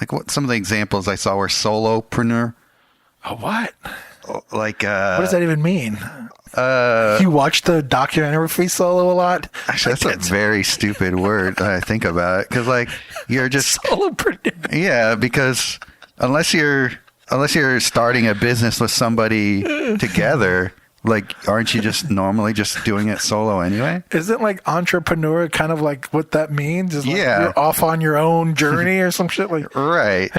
Like what some of the examples I saw were solopreneur. A what? Like What does that even mean? You watch the documentary Free Solo a lot? Actually, that's a very stupid word. I think about it because, like, you're just solopreneur. Yeah, because unless you're starting a business with somebody together, like, aren't you just normally just doing it solo anyway? Isn't like entrepreneur kind of like what that means? Is like you're off on your own journey or some shit like right.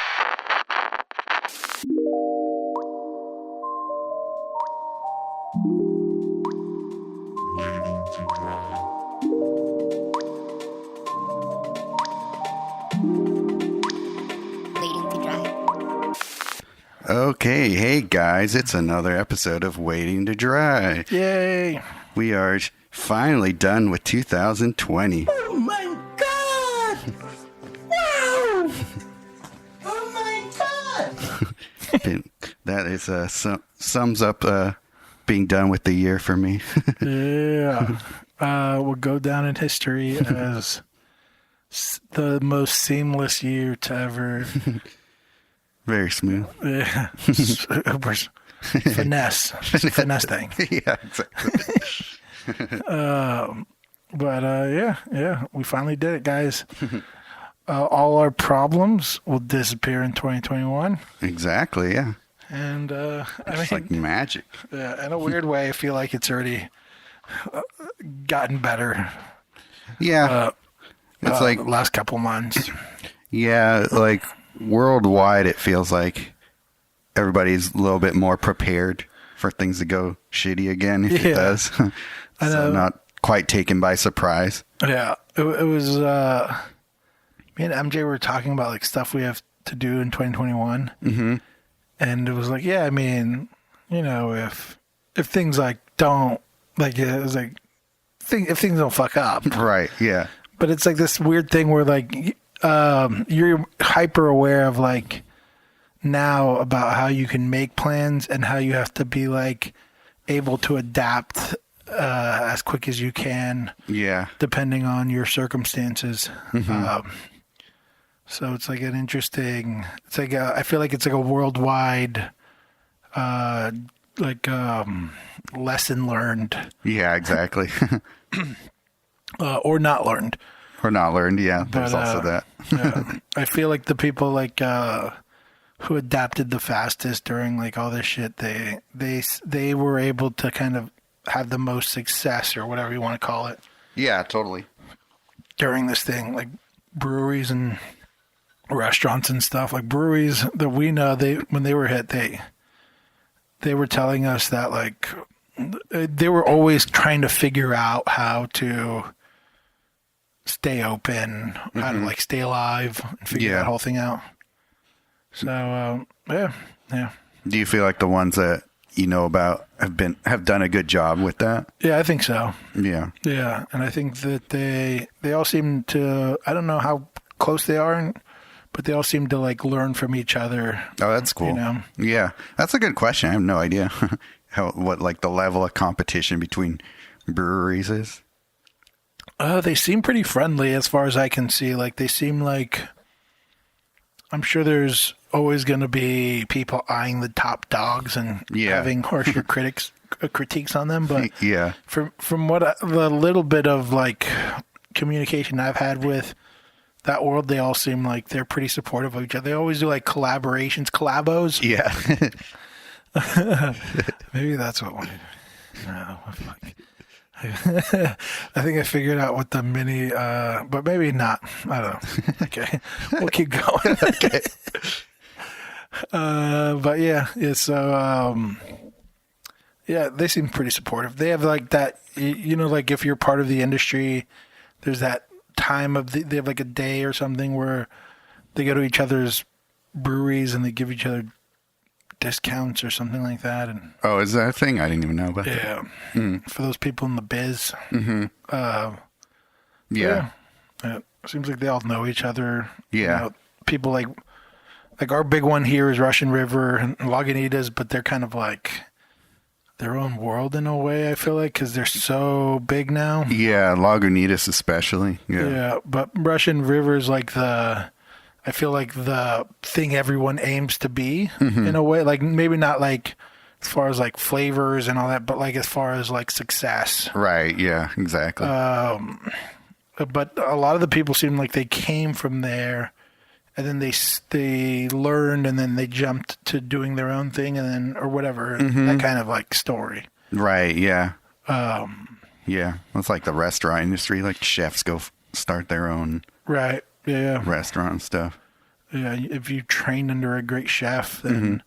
Okay, hey guys, it's another episode of Waiting to Dry. Yay! We are finally done with 2020. Oh my god! Wow! Oh my god! That is sums up being done with the year for me. Yeah, we'll go down in history as the most seamless year to ever. Very smooth. Yeah. Finesse thing. Yeah, exactly. Yeah, we finally did it, guys. All our problems will disappear in 2021. Exactly, yeah. And it's like magic. Yeah, in a weird way, I feel like it's already gotten better. Yeah. It's like the last couple months. Yeah, like worldwide, it feels like everybody's a little bit more prepared for things to go shitty again if it does. So not quite taken by surprise. Yeah, it was. Me and MJ were talking about like stuff we have to do in 2021, and it was like, yeah, I mean, you know, if things like don't like it was like if things don't fuck up, right? Yeah, but it's like this weird thing where like. You're hyper aware of like now about how you can make plans and how you have to be like able to adapt as quick as you can. Yeah. Depending on your circumstances. So it's like an interesting. It's like I feel like it's like a worldwide, lesson learned. Yeah, exactly. Or not learned. Or not learned, yeah. There's also that. Yeah, I feel like the people like who adapted the fastest during like all this shit, they were able to kind of have the most success or whatever you want to call it. Yeah, totally. During this thing, like breweries and restaurants and stuff, like breweries that we know, when they were hit, they were telling us that like they were always trying to figure out how to stay open, how to like stay alive and figure that whole thing out. So yeah. Do you feel like the ones that you know about have done a good job with that? Yeah, I think so. Yeah. Yeah, and I think that they all seem to, I don't know how close they are, but they all seem to like learn from each other. Oh, that's cool. You know? Yeah, that's a good question. I have no idea what like the level of competition between breweries is. They seem pretty friendly as far as I can see. Like they seem like, I'm sure there's always going to be people eyeing the top dogs and having harsher critiques on them. But yeah, from what the little bit of like communication I've had with that world, they all seem like they're pretty supportive of each other. They always do like collaborations, collabos. Yeah. Maybe that's what we do. No, fuck. I think I figured out what the mini, but maybe not. I don't know. Okay, we'll keep going. Okay. But yeah. So yeah, they seem pretty supportive. They have like that, you know, like if you're part of the industry, there's that time of they have like a day or something where they go to each other's breweries and they give each other discounts or something like that. And oh, is that a thing? I didn't even know about that. Yeah. For those people in the biz. Yeah. It seems like they all know each other. Yeah. You know, people like our big one here is Russian River and Lagunitas, but they're kind of like their own world in a way, I feel like, because they're so big now. Yeah, Lagunitas especially. Yeah. Yeah, but Russian River is like the I feel like the thing everyone aims to be in a way, like maybe not like as far as like flavors and all that, but like as far as like success. Right. Yeah, exactly. But a lot of the people seem like they came from there and then they learned and then they jumped to doing their own thing and then, or whatever, that kind of like story. Right. Yeah. Yeah. It's like the restaurant industry, like chefs go start their own Right. Yeah. restaurant and stuff. Yeah. If you train under a great chef, then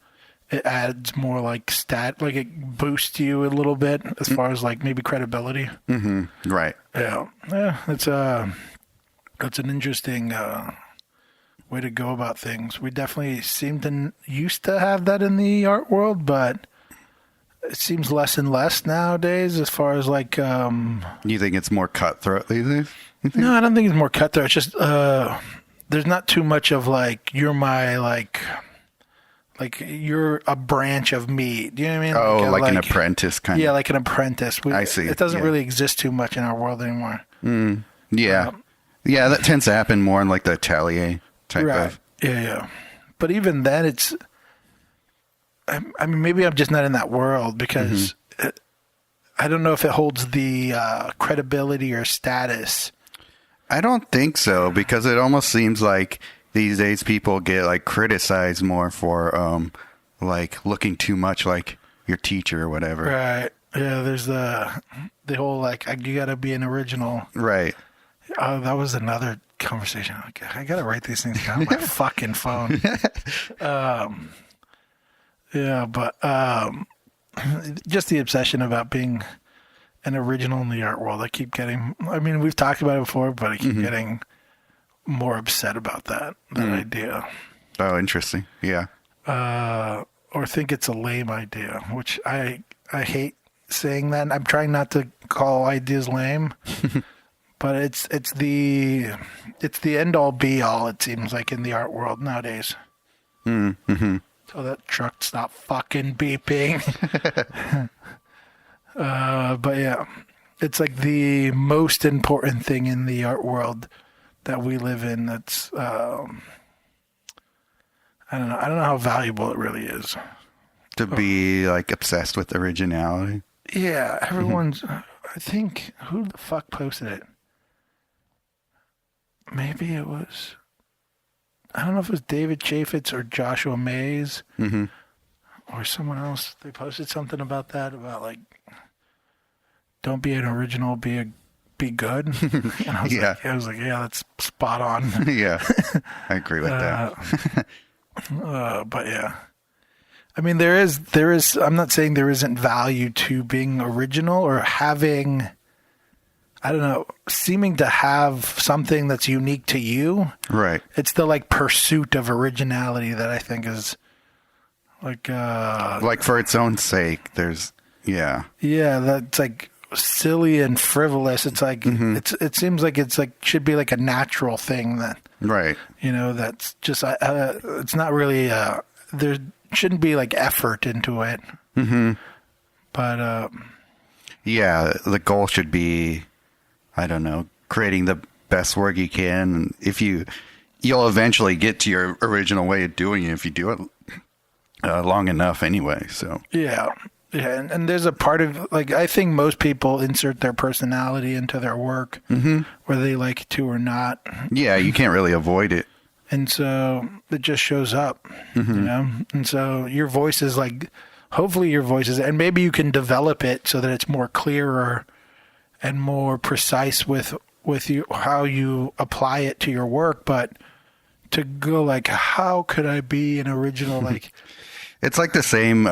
it adds more like like it boosts you a little bit as far as like maybe credibility. Right. Yeah. Yeah. It's an interesting way to go about things. We definitely seem to used to have that in the art world, but it seems less and less nowadays as far as like You think it's more cutthroat these days? No, I don't think it's more cutthroat. It's just there's not too much of like you're my like you're a branch of me. Do you know what I mean? Oh, like an apprentice kind of. Yeah, like an apprentice. I see. It doesn't really exist too much in our world anymore. Yeah. Yeah, that tends to happen more in like the atelier type of. Yeah. But even then, it's. I mean, maybe I'm just not in that world because I don't know if it holds the credibility or status. I don't think so, because it almost seems like these days people get like criticized more for like looking too much like your teacher or whatever. Right. Yeah, there's the whole like you got to be an original. Right. Oh, that was another conversation. I got to write these things down on my fucking phone. Yeah, but just the obsession about being an original in the art world. I keep getting, I mean, we've talked about it before, but I keep getting more upset about that idea. Oh, interesting. Yeah. Or think it's a lame idea, which I hate saying that. I'm trying not to call ideas lame, but it's the end all be all, it seems like, in the art world nowadays. So that truck stop fucking beeping. But yeah, it's like the most important thing in the art world that we live in. That's I don't know. I don't know how valuable it really is. To be like obsessed with originality. Yeah, everyone's. I think who the fuck posted it? Maybe it was. I don't know if it was David Chaffetz or Joshua Mays or someone else. They posted something about that, about like, don't be an original, be good. And I was like, yeah, that's spot on. Yeah, I agree with that. But yeah, I mean, there is. I'm not saying there isn't value to being original or having. I don't know, seeming to have something that's unique to you. Right. It's the like pursuit of originality that I think is like for its own sake. There's yeah, that's like silly and frivolous. It's like it seems like it's like should be like a natural thing that that's just it's not really there shouldn't be like effort into it. But yeah, the goal should be, I don't know, creating the best work you can. If you'll eventually get to your original way of doing it if you do it long enough anyway. So yeah, and there's a part of like I think most people insert their personality into their work, whether they like to or not. Yeah, you can't really avoid it, and so it just shows up, you know. And so your voice is like, hopefully your voice is, and maybe you can develop it so that it's more clearer and more precise with you, how you apply it to your work. But to go like, how could I be an original? Like, it's like the same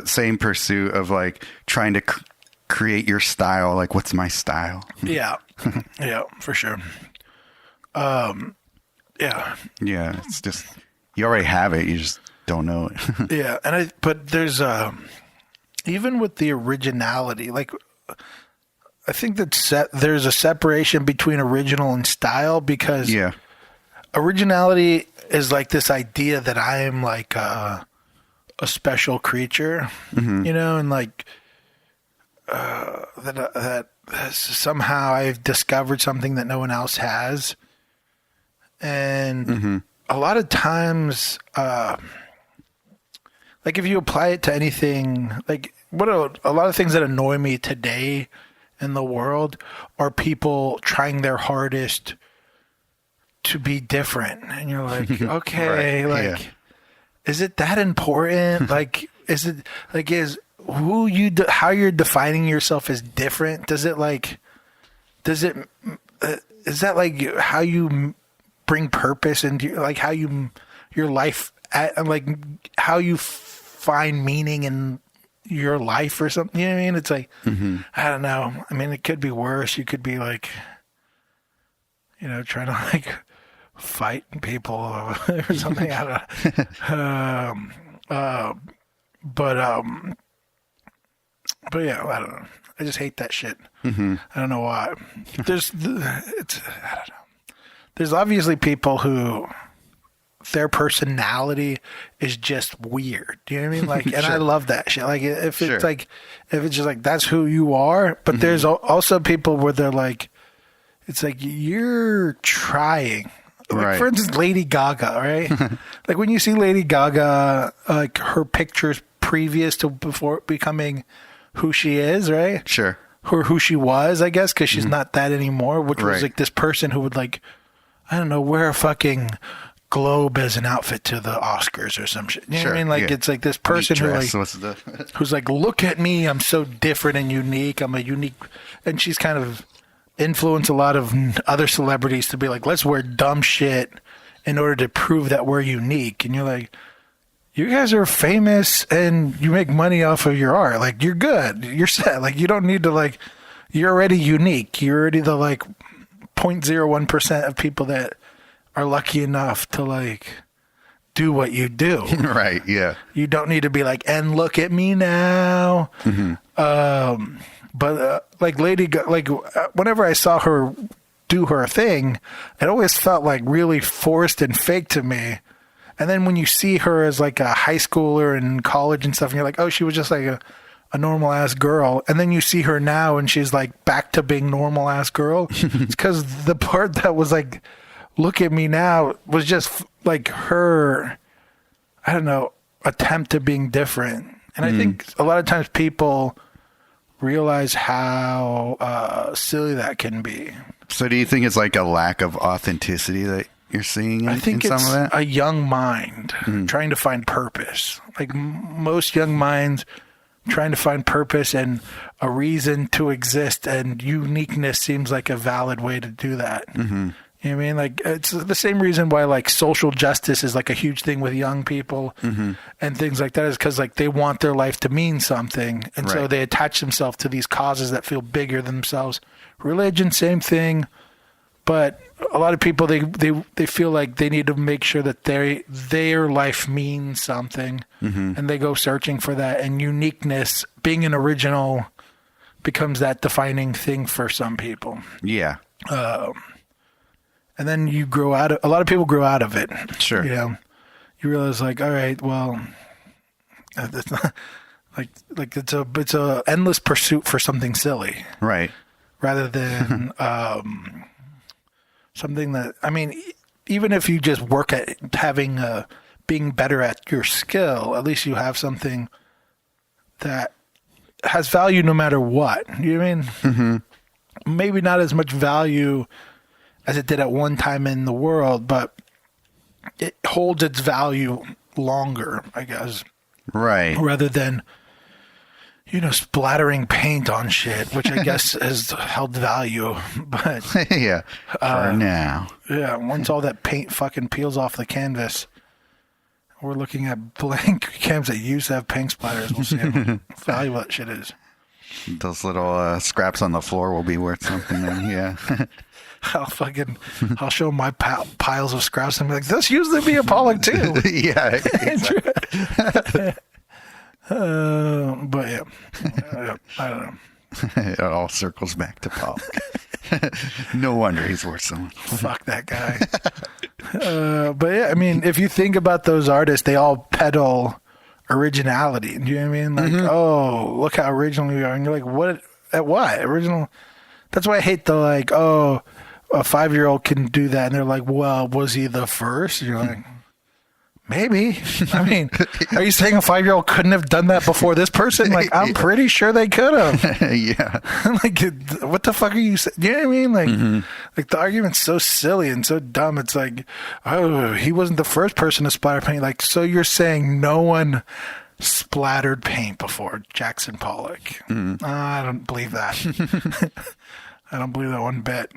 same pursuit of like trying to create your style. Like, what's my style? Yeah, for sure. Yeah. It's just you already have it. You just don't know it. Yeah, but there's even with the originality, like I think that there's a separation between original and style, because originality is like this idea that I am like a special creature, you know, and like that somehow I've discovered something that no one else has, And a lot of times, like if you apply it to anything, like a lot of things that annoy me today in the world are people trying their hardest to be different. And you're like, okay, like, is it that important? Like, is it like, how you're defining yourself as different? Is that like how you bring purpose into like how your life, like how you find meaning in your life or something? You know what I mean? It's like, I don't know. I mean, it could be worse. You could be like, trying to like fight people or something. I don't know. But yeah, I don't know. I just hate that shit. I don't know why. I don't know. There's obviously people who their personality is just weird. Do you know what I mean? Like, and I love that shit. Like, if it's just like that's who you are. But there's also people where they're like, it's like you're trying. Like, for instance, Lady Gaga, right? Like when you see Lady Gaga, like her pictures previous to before becoming who she is, right? Sure. Or who she was, I guess, because she's not that anymore, which was like this person who would like, I don't know, wear a fucking globe as an outfit to the Oscars or some shit. You know what I mean? Like it's like this person who like, who's like, look at me, I'm so different and unique. I'm a unique, and she's kind of influenced a lot of other celebrities to be like, let's wear dumb shit in order to prove that we're unique. And you're like, you guys are famous and you make money off of your art. Like, you're good. You're set. Like, you don't need to, like, you're already unique. You're already the, like, 0.01% of people that are lucky enough to, like, do what you do. Right, yeah. You don't need to be like, and look at me now. But, like, whenever I saw her do her thing, it always felt, like, really forced and fake to me. And then when you see her as like a high schooler in college and stuff, and you're like, oh, she was just like a normal ass girl. And then you see her now and she's like back to being normal ass girl. It's because the part that was like, look at me now was just like her, I don't know, attempt at being different. And I think a lot of times people realize how silly that can be. So do you think it's like a lack of authenticity that you're seeing in, I think in it's some of that? a young mind trying to find purpose. Like most young minds trying to find purpose and a reason to exist, and uniqueness seems like a valid way to do that. You know what I mean? Like it's the same reason why like social justice is like a huge thing with young people and things like that is because like they want their life to mean something. And so they attach themselves to these causes that feel bigger than themselves. Religion, same thing. But a lot of people, they feel like they need to make sure that their life means something, and they go searching for that. And uniqueness, being an original, becomes that defining thing for some people. Yeah. And then a lot of people grow out of it. Sure. You know, you realize like, all right, well, it's not, like it's a endless pursuit for something silly, right? Rather than something that, I mean, even if you just work at having being better at your skill, at least you have something that has value no matter what. You know what I mean? Maybe not as much value as it did at one time in the world, but it holds its value longer, I guess. Right. Rather than, splattering paint on shit, which I guess has held value. But yeah, for now. Yeah, once all that paint fucking peels off the canvas, we're looking at blank cams that used to have paint splatters. We'll see how valuable that shit is. Those little scraps on the floor will be worth something then, yeah. I'll show my piles of scraps and be like, this used to be a Pollock too. Yeah. Exactly. But yeah, I don't know. It all circles back to Paul. No wonder he's worth so much. Fuck that guy. But yeah, I mean, if you think about those artists, they all peddle originality. Do you know what I mean? Like, oh, look how original we are. And you're like, what? At what? Original? That's why I hate the like, oh, a 5-year-old can do that, and they're like, well, was he the first? And you're like, maybe. I mean, are you saying a 5-year-old couldn't have done that before this person? Like, I'm pretty sure they could have. Yeah. Like, what the fuck are you saying? You know what I mean? Like, like the argument's so silly and so dumb. It's like, oh, he wasn't the first person to splatter paint. Like, so you're saying no one splattered paint before Jackson Pollock? I don't believe that. I don't believe that one bit.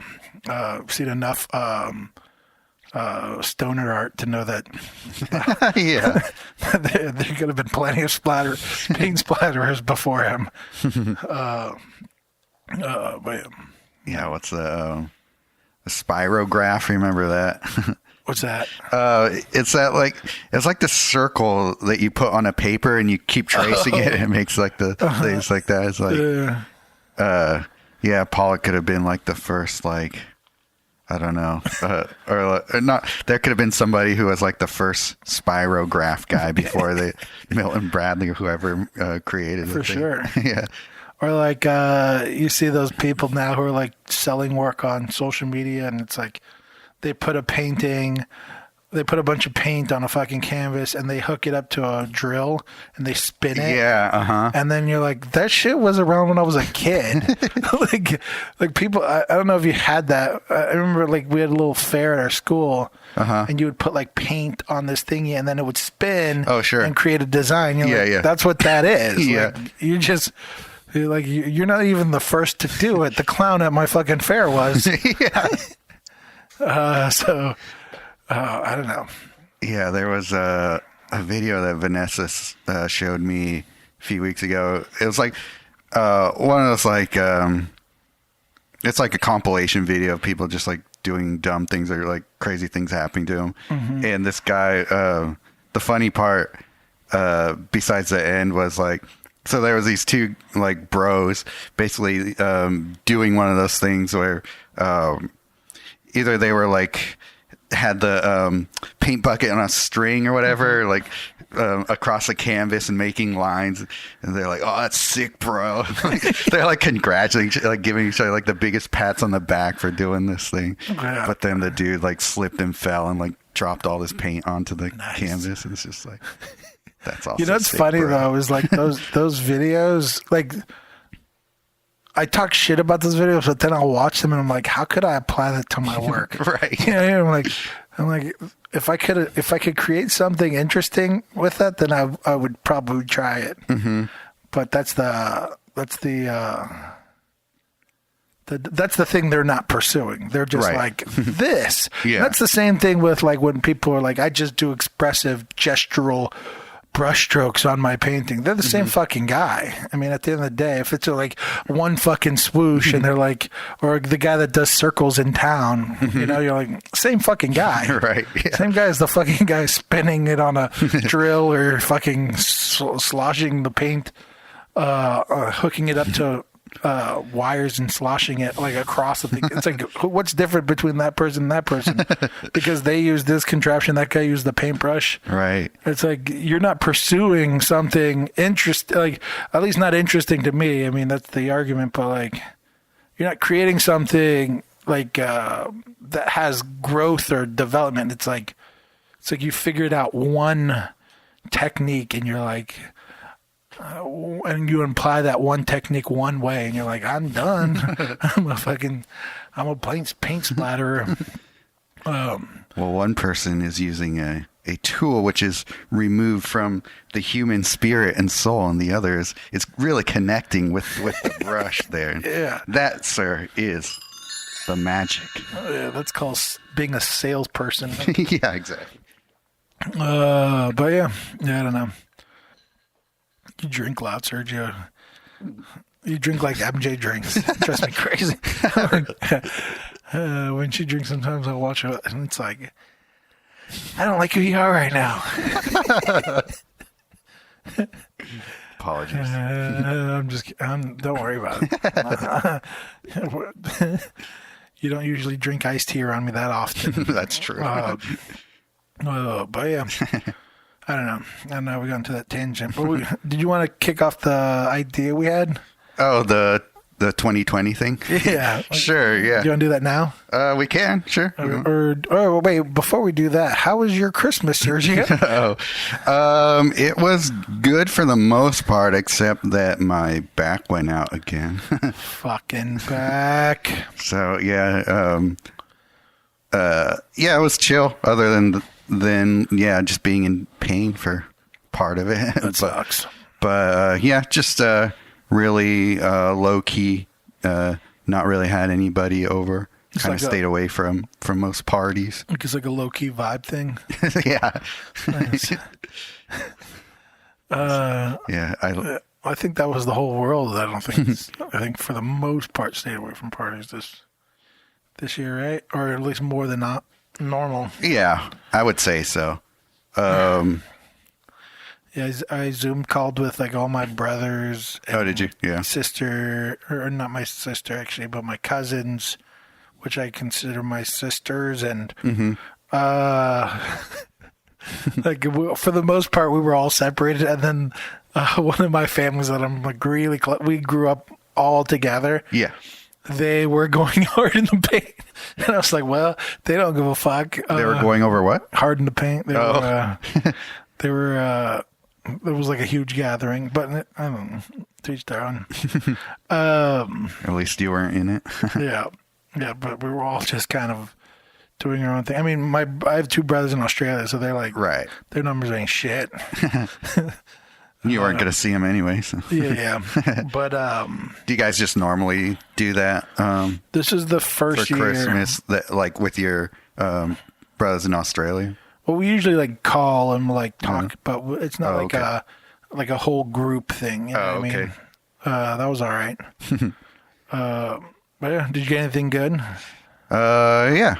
I've seen enough stoner art to know that Yeah. there could have been plenty of paint splatterers before him. But Yeah, what's the spirograph? Remember that? what's that? It's like the circle that you put on a paper and you keep tracing it and it makes like the things like that. It's like yeah, Pollock could have been like the first, like, I don't know, or not. There could have been somebody who was like the first spirograph guy before Milton Bradley or whoever created it. For sure. Yeah. Or like you see those people now who are like selling work on social media, and it's like they put a bunch of paint on a fucking canvas and they hook it up to a drill and they spin it. Yeah, And then you're like, that shit was around when I was a kid. like people, I don't know if you had that. I remember like we had a little fair at our school, and you would put like paint on this thingy and then it would spin. Oh, sure. And create a design. You're like, Yeah. that's what that is. Yeah. Like, you're not even the first to do it. The clown at my fucking fair was. Yeah. I don't know. Yeah, there was a video that Vanessa showed me a few weeks ago. It was like one of those like it's like a compilation video of people just like doing dumb things or like crazy things happening to them. And this guy, the funny part besides the end was like, so there was these two like bros basically doing one of those things where either they were like had the paint bucket on a string or whatever, like across the canvas and making lines, and they're like, "Oh, that's sick, bro!" They're like congratulating, like giving each other like the biggest pats on the back for doing this thing. Yeah. But then the dude like slipped and fell and like dropped all this paint onto the canvas. And it's just like, that's awesome. You know what's funny though is like those videos, like I talk shit about those videos, but then I'll watch them and I'm like, how could I apply that to my work? Right. You know, I'm like, if I could create something interesting with that, then I would probably try it. But that's the thing they're not pursuing. They're just Right. like this. Yeah. That's the same thing with like when people are like, I just do expressive gestural brushstrokes on my painting. They're the same fucking guy. I mean, at the end of the day, if it's like one fucking swoosh and they're like, or the guy that does circles in town, you know, you're like, same fucking guy. Right. Yeah. Same guy as the fucking guy spinning it on a drill or fucking sloshing the paint, hooking it up to wires and sloshing it like across the thing. It's like, what's different between that person and that person? Because they use this contraption, that guy used the paintbrush. Right. It's like you're not pursuing something interesting, like at least not interesting to me. I mean, that's the argument, but like you're not creating something like that has growth or development. It's like you figured out one technique and you're like, and you apply that one technique one way, and you're like, I'm done. I'm a paint splatterer. Well, one person is using a tool which is removed from the human spirit and soul, and the other is really connecting with the brush there. Yeah. That, sir, is the magic. Yeah, that's called being a salesperson. Yeah, exactly. But yeah, I don't know. You drink loud, Sergio. You drink like MJ drinks. It drives me crazy. When she drinks, sometimes I watch her, and it's like, I don't like who you are right now. Apologies. Don't worry about it. You don't usually drink iced tea around me that often. That's true. But yeah. I don't know. We got into that tangent. But did you want to kick off the idea we had? Oh, the the 2020 thing? Yeah. Sure, yeah. Do you want to do that now? We can, sure. Or wait, before we do that, how was your Christmas, Sergio? It was good for the most part, except that my back went out again. Fucking back. So, yeah, it was chill, other than just being in pain for part of it. That sucks. But just really low key. Not really had anybody over. Kind of stayed away from most parties. It's like a low key vibe thing. Yeah. Nice. I think that was the whole world. I think for the most part stayed away from parties this year, right? Or at least more than not normal. Yeah, I would say so. Yeah, I Zoom called with like all my brothers. Oh, did you? Yeah. My sister, or not my sister actually, but my cousins, which I consider my sisters, and like for the most part, we were all separated. And then one of my families that I'm like really close, we grew up all together. Yeah. They were going hard in the paint, and I was like, "Well, they don't give a fuck." They were going over what? Hard in the paint. They were. It was like a huge gathering, but I don't know. To each their own. At least you weren't in it. yeah, but we were all just kind of doing our own thing. I mean, I have two brothers in Australia, so they're like, right. Their numbers ain't shit. You weren't going to see them anyway. So. Yeah. But do you guys just normally do that? This is the first for year. Christmas, that like with your brothers in Australia. Well, we usually like call and like talk, but it's not like a whole group thing. You know what I mean? That was all right. But yeah, did you get anything good? Yeah,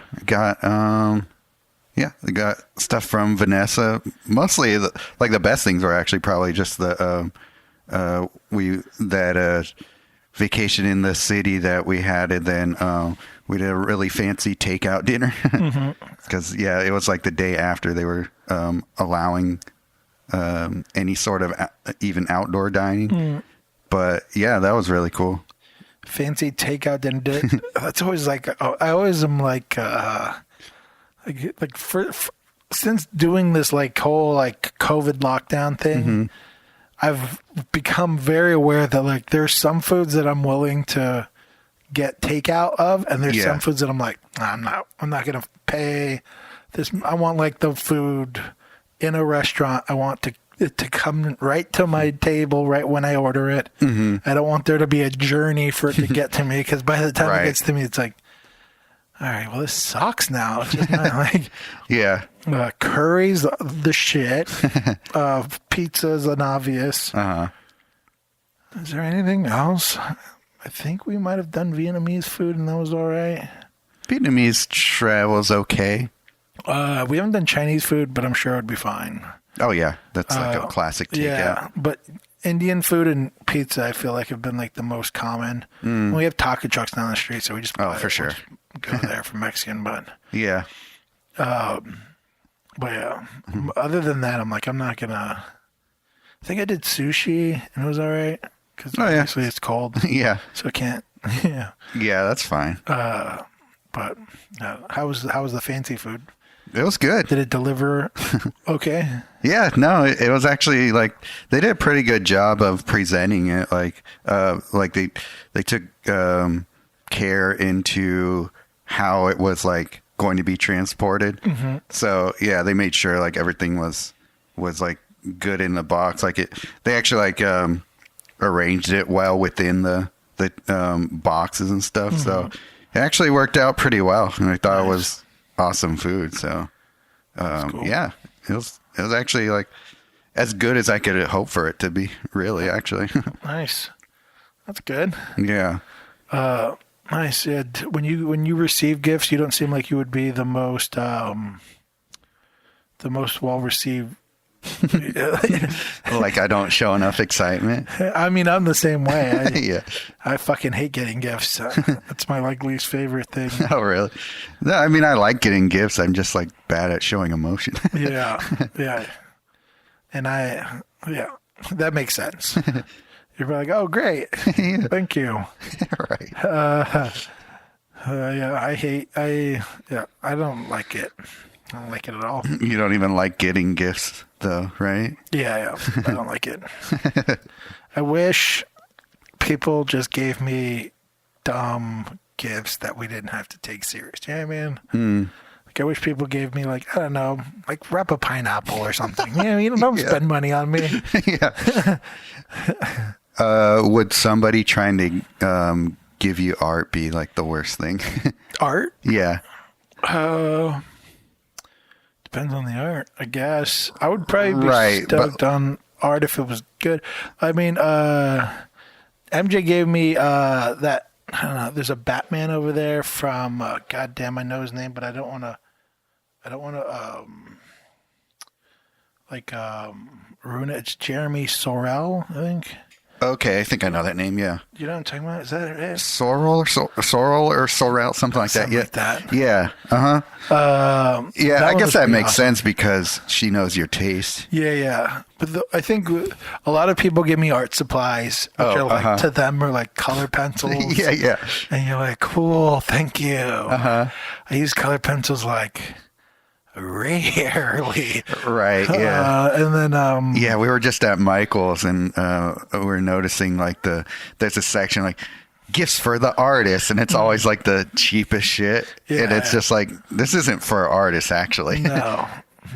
I got stuff from Vanessa. Mostly, the best things were actually probably just the vacation in the city that we had, and then we did a really fancy takeout dinner because it was like the day after they were allowing any sort of even outdoor dining. But yeah, that was really cool. Fancy takeout dinner. That's always like, I always am like since doing this like whole like COVID lockdown thing, I've become very aware that like there's some foods that I'm willing to get takeout of, and there's some foods that I'm like, I'm not gonna pay this. I want like the food in a restaurant. I want it to come right to my table right when I order it. I don't want there to be a journey for it to get to me, because by the time it gets to me, it's like, all right, well, this sucks now. It's just not like curry's the shit. Pizza's an obvious. Is there anything else? I think we might have done Vietnamese food, and that was all right. Vietnamese travel's okay. We haven't done Chinese food, but I'm sure it'd be fine. Oh, yeah. That's like a classic takeout. Yeah, but Indian food and pizza, I feel like, have been like the most common. We have taco trucks down the street, so we just for sure go there for Mexican. But yeah, other than that, I'm like, I'm not gonna. I think I did sushi, and it was all right because obviously it's cold. Yeah, so it can't. Yeah, that's fine. But how was the fancy food? It was good. Did it deliver okay? Yeah, no, it was actually like they did a pretty good job of presenting it. Like they took care into how it was like going to be transported. So yeah, they made sure like everything was like good in the box. Like they actually like arranged it well within the boxes and stuff. So it actually worked out pretty well, and I thought it was awesome food. So cool. Yeah, it was actually like as good as I could hope for it to be, really, actually. Nice. That's good. Yeah. Nice. Yeah. When you receive gifts, you don't seem like you would be the most well received. Like I don't show enough excitement. I mean, I'm the same way. Yeah. I fucking hate getting gifts. It's my like least favorite thing. Oh, really? No, I mean, I like getting gifts. I'm just like bad at showing emotion. Yeah. And that makes sense. You're like, oh, great. Yeah. Thank you. Right. I don't like it. I don't like it at all. You don't even like getting gifts, though, right? Yeah, I don't like it. I wish people just gave me dumb gifts that we didn't have to take serious. You know what I mean? Like, I wish people gave me, like, I don't know, like, wrap a pineapple or something. You don't spend money on me. Yeah. Would somebody trying to give you art be like the worst thing? Art? Yeah. Depends on the art, I guess. I would probably be Right, stoked on art if it was good. I mean, MJ gave me that, I don't know, there's a Batman over there from, goddamn, I know his name, but I don't want to, ruin it. It's Jeremy Sorrell, I think. Okay, I think I know that name. Yeah. You know what I'm talking about? Is that it? Sorrel or Sorrel, something like that. Something like that. Yeah. Yeah, I guess that makes awesome. sense because she knows your taste. Yeah. But I think a lot of people give me art supplies, which are like, to them are like color pencils. Yeah. And you're like, cool, thank you. I use color pencils like rarely. Right, yeah. And then Yeah, we were just at Michael's and we were noticing like there's a section like gifts for the artist, and it's always like the cheapest shit. Yeah. And it's just like, this isn't for artists actually. No,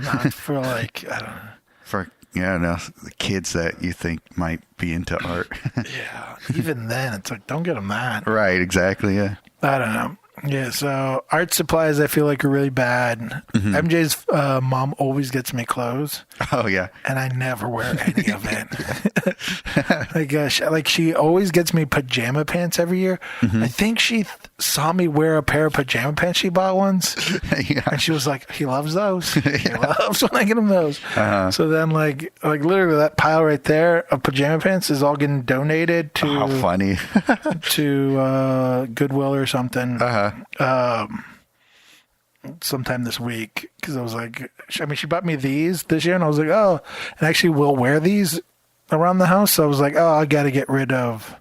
not for like, I don't know. For, the kids that you think might be into art. Yeah, even then, it's like, don't get them that. Right, exactly, yeah. I don't know. Yeah, so art supplies I feel like are really bad. MJ's mom always gets me clothes. Oh, yeah. And I never wear any of it. She always gets me pajama pants every year. I think she saw me wear a pair of pajama pants she bought once. Yeah. And she was like, he loves those. He loves when I get him those. So then like literally that pile right there of pajama pants is all getting donated to How funny. to Goodwill or something. Sometime this week, because I was like, she bought me these this year, and I was like, oh, and actually we'll wear these around the house. So I was like, oh, I got to get rid of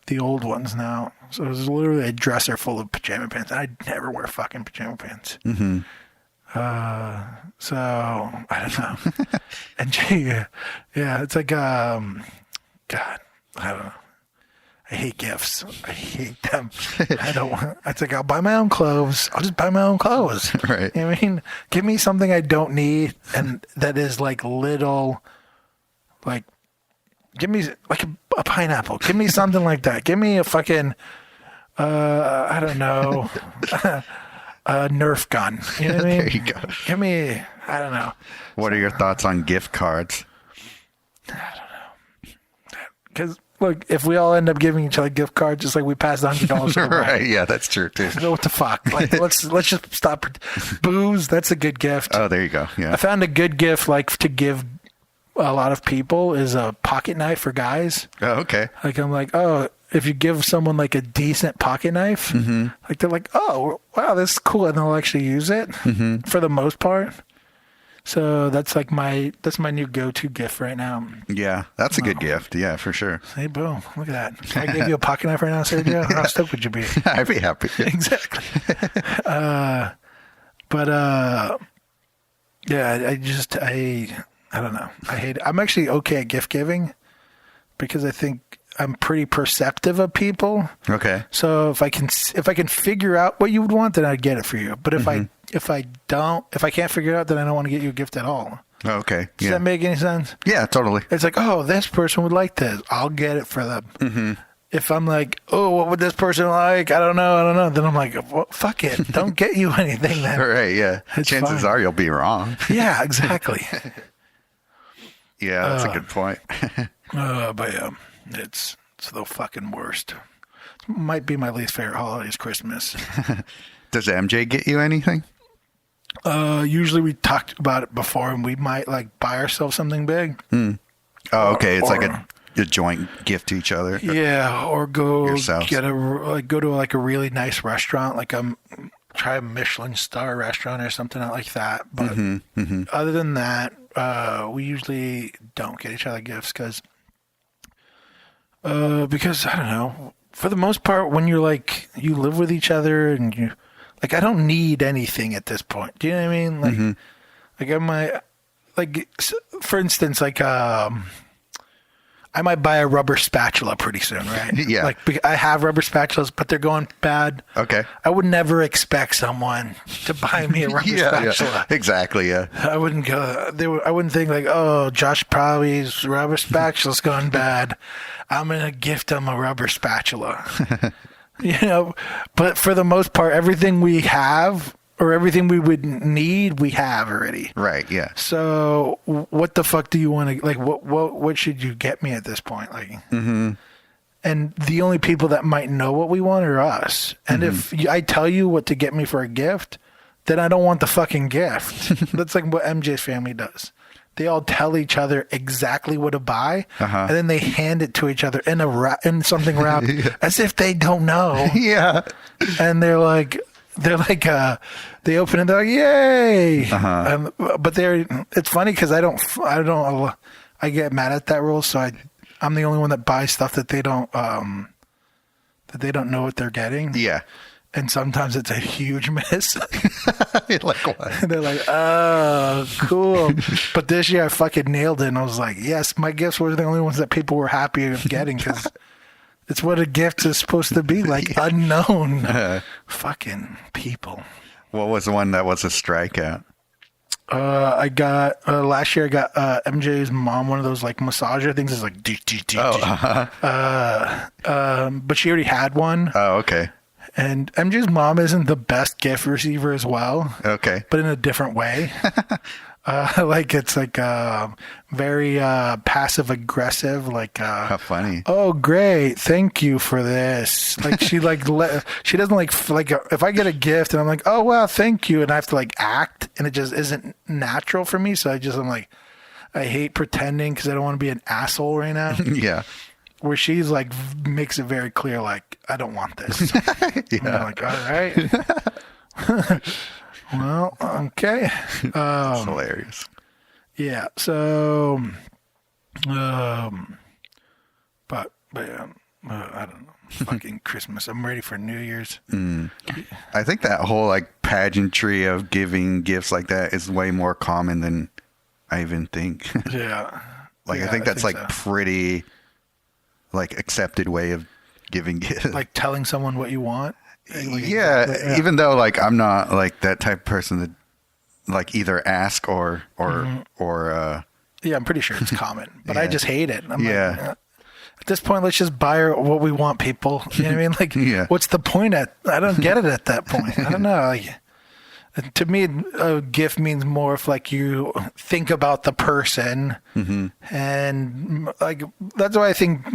the old ones now. So it was literally a dresser full of pajama pants. And I never wear fucking pajama pants. So I don't know. And yeah, it's like, God, I don't know. I hate gifts. I hate them. I don't want. It's like, I'll buy my own clothes. I'll just buy my own clothes. Right. You know what I mean? Give me something I don't need, and that is like little, like, give me like a pineapple. Give me something like that. Give me a fucking, I don't know, a Nerf gun. You know what I mean? There you go. Give me, I don't know. What are your thoughts on gift cards? Because look, if we all end up giving each other gift cards, just like we passed $100 Right, yeah, that's true too. What the fuck? Like, let's just stop. Booze, that's a good gift. Oh, there you go. Yeah. I found a good gift, like, to give a lot of people is a pocket knife for guys. Oh, okay. Like, I'm like, oh, if you give someone like a decent pocket knife, like, they're like, oh, wow, this is cool, and they'll actually use it for the most part. So that's like that's my new go-to gift right now. Yeah, that's a good gift. Yeah, for sure. Hey, boom, look at that. If I gave you a pocket knife right now, Sergio, how stoked would you be? I'd be happy. Exactly. Yeah, I don't know. I hate it. I'm actually okay at gift giving because I think I'm pretty perceptive of people. Okay. So if I can figure out what you would want, then I'd get it for you. But if I can't figure it out, then I don't want to get you a gift at all. Okay. Does that make any sense? Yeah, totally. It's like, oh, this person would like this. I'll get it for them. If I'm like, oh, what would this person like? I don't know. Then I'm like, well, fuck it. Don't get you anything then. All right, yeah. Chances are you'll be wrong. Yeah, exactly. Yeah, that's a good point. But yeah, it's the fucking worst. Might be my least favorite holiday is Christmas. Does MJ get you anything? Usually we talked about it before, and we might like buy ourselves something big. Oh, okay. It's like a joint gift to each other. Yeah, or go Yourselves. go to like a really nice restaurant, like try a Michelin star restaurant or something like that. But other than that, we usually don't get each other gifts because Because I don't know. For the most part, when you're like you live with each other and you like, I don't need anything at this point. Do you know what I mean? Like, like I might, like for instance, like I might buy a rubber spatula pretty soon, right? Yeah. Like I have rubber spatulas, but they're going bad. Okay. I would never expect someone to buy me a rubber spatula. Yeah. Exactly. Yeah. I wouldn't go. I wouldn't think like, oh, Josh Probby's rubber spatula's gone bad. I'm gonna gift him a rubber spatula. But for the most part, everything we have or everything we would need, we have already. Right. Yeah. So what the fuck do you want to like? What should you get me at this point? Like, and the only people that might know what we want are us. And if I tell you what to get me for a gift, then I don't want the fucking gift. That's like what MJ's family does. They all tell each other exactly what to buy, and then they hand it to each other in something wrapped as if they don't know. Yeah. And they open it, they're like, yay. But it's funny because I get mad at that rule. So I'm the only one that buys stuff that they don't know what they're getting. Yeah. And sometimes it's a huge miss. Like what? And they're like, oh, cool. But this year I fucking nailed it. And I was like, yes, my gifts were the only ones that people were happy of getting because it's what a gift is supposed to be, like unknown fucking people. What was the one that was a strikeout? I got last year. I got MJ's mom one of those like massager things. It's like, but she already had one. Oh, okay. And MJ's mom isn't the best gift receiver as well. Okay. But in a different way. Like it's like very passive aggressive. Like how funny. Oh, great! Thank you for this. Like she she doesn't like if I get a gift and I'm like, oh wow, thank you, and I have to like act, and it just isn't natural for me. So I'm like, I hate pretending because I don't want to be an asshole right now. Yeah. Where she's like makes it very clear, like I don't want this. Yeah. And I'm like, all right. Well, okay. That's hilarious. Yeah. So, but yeah, I don't know. Fucking Christmas. I'm ready for New Year's. I think that whole like pageantry of giving gifts like that is way more common than I even think. Yeah. Like Yeah, I think that's like so. pretty like accepted way of giving gifts. Like telling someone what you want. Yeah, even though like I'm not like that type of person that like either ask or yeah, I'm pretty sure it's common, but I just hate it. I'm Yeah. like, at this point, let's just buy what we want, people. You know what I mean? Like, Yeah. what's the point? I don't get it at that point. I don't know. Like, to me, a gift means more if like you think about the person, and like that's why I think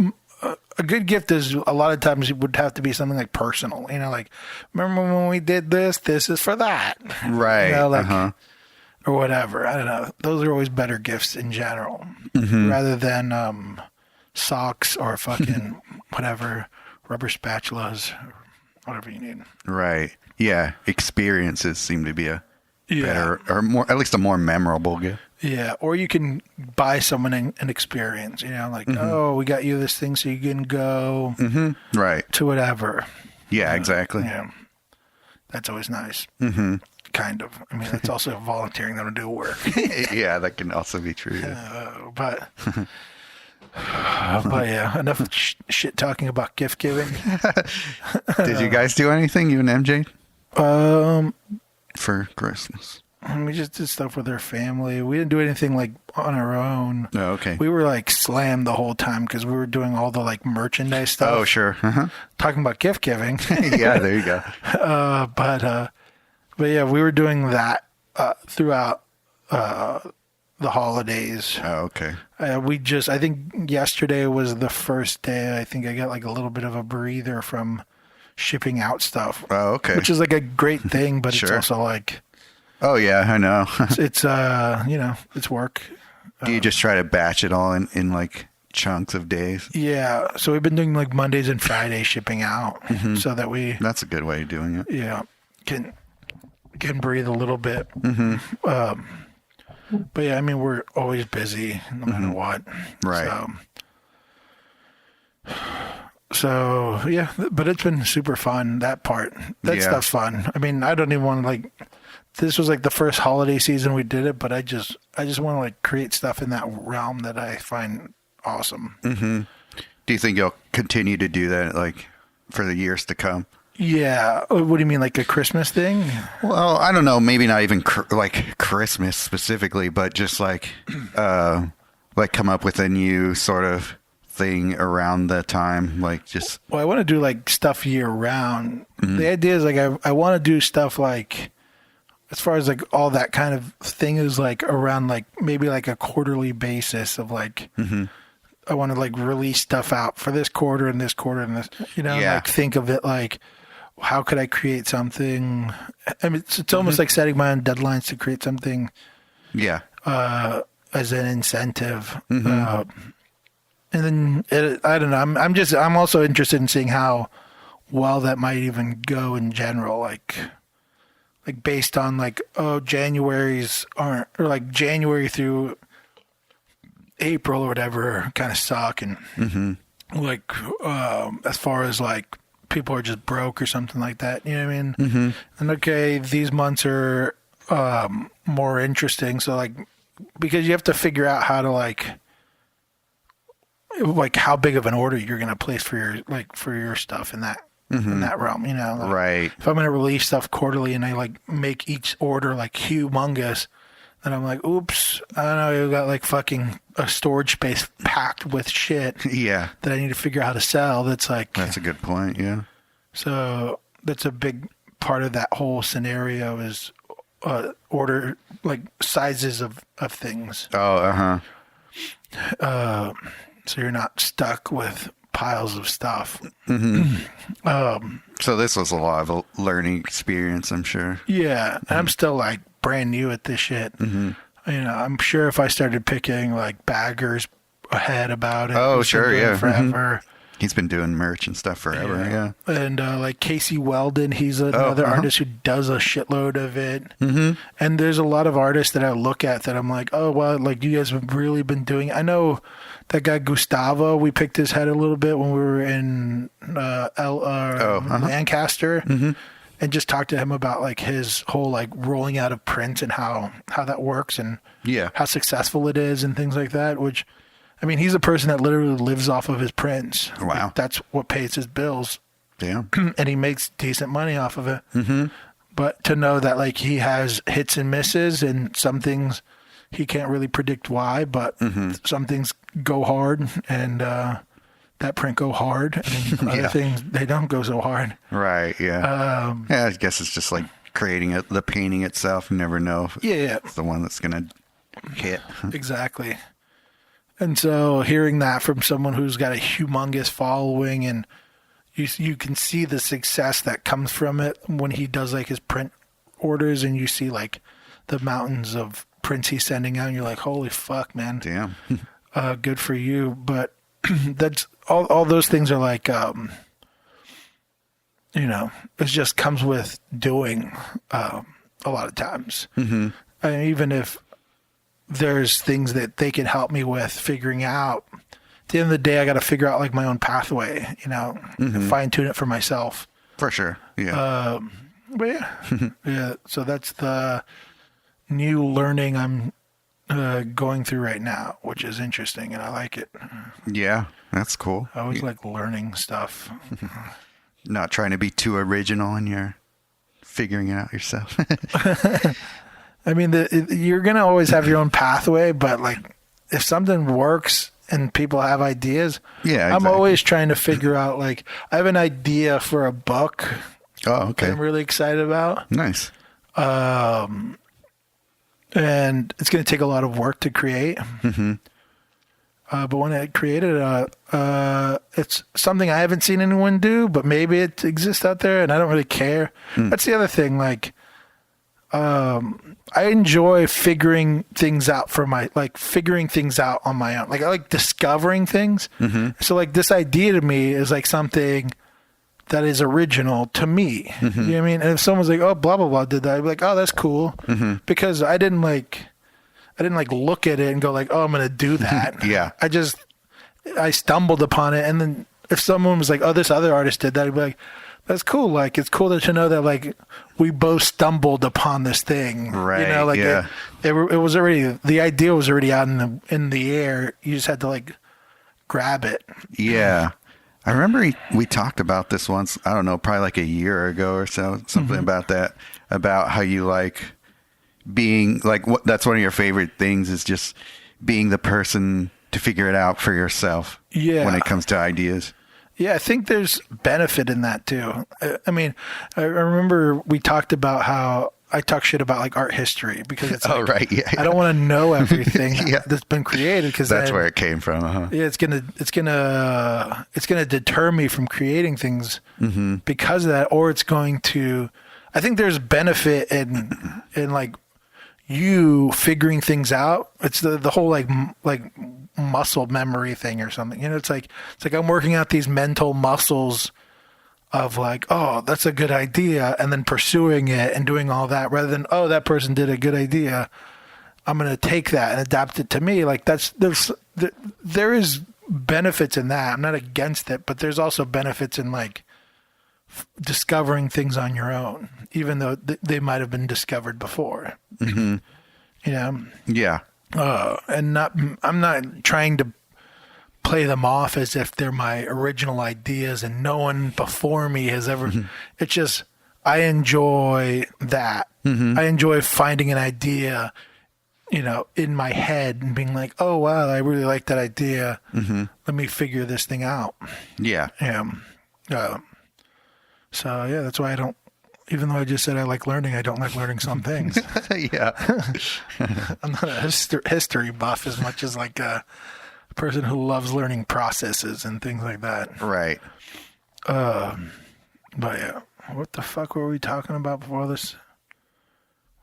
a good gift is a lot of times it would have to be something like personal. You know, like remember when we did this? This is for that, right, you know, like or whatever. I don't know. Those are always better gifts in general, rather than socks or fucking whatever, rubber spatulas, or whatever you need. right. Yeah, experiences seem to be a better or more, at least a more memorable gift. Yeah, or you can buy someone an experience. You know, like oh, we got you this thing so you can go Right. to whatever. Yeah, exactly. Yeah, that's always nice. Kind of. I mean, it's also volunteering them to do work. Yeah, that can also be true. Yeah. But yeah, enough shit talking about gift giving. Did you guys do anything, you and MJ, for Christmas? We just did stuff with our family. We didn't do anything like on our own. Oh, okay. We were like slammed the whole time because we were doing all the like merchandise stuff. Oh, sure. Talking about gift giving. Yeah, there you go. But yeah, we were doing that throughout the holidays. Oh, okay. I think yesterday was the first day. I think I got like a little bit of a breather from shipping out stuff. Oh, okay. Which is like a great thing, but Sure. it's also like, Oh, yeah, I know. it's it's work. Do you just try to batch it all in like chunks of days? Yeah. So we've been doing like Mondays and Fridays shipping out so that we, That's a good way of doing it. yeah, can breathe a little bit. But yeah, I mean, we're always busy no matter what. Right. So, So yeah, but it's been super fun. That stuff's fun. I mean, I don't even want to like. This was like the first holiday season we did it, but I just want to like create stuff in that realm that I find awesome. Mm-hmm. Do you think you'll continue to do that like for the years to come? Yeah. What do you mean, like a Christmas thing? Well, I don't know. Maybe not even like Christmas specifically, but just like come up with a new sort of thing around that time. Like just. Well, I want to do like stuff year round. Mm-hmm. The idea is like I want to do stuff like, as far as like all that kind of thing is like around like maybe like a quarterly basis of like. Mm-hmm. I want to like release stuff out for this quarter and this quarter and this. Like think of it like. How could I create something? I mean, it's almost like setting my own deadlines to create something. Yeah. As an incentive. Mm-hmm. And then I don't know. I'm also interested in seeing how well that might even go in general. Like based on like, January's aren't, or like January through April or whatever kind of suck. And like, as far as like, people are just broke or something like that. You know what I mean? Mm-hmm. And okay, these months are more interesting. So like, because you have to figure out how to like how big of an order you're going to place for your stuff in that in that realm. Like, right. If I'm going to release stuff quarterly and I like make each order like humongous, then I'm like, oops, I don't know, you got like fucking a storage space packed with shit. Yeah. That I need to figure out how to sell. That's a good point. Yeah. So that's a big part of that whole scenario is order like sizes of things. Oh, So you're not stuck with piles of stuff. Mm-hmm. So this was a lot of a learning experience, I'm sure. Yeah. And I'm still like brand new at this shit. Mm-hmm. I'm sure if I started picking like baggers ahead about it. Oh, sure. Yeah. Forever. Mm-hmm. He's been doing merch and stuff forever. Yeah. And like Casey Weldon, he's another artist who does a shitload of it. Mm-hmm. And there's a lot of artists that I look at that I'm like, oh, well, like you guys have really been doing. I know that guy Gustavo, we picked his head a little bit when we were in Lancaster. Mm-hmm. And just talked to him about like his whole like rolling out of print and how that works and how successful it is and things like that, which... I mean, he's a person that literally lives off of his prints. Wow. Like, that's what pays his bills. Damn. And he makes decent money off of it. Mm-hmm. But to know that, like, he has hits and misses and some things he can't really predict why, but some things go hard and that print go hard. And other things, they don't go so hard. Right, yeah. I guess it's just like creating the painting itself. You never know if it's the one that's going to hit. Exactly. And so hearing that from someone who's got a humongous following and you can see the success that comes from it when he does like his print orders and you see like the mountains of prints he's sending out and you're like, holy fuck, man. Damn. Good for you. But that's all those things are like, it just comes with doing a lot of times. Mm-hmm. I mean, even if there's things that they can help me with figuring out. At the end of the day, I got to figure out like my own pathway, fine tune it for myself. For sure. Yeah. But yeah, yeah. So that's the new learning I'm going through right now, which is interesting and I like it. Yeah, that's cool. I always like learning stuff. Not trying to be too original in your figuring it out yourself. I mean, you're going to always have your own pathway, but like if something works and people have ideas, I'm always trying to figure out, like, I have an idea for a book. Oh, okay. That I'm really excited about. Nice. And it's going to take a lot of work to create. Mm-hmm. But when I created it's something I haven't seen anyone do, but maybe it exists out there and I don't really care. That's the other thing. Like, I enjoy figuring things out on my own. Like I like discovering things. Mm-hmm. So like this idea to me is like something that is original to me. Mm-hmm. You know what I mean? And if someone's like, oh, blah, blah, blah, did that, I'd be like, oh, that's cool. Mm-hmm. Because I didn't look at it and go like, oh, I'm going to do that. Yeah. I stumbled upon it and then if someone was like, "Oh, this other artist did that," I'd be like, "That's cool. Like, it's cool to know that like we both stumbled upon this thing, right? You know, like it was already the idea was already out in the air. You just had to like grab it." Yeah, I remember we talked about this once. I don't know, probably like a year ago or so, something about that, about how you like being like that's one of your favorite things is just being the person to figure it out for yourself. Yeah. When it comes to ideas. Yeah, I think there's benefit in that too. I mean, I remember we talked about how I talk shit about like art history because it's like, right, yeah. I don't want to know everything Yeah. that's been created because that's where it came from. Uh-huh. Yeah, it's gonna deter me from creating things because of that, or it's going to. I think there's benefit in like you figuring things out. It's the whole like muscle memory thing or something. You know, it's like I'm working out these mental muscles of like, oh, that's a good idea, and then pursuing it and doing all that rather than, oh, that person did a good idea, I'm going to take that and adapt it to me. Like there is benefits in that. I'm not against it, but there's also benefits in like discovering things on your own, even though they might have been discovered before. You know? Yeah. And I'm not trying to play them off as if they're my original ideas and no one before me has ever. It's just I enjoy that. I enjoy finding an idea, you know, in my head and being like, oh wow, I really like that idea. Let me figure this thing out. Yeah. So yeah, that's why I don't. Even though I just said I like learning, I don't like learning some things. Yeah. I'm not a history buff as much as like a person who loves learning processes and things like that. Right. But yeah, what the fuck were we talking about before this?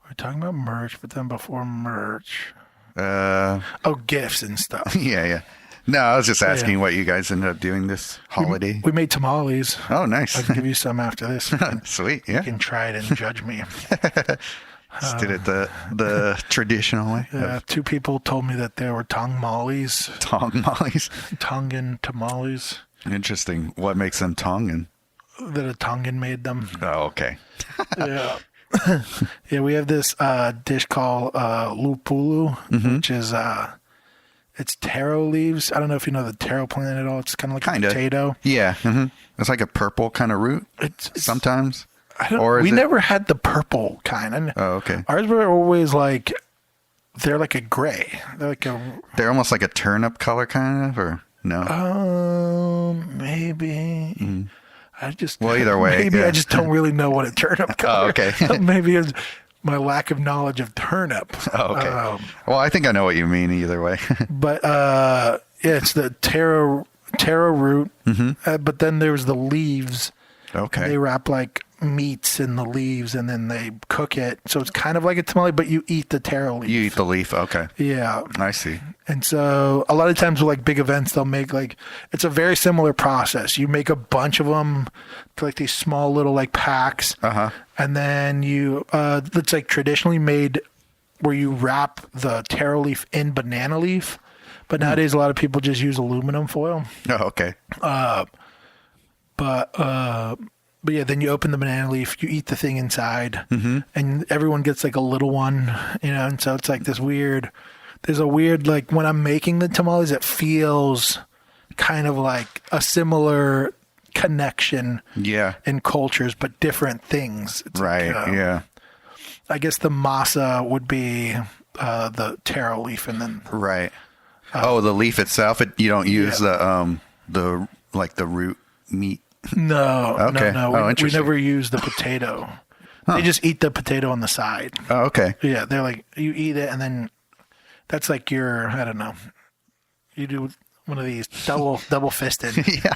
We were talking about merch, but then before merch. Gifts and stuff. Yeah. No, I was just asking what you guys ended up doing this holiday. We made tamales. Oh, nice. I'll give you some after this. Sweet, yeah. You can try it and judge me. Just did it the traditional way. Yeah, 2 people told me that there were Tongmales. Tongan tamales. Interesting. What makes them Tongan? That a Tongan made them. Oh, okay. Yeah. Yeah, we have this dish called lupulu, which is... it's taro leaves. I don't know if you know the taro plant at all. It's kind of like a potato. Yeah. It's like a purple kind of root sometimes. We never had the purple kind. Oh, okay. Ours were always like, they're like a gray. They're almost like a turnip color kind of, or no? Maybe. Either way. Maybe I just don't really know what a turnip color. Oh, okay. Maybe it's my lack of knowledge of turnip. Oh, okay. Well, I think I know what you mean either way. But yeah, it's the taro root. But then there's the leaves. Okay. They wrap like meats in the leaves and then they cook it. So it's kind of like a tamale, but you eat the taro leaf. You eat the leaf. Okay. Yeah. I see. And so a lot of times with like big events, they'll make like, it's a very similar process. You make a bunch of them to like these small little like packs. And then it's like traditionally made where you wrap the taro leaf in banana leaf. But nowadays a lot of people just use aluminum foil. Oh, okay. But yeah, then you open the banana leaf, you eat the thing inside, and everyone gets like a little one, you know, and so it's like there's a weird, like when I'm making the tamales, it feels kind of like a similar connection in cultures, but different things. It's right, like, yeah. I guess the masa would be the taro leaf and then... Right. The leaf itself, you don't use the root meat? No, okay. No. We never use the potato. They just eat the potato on the side. Oh, okay. Yeah, they're like, you eat it and then that's like your, I don't know. You do one of these double fisted. Yeah.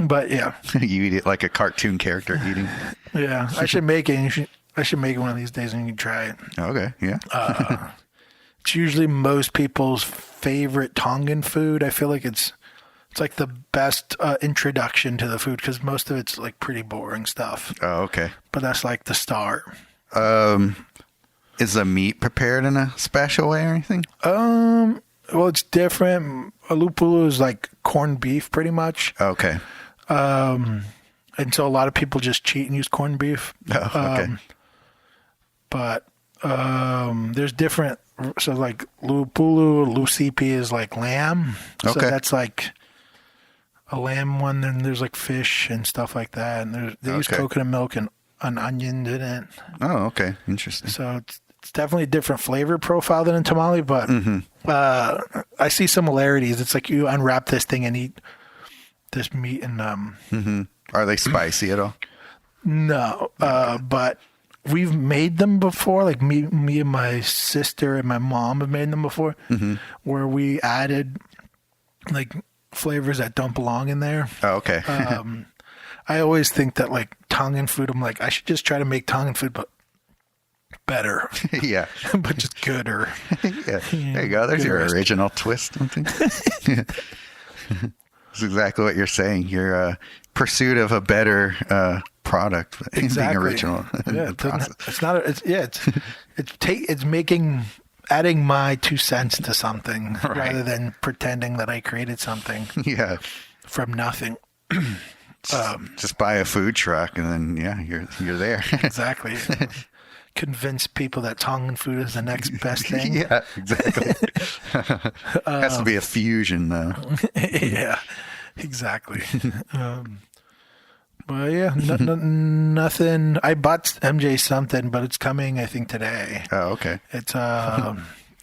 But yeah. You eat it like a cartoon character eating. Yeah. I should make it. I should make it one of these days and you can try it. Okay. Yeah. It's usually most people's favorite Tongan food. I feel like it's like the best introduction to the food because most of it's like pretty boring stuff. Oh, okay. But that's like the start. Is the meat prepared in a special way or anything? Well, it's different. A lupulu is like corned beef, pretty much. Okay. And so a lot of people just cheat and use corned beef. Oh, okay. But there's different. So like lupulu, lucipi is like lamb. So that's like a lamb one. Then there's like fish and stuff like that. And they use coconut milk and an onion in it. Oh, okay. Interesting. So it's definitely a different flavor profile than a tamale, but I see similarities. It's like you unwrap this thing and eat this meat and Are they spicy at all? no, but we've made them before. Like me and my sister and my mom have made them before, where we added like flavors that don't belong in there. Oh, okay. I always think that like Tongan food, I'm like, I should just try to make Tongan food, but better. Yeah. But just gooder. Yeah. There you go. There's your original twist. That's exactly what you're saying. Your pursuit of a better product, being original. Yeah, it's not. It's making, adding my 2 cents to something rather than pretending that I created something. Yeah. From nothing. Just buy a food truck and then you're there. Exactly. Convince people that Tongan food is the next best thing. Yeah, exactly. Has to be a fusion though. Yeah, exactly. But yeah, nothing. I bought MJ something, but it's coming, I think, today. Oh, okay. It's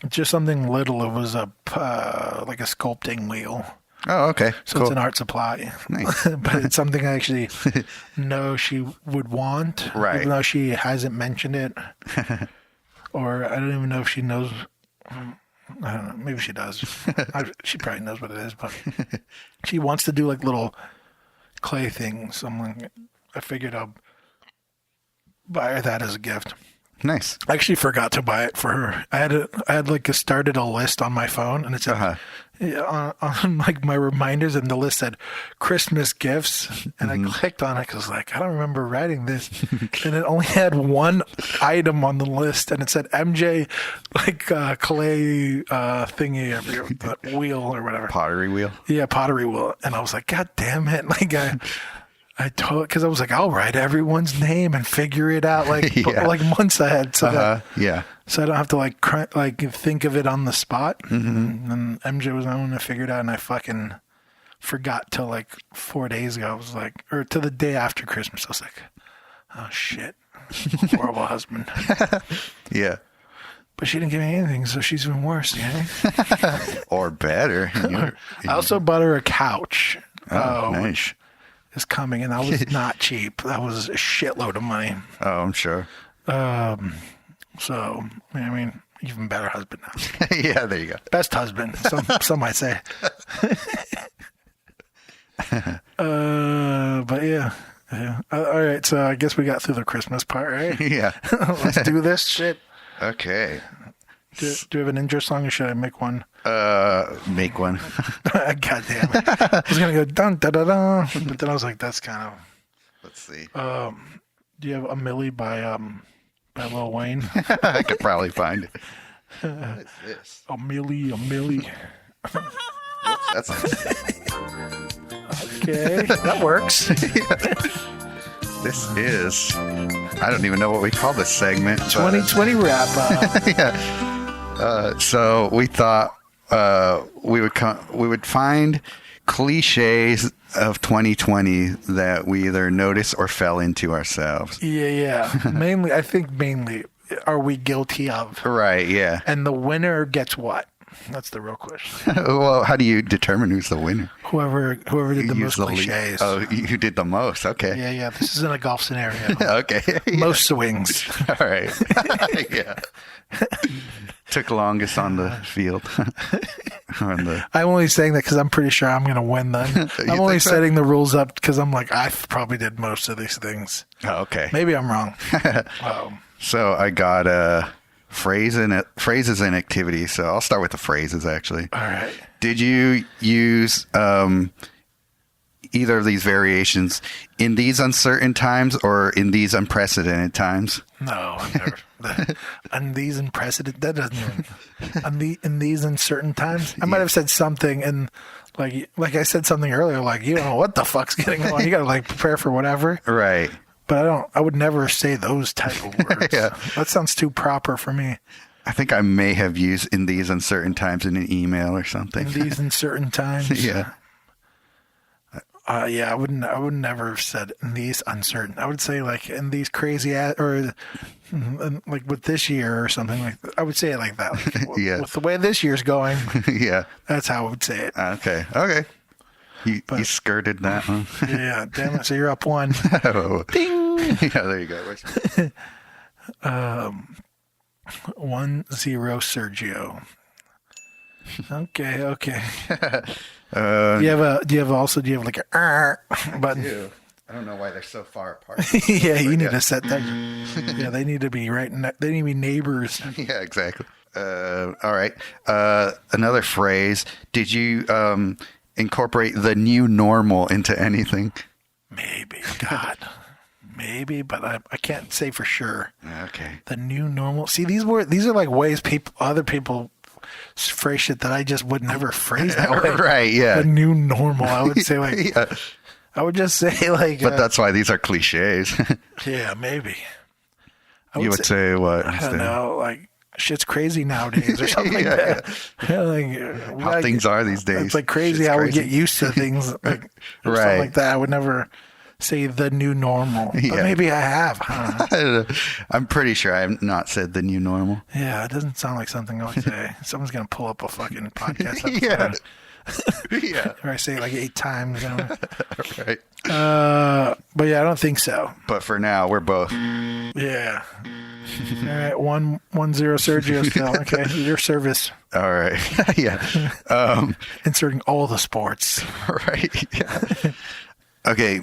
just something little. It was like a sculpting wheel. Oh, okay. So cool. It's an art supply. Nice. But it's something I actually know she would want. Right. Even though she hasn't mentioned it. Or I don't even know if she knows. I don't know. Maybe she does. She probably knows what it is. But she wants to do like little clay things. I figured I'll buy her that as a gift. Nice. I actually forgot to buy it for her. I had started a list on my phone, and it said on like my reminders, and the list said Christmas gifts, and I clicked on it because I don't remember writing this, and it only had one item on the list, and it said MJ clay thingy, wheel or whatever, pottery wheel. Yeah, pottery wheel, and I was like, God damn it! I told, because I was like, I'll write everyone's name and figure it out like months ahead, so so I don't have to think of it on the spot. And MJ was the one to figure it out, and I fucking forgot till 4 days ago. I was like, or to the day after Christmas, I was like, oh shit, horrible husband. Yeah. But she didn't give me anything, so she's even worse. Yeah. Or better. I also bought her a couch. Oh, nice. Is coming, and that was not cheap. That was a shitload of money. Oh, I'm sure. So, I mean, even better husband now. Yeah, there you go. Best husband, some might say. But yeah. All right, so I guess we got through the Christmas part, right? Yeah. Let's do this shit. Okay. Do you have an intro song, or should I make one? Make one. God damn it. I was going to go dun da da da, but then I was like, that's kind of... Let's see. Do you have A Millie by Lil Wayne? I could probably find it. What is this? A Millie. That's Okay, that works. This is... I don't even know what we call this segment. 2020 wrap up. Yeah. So we thought we would find cliches of 2020 that we either notice or fell into ourselves. Yeah. Mainly, are we guilty of? Right, yeah. And the winner gets what? That's the real question. Well, how do you determine who's the winner? Whoever did the most cliches. Oh, you did the most. Okay. Yeah. This isn't a golf scenario. Okay. Most swings. All right. Yeah. Took longest on the field. I'm only saying that because I'm pretty sure I'm going to win then. I'm only setting the rules up because I'm like, I probably did most of these things. Oh, okay. Maybe I'm wrong. So I got phrases and activities. So I'll start with the phrases, actually. All right. Did you use either of these variations in these uncertain times or in these unprecedented times? No, I've never. On these unprecedented, that doesn't even. In these uncertain times, I might have said something, and like I said something earlier, like you don't know what the fuck's getting on. You got to like prepare for whatever. Right. But I would never say those type of words. Yeah. That sounds too proper for me. I think I may have used in these uncertain times in an email or something. In these uncertain times. Yeah. Yeah, I would never have said in these uncertain. I would say like in these crazy or like with this year or something like that. I would say it like that. Like, yeah. With the way this year's going. Yeah. That's how I would say it. Okay. You skirted that one. Yeah, damn it. So you're up one. Oh. Ding. Yeah, there you go. 1-0 Sergio. Okay. Do you have like a button? I don't know why they're so far apart. Yeah, you need to set that. Yeah, they need to be they need to be neighbors. Yeah, exactly. All right. Another phrase. Did you incorporate the new normal into anything? Maybe. God. Maybe, but I can't say for sure. Okay. The new normal. See, these are like ways other people phrase shit that I just would never phrase that way. Right, yeah. The new normal. I would say like, yeah. I would just say like. But that's why these are cliches. Yeah, maybe. You would say what? I don't know, like shit's crazy nowadays or something like that. Yeah, like, how things are these days. It's like crazy how we get used to things like or something like that. I would never say the new normal. But maybe I have. I don't know. I'm pretty sure I have not said the new normal. Yeah, it doesn't sound like something I would say. Someone's going to pull up a fucking podcast episode. Yeah. Or I say it like 8 times. Right. But yeah, I don't think so. But for now, we're both. Yeah. All right, 1-0 Sergio still. Okay, your service. All right. Yeah. Inserting all the sports. Right. Yeah. Okay.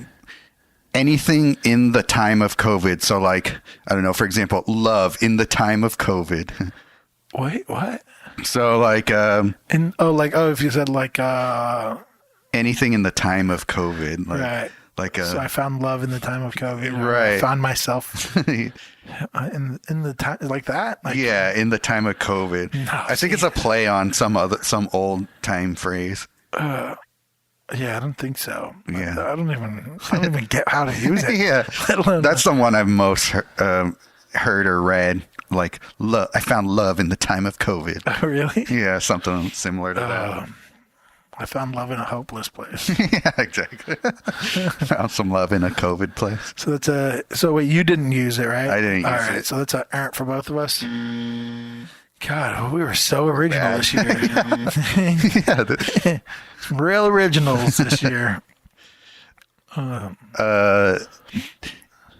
Anything in the time of COVID. So like, I don't know, for example, love in the time of COVID. Wait, what? So like, if you said like, anything in the time of COVID. Like, right. Like, so I found love in the time of COVID. Right. I found myself in the time like that. Like, yeah. In the time of COVID. No, I think it's a play on some old time phrase. Yeah, I don't think so. Yeah. I don't even get how to use it. Yeah. That's the one I've most heard or read. Like, I found love in the time of COVID. Oh, really? Yeah, something similar to that. I found love in a hopeless place. Yeah, exactly. Found some love in a COVID place. So that's so wait, you didn't use it, right? I didn't use it. All right, so that's a errant for both of us. God, we were so original this year. Yeah. Some real originals this year.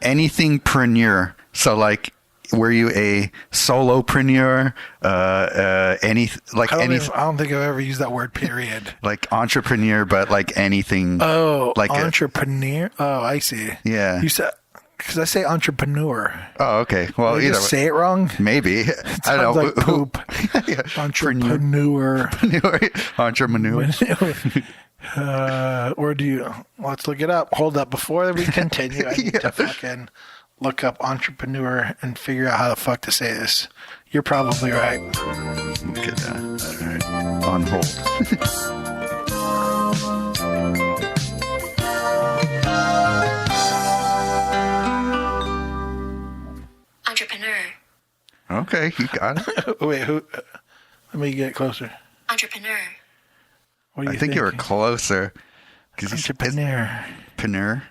Anything preneur. So like, were you a solopreneur? I don't think I've ever used that word. Period. Like entrepreneur, but like anything. Oh, like entrepreneur. Oh, I see. Yeah. You said because I say entrepreneur. Oh, okay. Well, Did I just say it wrong? Maybe. I don't know. Like poop. Yeah. Entrepreneur. Entrepreneur. Or do you? Let's look it up. Hold up before we continue. I need to fucking look up entrepreneur and figure out how the fuck to say this. You're probably right. Look at that. All right. On hold. Entrepreneur. Okay, you got it. Wait, who? Let me get closer. Entrepreneur. What do I you think you were think? closer. Entrepreneur. Panur.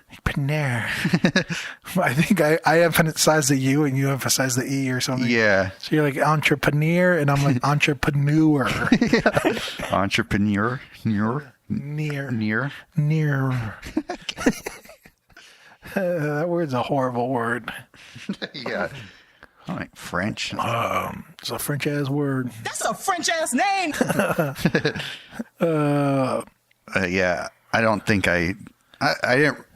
I think I emphasize the U and you emphasize the E or something. Yeah. So you're like entrepreneur and I'm like entrepreneur. Yeah. Entrepreneur. Near. That word's a horrible word. Yeah. All right. French. It's a French ass word. That's a French ass name. Yeah. I don't think I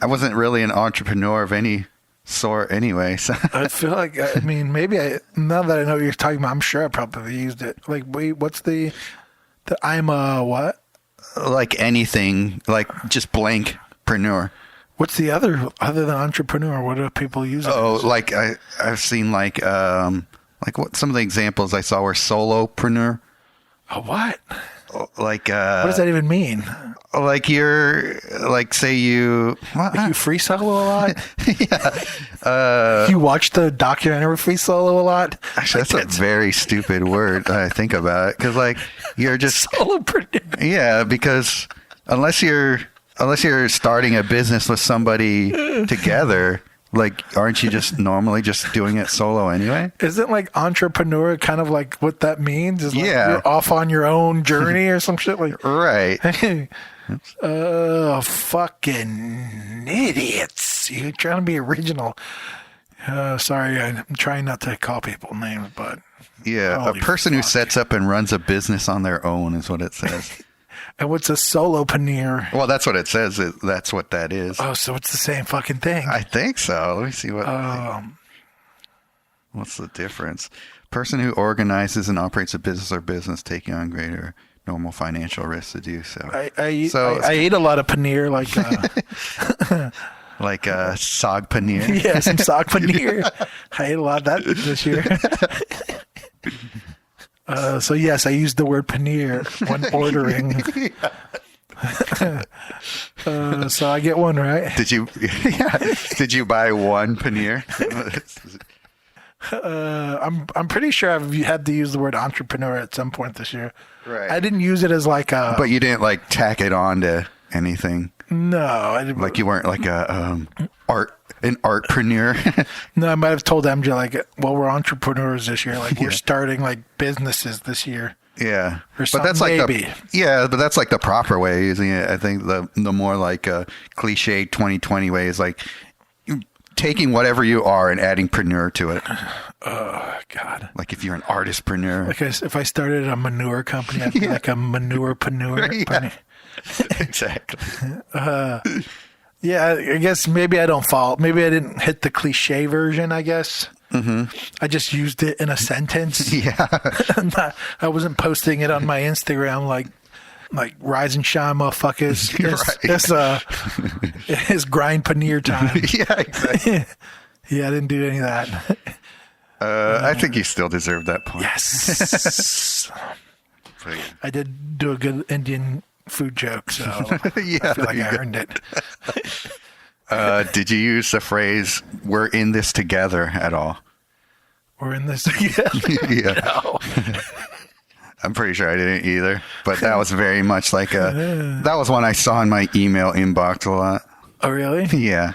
wasn't really an entrepreneur of any sort anyway. So. I feel like, now that I know what you're talking about, I'm sure I probably used it. Like, wait, what's the I'm a what? Like anything, like just blank preneur. What's the other than entrepreneur? What do people use it Oh, as? like I've seen like what some of the examples I saw were solopreneur. A what? Like What does that even mean? like you're like say you what? Like you free solo a lot? Yeah. You watch the documentary Free Solo a lot? Actually, that's a very stupid word. I think about it because like you're just Solopreneur. yeah because unless you're starting a business with somebody together, like aren't you just normally just doing it solo anyway? Isn't like entrepreneur kind of like what that means? Is like Yeah. you're off on your own journey or some shit like Right. fucking idiots. You're trying to be original. Sorry, I'm trying not to call people names, but Yeah, holy a person who fuck. sets up and runs a business on their own is what it says. And what's a solopreneur? Well, that's what it says. That's what that is. Oh, so it's the same fucking thing. I think so. Let me see what's the difference. Person who organizes and operates a business or business taking on greater normal financial risks to do so. I ate a lot of paneer, like like sog paneer. yeah, some sock paneer. I ate a lot of that this year. So yes, I used the word paneer when ordering. So I get one right. Did you? Yeah. Did you buy one paneer? I'm pretty sure I've had to use the word entrepreneur at some point this year. Right. I didn't use it as like a. But you didn't like tack it on to anything. No, I didn't. Like you weren't like an artpreneur. No, I might have told MJ like, well, we're entrepreneurs this year. Like we're starting like businesses this year. Yeah, Or but that's like maybe. but that's like the proper way of using it. I think the more like cliche 2020 way is like taking whatever you are and adding preneur to it. Oh God! Like if you're an artistpreneur. Like if I started a manure company, I'd be like a manurepreneur. Yeah. Exactly. Yeah, I guess maybe I don't fall. Maybe I didn't hit the cliche version. I guess. Mm-hmm. I just used it in a sentence. Yeah. I wasn't posting it on my Instagram like rise and shine, motherfuckers. It's grind paneer time. Yeah, exactly. Yeah, I didn't do any of that. I think you still deserve that point. Yes. But, yeah. I did do a good Indian food joke, so Yeah, I feel like there I you go. earned it. Did you use the phrase "we're in this together" at all? We're in this together. Yeah. No. I'm pretty sure I didn't either, but that was very much like that was one I saw in my email inbox a lot. Oh, really? Yeah.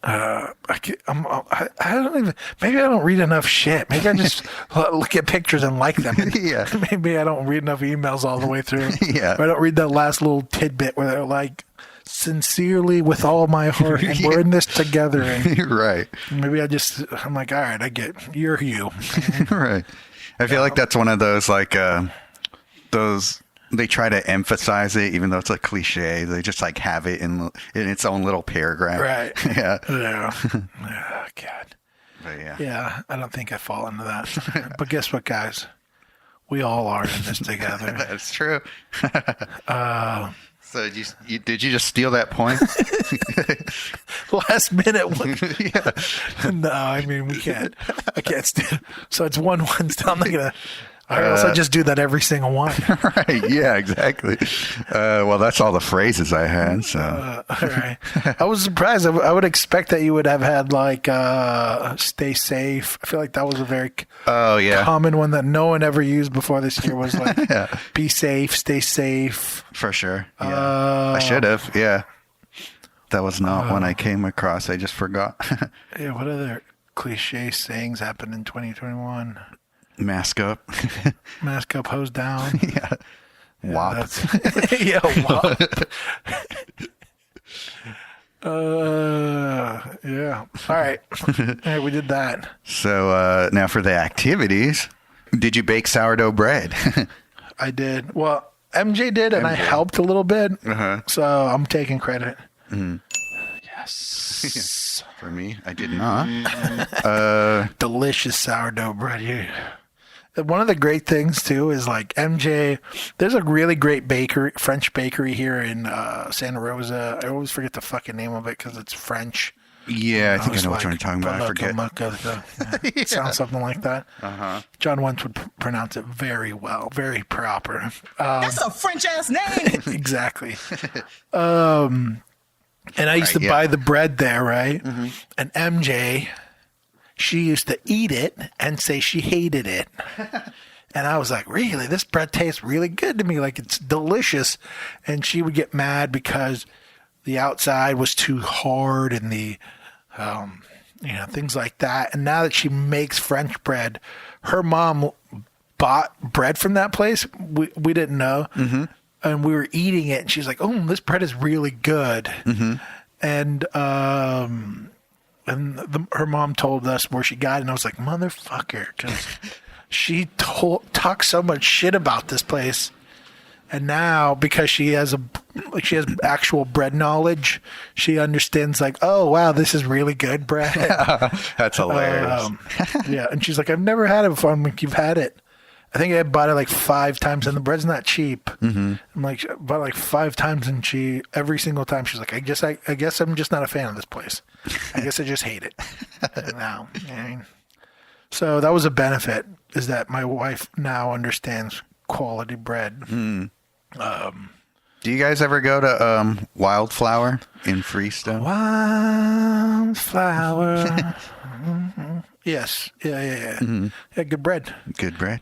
I don't even. Maybe I don't read enough shit. Maybe I just look at pictures and like them. Yeah. Maybe I don't read enough emails all the way through. Yeah. Or I don't read that last little tidbit where they're like, "Sincerely, with all my heart, and we're in this together." And Right. maybe I'm like, all right, I get you're you. Right. I feel like that's one of those like those they try to emphasize it even though it's a cliche. They just like have it in its own little paragraph. Right. Yeah. Yeah. Oh, God. But yeah. Yeah, I don't think I fall into that. But guess what, guys? We all are in this together. That's true. So did you just steal that point? Last minute one. Yeah. No, I mean we can't. I can't stand. So it's 1-1 still. I'm not gonna. Or else I just do that every single one. Right. Yeah. Exactly. Well, that's all the phrases I had. So. All right. I was surprised. I would expect that you would have had like "stay safe." I feel like that was a very common one that no one ever used before this year. Was like, "Be safe, stay safe." For sure. Yeah. I should have. Yeah. That was not one I came across. I just forgot. Yeah. What other cliche sayings happened in 2021? Mask up. Mask up, hose down. Yeah. Wop. Yeah, wop. Yeah. All right. Yeah, we did that. So now for the activities, did you bake sourdough bread? I did. Well, MJ did, and I helped a little bit. Uh-huh. So I'm taking credit. Mhm. Yes. For me, I did not. Delicious sourdough bread. One of the great things too is like MJ. There's a really great French bakery here in Santa Rosa. I always forget the fucking name of it because it's French. Yeah, I think I know what you're talking about. I forget. It sounds something like that. John Wentz would pronounce it very well, very proper. That's a French ass name. Exactly. And I used to buy the bread there, right? Mm-hmm. And MJ, she used to eat it and say she hated it. And I was like, really? This bread tastes really good to me. Like, it's delicious. And she would get mad because the outside was too hard and the, things like that. And now that she makes French bread, her mom bought bread from that place. We didn't know. Mm-hmm. And we were eating it. And she's like, oh, this bread is really good. Mm-hmm. And her mom told us where she got it. And I was like, motherfucker. Because she talked so much shit about this place. And now, because she has actual bread knowledge, she understands like, oh wow, this is really good bread. That's hilarious. Yeah, and she's like, I've never had it before. I'm like, you've had it. I think I bought it like 5 times, and the bread's not cheap. Mm-hmm. I'm like, I bought it like 5 times, and every single time she's like, I guess I'm just not a fan of this place. I guess I just hate it. Now, so that was a benefit, is that my wife now understands quality bread. Mm. Do you guys ever go to Wildflower in Freestone? Wildflower. Mm-hmm. Yes. Yeah. Mm-hmm. Yeah, good bread. Good bread.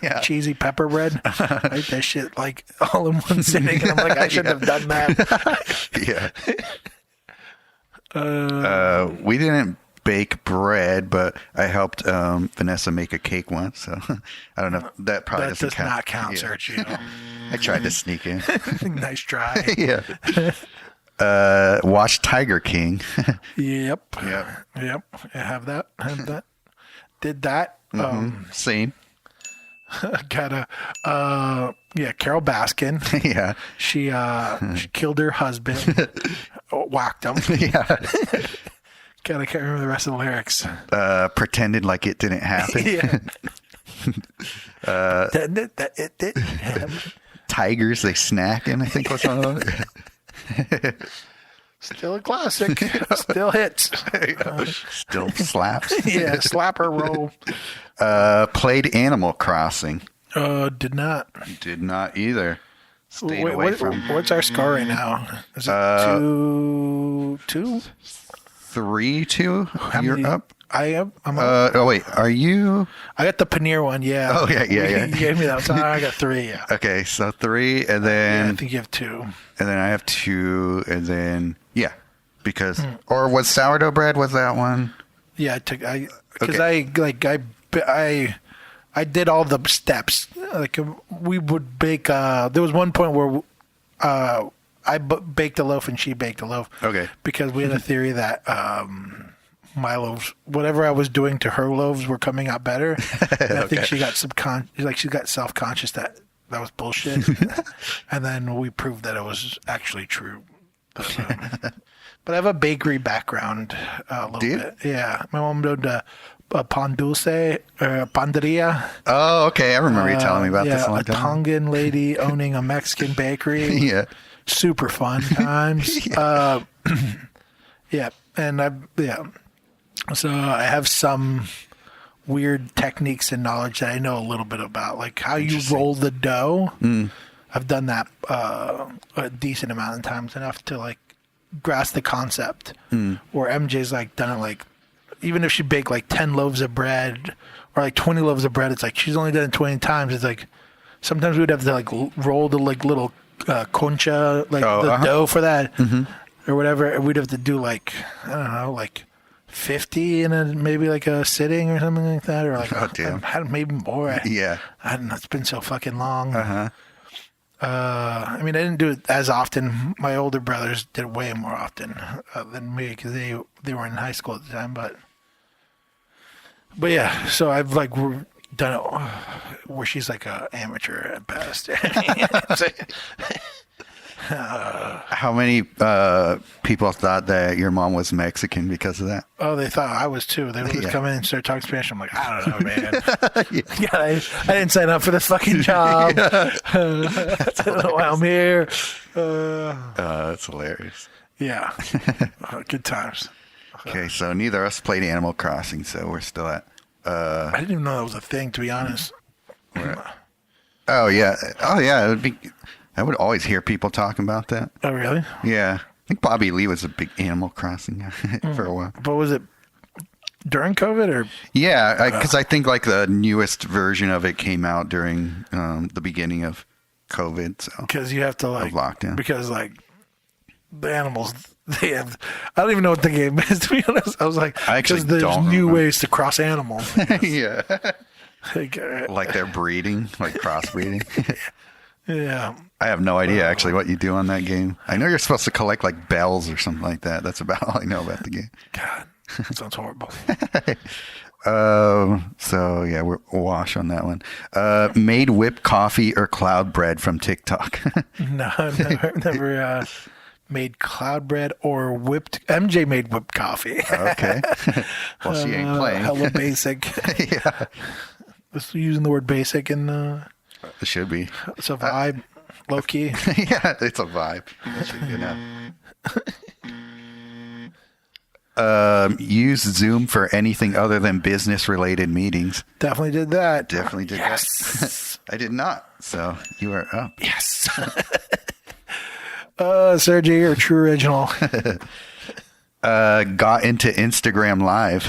Yeah. Cheesy pepper bread. I ate that shit like all in one sitting. And I'm like, I shouldn't have done that. Yeah. We didn't bake bread, but I helped Vanessa make a cake once. So I don't know. That probably doesn't count. That does not count, Sergio. I tried to sneak in. Nice try. Yeah. Watch Tiger King. Yep. I have that. Did that. Mm-hmm. Same. Got Carol Baskin. Yeah. She killed her husband. Whacked him. Yeah. God, I can't remember the rest of the lyrics. Pretended like it didn't happen. Yeah. It didn't happen. Tigers, they snacking, I think was one of them. Still a classic. Still hits. Still slaps. Yeah, slapper roll. Played Animal Crossing. Did not. Did not either. Stayed away from. What's our score right now? Is it 2-2? 3-2. You're up. I am. I'm up. Oh wait, are you? I got the Paneer one. Yeah. Oh yeah. You gave me that. So I got 3. Yeah. Okay, so 3, and then I think you have 2. And then I have 2, and then because or was sourdough bread? Was that one? Yeah, I did all the steps. Like we would bake. There was one point where I baked a loaf and she baked a loaf. Okay. Because we had a theory that my loaves, whatever I was doing to her loaves, were coming out better. And I think she got she got self-conscious that was bullshit. And then we proved that it was actually true. But I have a bakery background a little bit. Yeah. My mom owned a Pan Dulce, Panderia. Oh, okay. I remember you telling me about this one time. A Tongan lady owning a Mexican bakery. Yeah. Super fun times. So I have some weird techniques and knowledge that I know a little bit about, like how you roll the dough. I've done that a decent amount of times, enough to like grasp the concept. Or MJ's like done it, like even if she baked like 10 loaves of bread or like 20 loaves of bread, it's like she's only done it 20 times. It's like sometimes we'd have to like roll the like little concha, like the dough for that or whatever. We'd have to do like, I don't know, like 50 in maybe like a sitting or something like that, or like maybe more. Yeah, I don't know. It's been so fucking long. I mean, I didn't do it as often. My older brothers did it way more often than me because they were in high school at the time. But yeah, so I've like done it where she's like an amateur at best. How many people thought that your mom was Mexican because of that? Oh, they thought I was too. They would just come in and start talking Spanish. I'm like, I don't know, man. I didn't sign up for this fucking job. I don't know why I'm here. That's hilarious. Yeah. Good times. Okay, so neither of us played Animal Crossing, so we're still at... I didn't even know that was a thing, to be honest. Oh, yeah. It would be... I would always hear people talking about that. Oh, really? Yeah. I think Bobby Lee was a big Animal Crossing guy for a while. But was it during COVID or? Yeah, because I think like the newest version of it came out during the beginning of COVID. So because you have to like lockdown. Because like the animals, they have. I don't even know what the game is, to be honest. I was like, because there's new ways to cross animals. Yeah. Like they're breeding, like crossbreeding. Yeah. I have no idea actually what you do on that game. I know you're supposed to collect like bells or something like that. That's about all I know about the game. God, that sounds horrible. So yeah, we're wash on that one. Made whipped coffee or cloud bread from TikTok. No, never made cloud bread or whipped. MJ made whipped coffee. Okay. Well, she ain't playing. Hella basic. Yeah. Just using the word basic and It should be. It's a vibe, low key. Yeah, it's a vibe. Use Zoom for anything other than business-related meetings. Definitely did that. Definitely did that. I did not. So you are up. Yes. Sergio, you're a true original. Got into Instagram Live.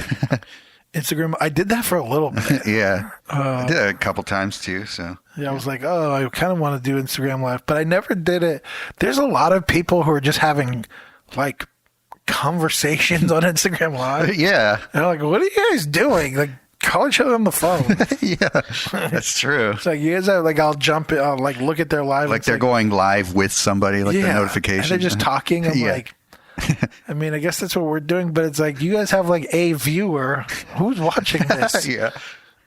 Instagram. I did that for a little bit. Yeah. I did it a couple times too. So yeah, I was like, oh, I kind of want to do Instagram Live, but I never did it. There's a lot of people who are just having like conversations on Instagram Live. Yeah. And I'm like, what are you guys doing? Like, call each other on the phone. Yeah, that's true. It's like, you guys have, like, I'll jump in, I'll like look at their live. Like they're going live with somebody, like the notification. And they're just talking. I'm like, I mean, I guess that's what we're doing, but it's like, you guys have like a viewer who's watching this. Yeah.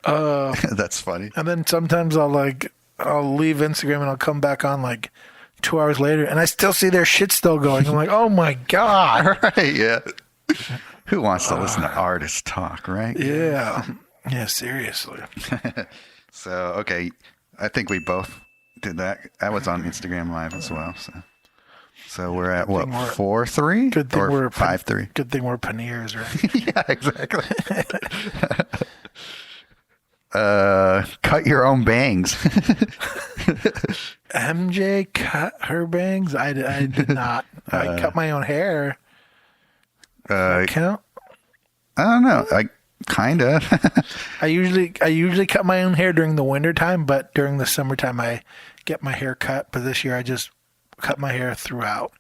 That's funny. And then sometimes I'll leave Instagram and I'll come back on like 2 hours later and I still see their shit still going. I'm like, oh my God. Right. Yeah. Who wants to listen to artists talk, right? Yeah. Yeah, seriously. So, okay. I think we both did that. I was on Instagram Live as well. So we're at what, 4-3? Good thing we're 5-3. Good thing we're Paneers, right? Yeah, exactly. Cut your own bangs. MJ cut her bangs? I did not. I cut my own hair. Count? I don't know. Kinda. I usually cut my own hair during the winter time, but during the summertime I get my hair cut. But this year I just cut my hair throughout.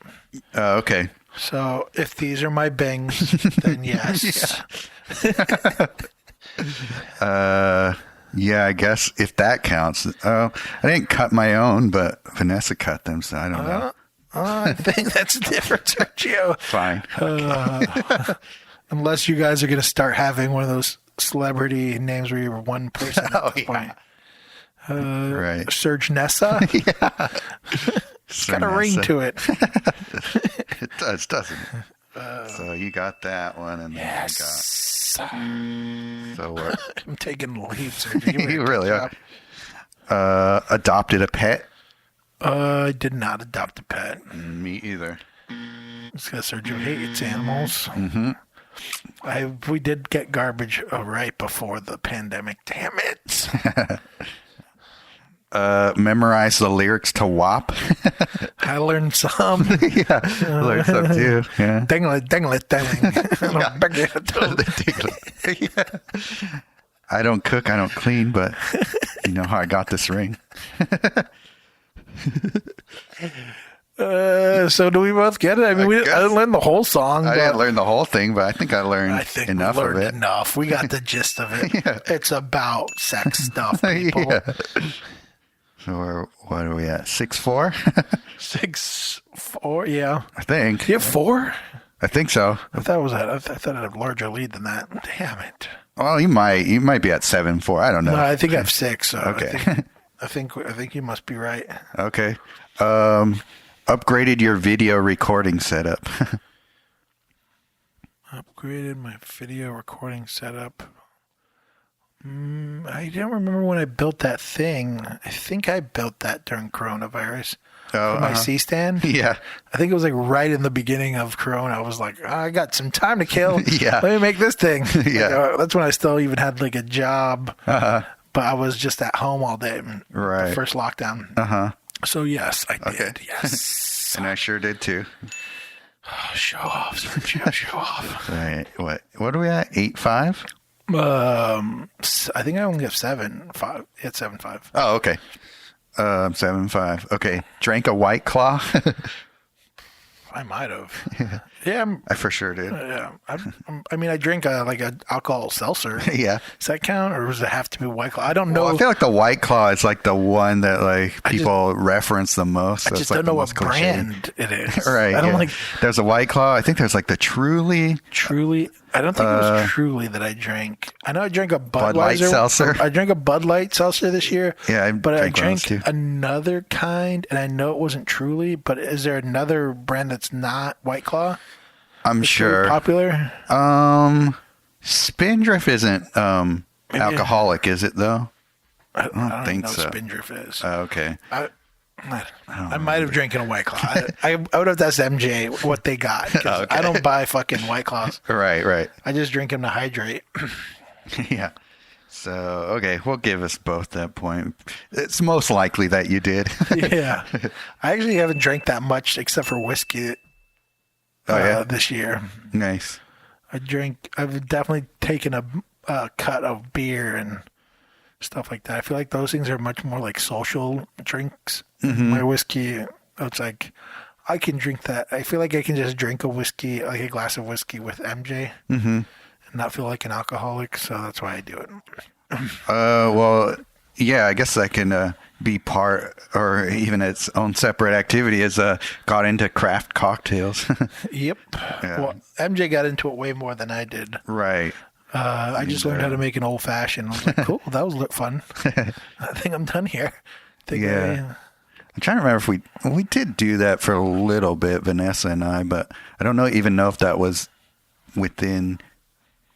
Okay. So if these are my bangs, then yes. Yeah, I guess if that counts. I didn't cut my own, but Vanessa cut them, so I don't know. I think that's different, Sergio. Fine. Unless you guys are going to start having one of those celebrity names where you're one person at this point. Right. Serge Nessa? Yeah. It's got a ring to it. It does, doesn't it? So you got that one, and then I got... So what? I'm taking the lead, Sergio. You really are. Adopted a pet? I did not adopt a pet. Me either. It's because Sergio hates animals. Mm-hmm. We did get garbage right before the pandemic. Damn it. Memorize the lyrics to WAP. I learned some. Yeah, I learned some too. Yeah. Dang-a-lit. Yeah. I don't cook, I don't clean, but you know how I got this ring. So do we both get it? I mean, I didn't learn the whole song. I didn't learn the whole thing, but I think I learned enough of it. Enough. We got the gist of it. Yeah. It's about sex stuff, people. Yeah. So what are we at? 6-4? 6-4, yeah. I think. You have 4? I think so. I thought I had a larger lead than that. Damn it. Well, you might be at 7-4. I don't know. No, I think I have 6. So okay. I think you must be right. Okay. upgraded your video recording setup? Upgraded my video recording setup. I don't remember when I built that thing. I think I built that during coronavirus. For my C-stand. Yeah. I think it was like right in the beginning of Corona. I was like, I got some time to kill. Yeah. Let me make this thing. Yeah. That's when I still even had like a job. Uh-huh. But I was just at home all day. Right. The first lockdown. Uh-huh. So yes, I did. Yes. And I sure did too. Show off, Sergio. Show off. Right. What are we at? 8.5? I think I only have 7.5. It's 7.5. Oh, okay. 7.5. Okay. Drank a White Claw? I might have. Yeah. I for sure did. Yeah. I mean, I drink like an alcohol seltzer. Yeah. Does that count, or does it have to be White Claw? I don't know. Well, I feel like the White Claw is like the one that like people reference the most. I just like don't know what brand it is. Right. I don't like. There's a White Claw. I think there's like the Truly. I don't think it was Truly that I drank. I know I drank a Bud Light seltzer. I drank a Bud Light seltzer this year. Yeah, but I drank too. another kind, and I know it wasn't Truly. But is there another brand that's not White Claw? I'm sure. Really popular. Spindrift isn't alcoholic, is it though? I don't think know so. what Spindrift is. Oh, okay. I might have drinking a White Claw. I would have to ask MJ what they got. 'Cause Okay. I don't buy fucking White Claws. Right. I just drink them to hydrate. Yeah. So, okay, we'll give us both that point. It's most likely that you did. Yeah. I actually haven't drank that much except for whiskey this year. Nice. I've definitely taken a cut of beer and stuff like that. I feel like those things are much more like social drinks. Mm-hmm. My whiskey, it's like I can drink that. I feel like I can just drink a whiskey, like a glass of whiskey with MJ, and not feel like an alcoholic. So that's why I do it. Well, yeah, I guess that can be part or even its own separate activity as got into craft cocktails. Yep. Yeah. Well, MJ got into it way more than I did. Right. I just learned how to make an old fashioned. I was like, cool, that was fun. I think I'm done here. I'm trying to remember if we did do that for a little bit, Vanessa and I, but I don't even know if that was within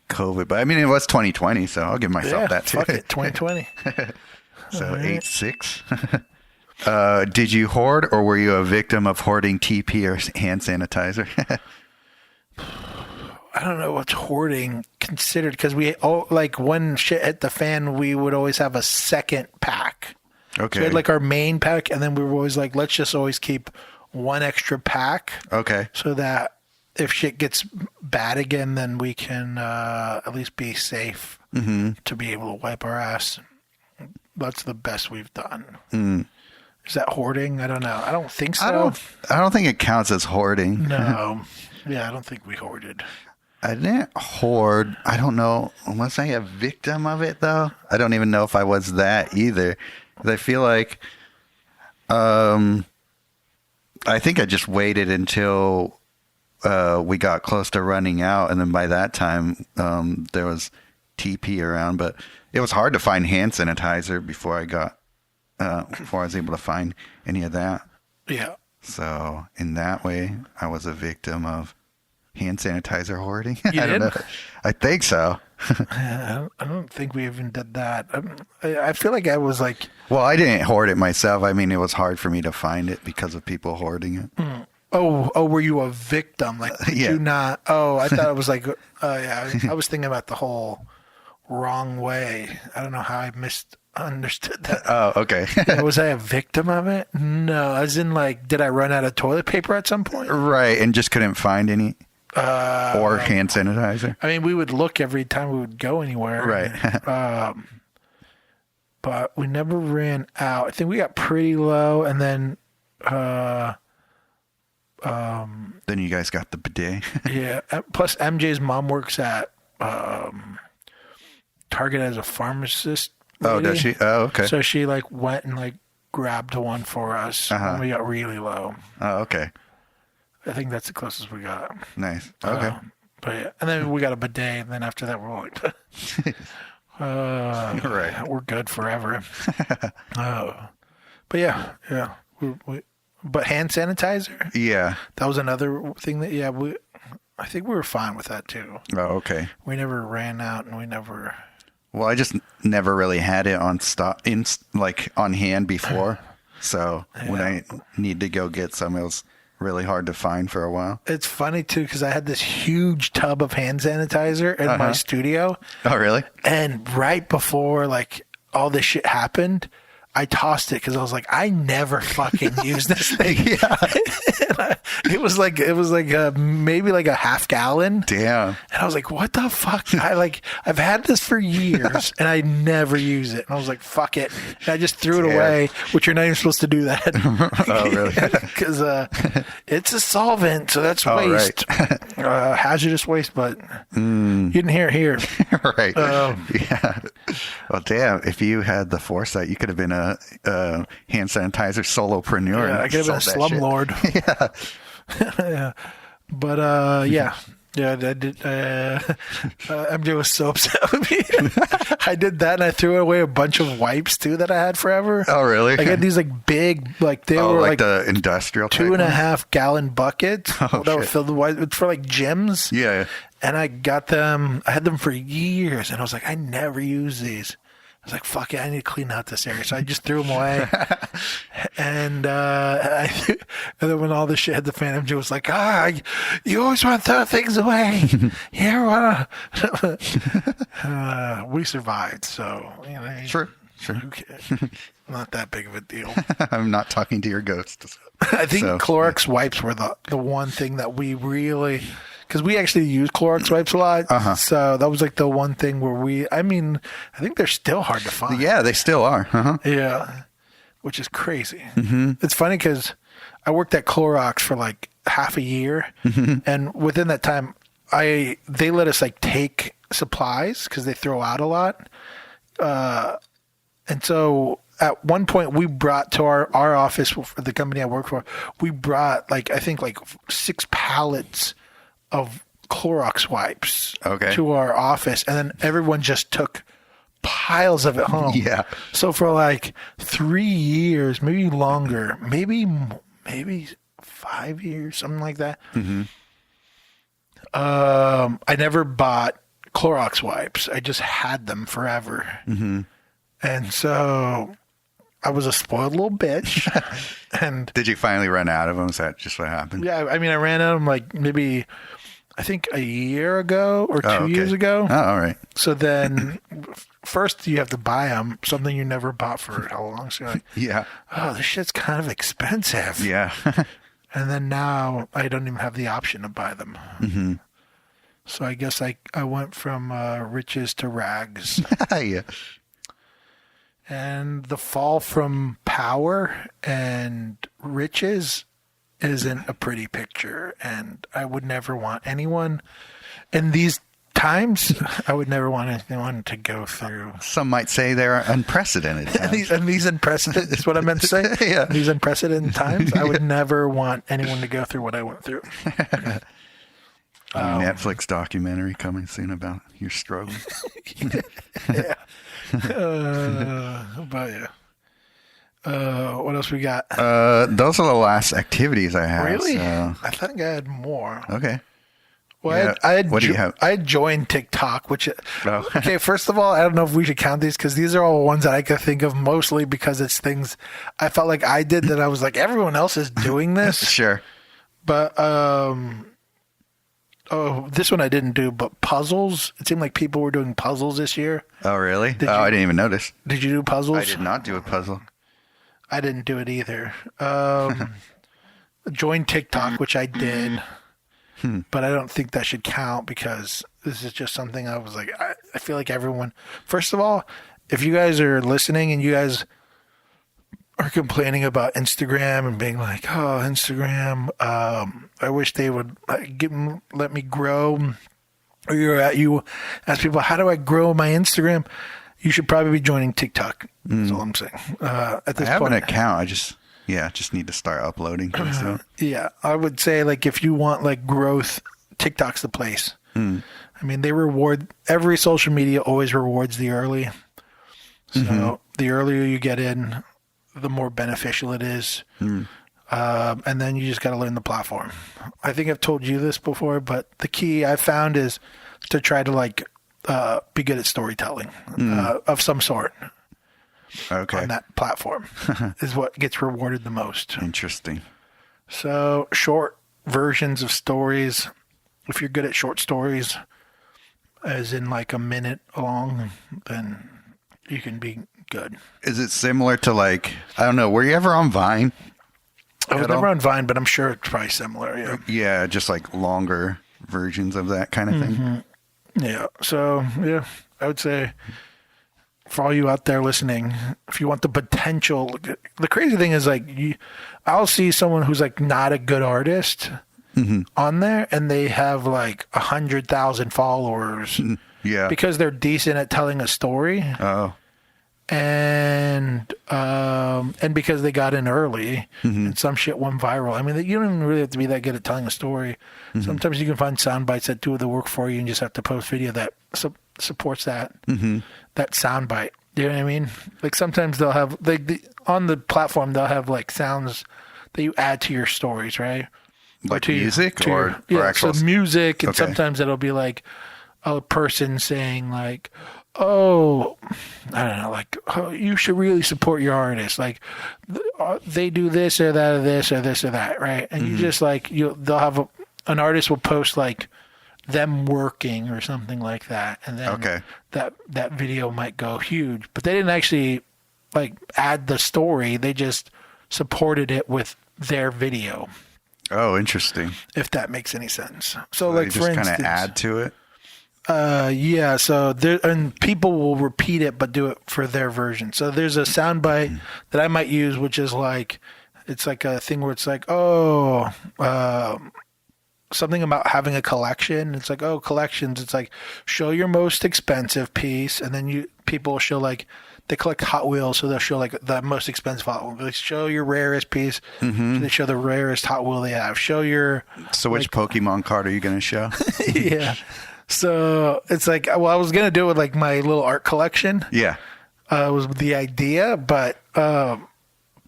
COVID. But I mean, it was 2020, so I'll give myself that too. Fuck it, 2020. So 8.6. Did you hoard, or were you a victim of hoarding TP or hand sanitizer? I don't know what's hoarding considered, because like when shit hit the fan, we would always have a second pack. Okay. So we had like our main pack, and then we were always like, let's just always keep one extra pack. Okay. So that if shit gets bad again, then we can at least be safe to be able to wipe our ass. That's the best we've done. Is that hoarding? I don't know. I don't think so. I don't think it counts as hoarding. No. Yeah, I don't think we hoarded. I didn't hoard. I don't know. Was I a victim of it, though? I don't even know if I was that either. I feel like I think I just waited until we got close to running out. And then by that time, there was TP around. But it was hard to find hand sanitizer before I was able to find any of that. Yeah. So in that way, I was a victim of hand sanitizer hoarding. You I don't did? know. I think so. I don't think we even did that. I feel like I was like... Well, I didn't hoard it myself. I mean, it was hard for me to find it because of people hoarding it. Oh, were you a victim? Like, did you not... Oh, I thought it was like... yeah, I was thinking about the whole wrong way. I don't know how I misunderstood that. Oh, okay. Was I a victim of it? No, as in like, did I run out of toilet paper at some point? Right, and just couldn't find any? Or hand sanitizer? I mean, we would look every time we would go anywhere. Right. But we never ran out. I think we got pretty low, and then... then you guys got the bidet. Yeah. Plus, MJ's mom works at Target as a pharmacist. Oh, does she? Oh, okay. So she like went and like grabbed one for us when we got really low. Oh, okay. I think that's the closest we got. Nice. Okay. But yeah, and then we got a bidet, and then after that we're like, right. we're good forever. But yeah, we But hand sanitizer? Yeah. That was another thing that, I think we were fine with that too. Oh, okay. We never ran out and we never... Well, I just never really had it on on hand before. So when I need to go get some, it was really hard to find for a while. It's funny too, because I had this huge tub of hand sanitizer in my studio. Oh, really? And right before like all this shit happened, I tossed it because I was like, I never fucking use this thing. It was like maybe like a half gallon. Damn. And I was like, what the fuck? I've had this for years and I never use it. And I was like, fuck it. And I just threw it away, which you're not even supposed to do that. Oh, really? Because it's a solvent, so that's waste. Right. Hazardous waste, but you didn't hear it here. Right. Yeah. Well, damn. If you had the foresight, you could have been a hand sanitizer solopreneur. Yeah, I could have been a slumlord. Yeah. But I did. MJ was so upset with me. I did that, and I threw away a bunch of wipes too that I had forever. Oh, really? I had these like big, like they were like the industrial 2.5 gallon buckets that were filled with wipes. It's for like gyms. Yeah. And I got them. I had them for years, and I was like, I never use these. I was like, fuck it, I need to clean out this area. So I just threw them away. And then when all this shit hit the fan, MJ was like, you always want to throw things away. You ever want to? We survived, so. Sure. Not that big of a deal. I'm not talking to your ghost. I think Clorox wipes were the one thing that we really... Because we actually use Clorox wipes a lot. So that was like the one thing where I think they're still hard to find. Yeah, they still are. Yeah, which is crazy. Mm-hmm. It's funny because I worked at Clorox for like half a year. Mm-hmm. And within that time, they let us like take supplies because they throw out a lot. And so at one point we brought to our office for the company I work for, we brought I think 6 pallets of Clorox wipes to our office, and then everyone just took piles of it home. Yeah. So for like 3 years, maybe longer, maybe 5 years, something like that. Mm-hmm. I never bought Clorox wipes. I just had them forever. Mm-hmm. And so I was a spoiled little bitch. And did you finally run out of them? Is that just what happened? Yeah, I mean, I ran out of them like maybe, I think a year ago or 2 years ago. Oh, all right. So then first you have to buy them, something you never bought for how long? So you're like, yeah. Oh, this shit's kind of expensive. Yeah. And then now I don't even have the option to buy them. Mm-hmm. So I guess I went from riches to rags. Yeah. And the fall from power and riches isn't a pretty picture. And I would never want anyone in these times, I would never want anyone to go through. Some might say they're unprecedented times. these unprecedented is what I meant to say. Yeah. These unprecedented times, I would never want anyone to go through what I went through. Netflix documentary coming soon about your struggle. Yeah. But yeah. What else we got? Those are the last activities I have. Really? So. I think I had more. Okay. Well, yeah. What do you have? I joined TikTok, which, okay, first of all, I don't know if we should count these because these are all ones that I could think of mostly because it's things I felt like I did that I was like, everyone else is doing this. Sure. But, this one I didn't do, but puzzles. It seemed like people were doing puzzles this year. Oh, really? I didn't even notice. Did you do puzzles? I did not do a puzzle. I didn't do it either. Join TikTok, which I did. But I don't think that should count because this is just something I was like, I feel like everyone, first of all, if you guys are listening and you guys are complaining about Instagram and being like, oh, Instagram, I wish they would let me grow. Or you ask people, how do I grow my Instagram? You should probably be joining TikTok. That's all I'm saying. At this I have point, an account. I just need to start uploading things. So. Yeah, I would say like if you want like growth, TikTok's the place. I mean, they reward every social media always rewards the early. So the earlier you get in, the more beneficial it is. And then you just got to learn the platform. I think I've told you this before, but the key I found is to try to like be good at storytelling of some sort. Okay. On that platform is what gets rewarded the most. Interesting. So short versions of stories. If you're good at short stories, as in like a minute long, then you can be good. Is it similar to like, I don't know, were you ever on Vine? I was never on Vine, but I'm sure it's probably similar. Yeah. Yeah, just like longer versions of that kind of thing. Yeah. So yeah, I would say for all you out there listening, if you want the potential, the crazy thing is like I'll see someone who's like not a good artist on there, and they have like 100,000 followers. Yeah, because they're decent at telling a story. Oh, and because they got in early, and some shit went viral. I mean, you don't even really have to be that good at telling a story. Sometimes you can find sound bites that do the work for you, and you just have to post video that supports that that sound bite. You know what I mean? Like sometimes they'll have on the platform they'll have like sounds that you add to your stories, right? Like music or actual so music, and Okay. sometimes it'll be like a person saying like, "Oh, I don't know, like oh, you should really support your artist. Like they do this or that or this or this or that, right?" And you just like they'll have an artist will post like them working or something like that, and then that video might go huge. But they didn't actually like add the story; they just supported it with their video. Oh, interesting. If that makes any sense. So like you for just kind instance, of add to it. yeah. So there, and people will repeat it, but do it for their version. So there's a soundbite that I might use, which is like, it's like a thing where it's like, something about having a collection. It's like, oh, collections. It's like, show your most expensive piece, and then people show like, they collect Hot Wheels, so they'll show like the most expensive Hot Wheel. They show your rarest piece, so they show the rarest Hot Wheel they have. Show your... So which Pokemon card are you going to show? Yeah. So it's like, well, I was going to do it with like my little art collection. Yeah. Was the idea, but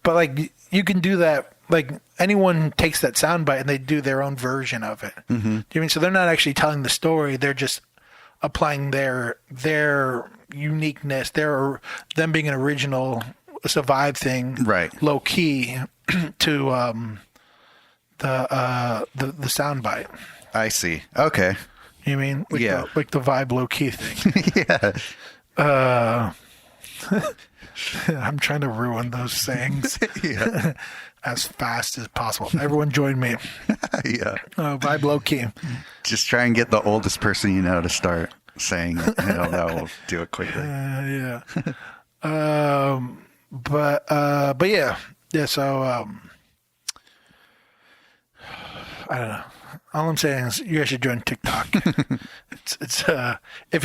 like you can do that. Like anyone takes that soundbite and they do their own version of it. Do you know what I mean? So they're not actually telling the story. They're just applying their uniqueness, them being an original, survive thing, Right. low key to the soundbite. I see. Okay. You mean like Yeah. like the vibe low key thing? Yeah. I'm trying to ruin those sayings Yeah. as fast as possible. Everyone join me. Yeah. Vibe low key. Just try and get the oldest person you know to start saying it. That will do it quickly. Yeah. But yeah. So I don't know. All I'm saying is you guys should join TikTok. it's if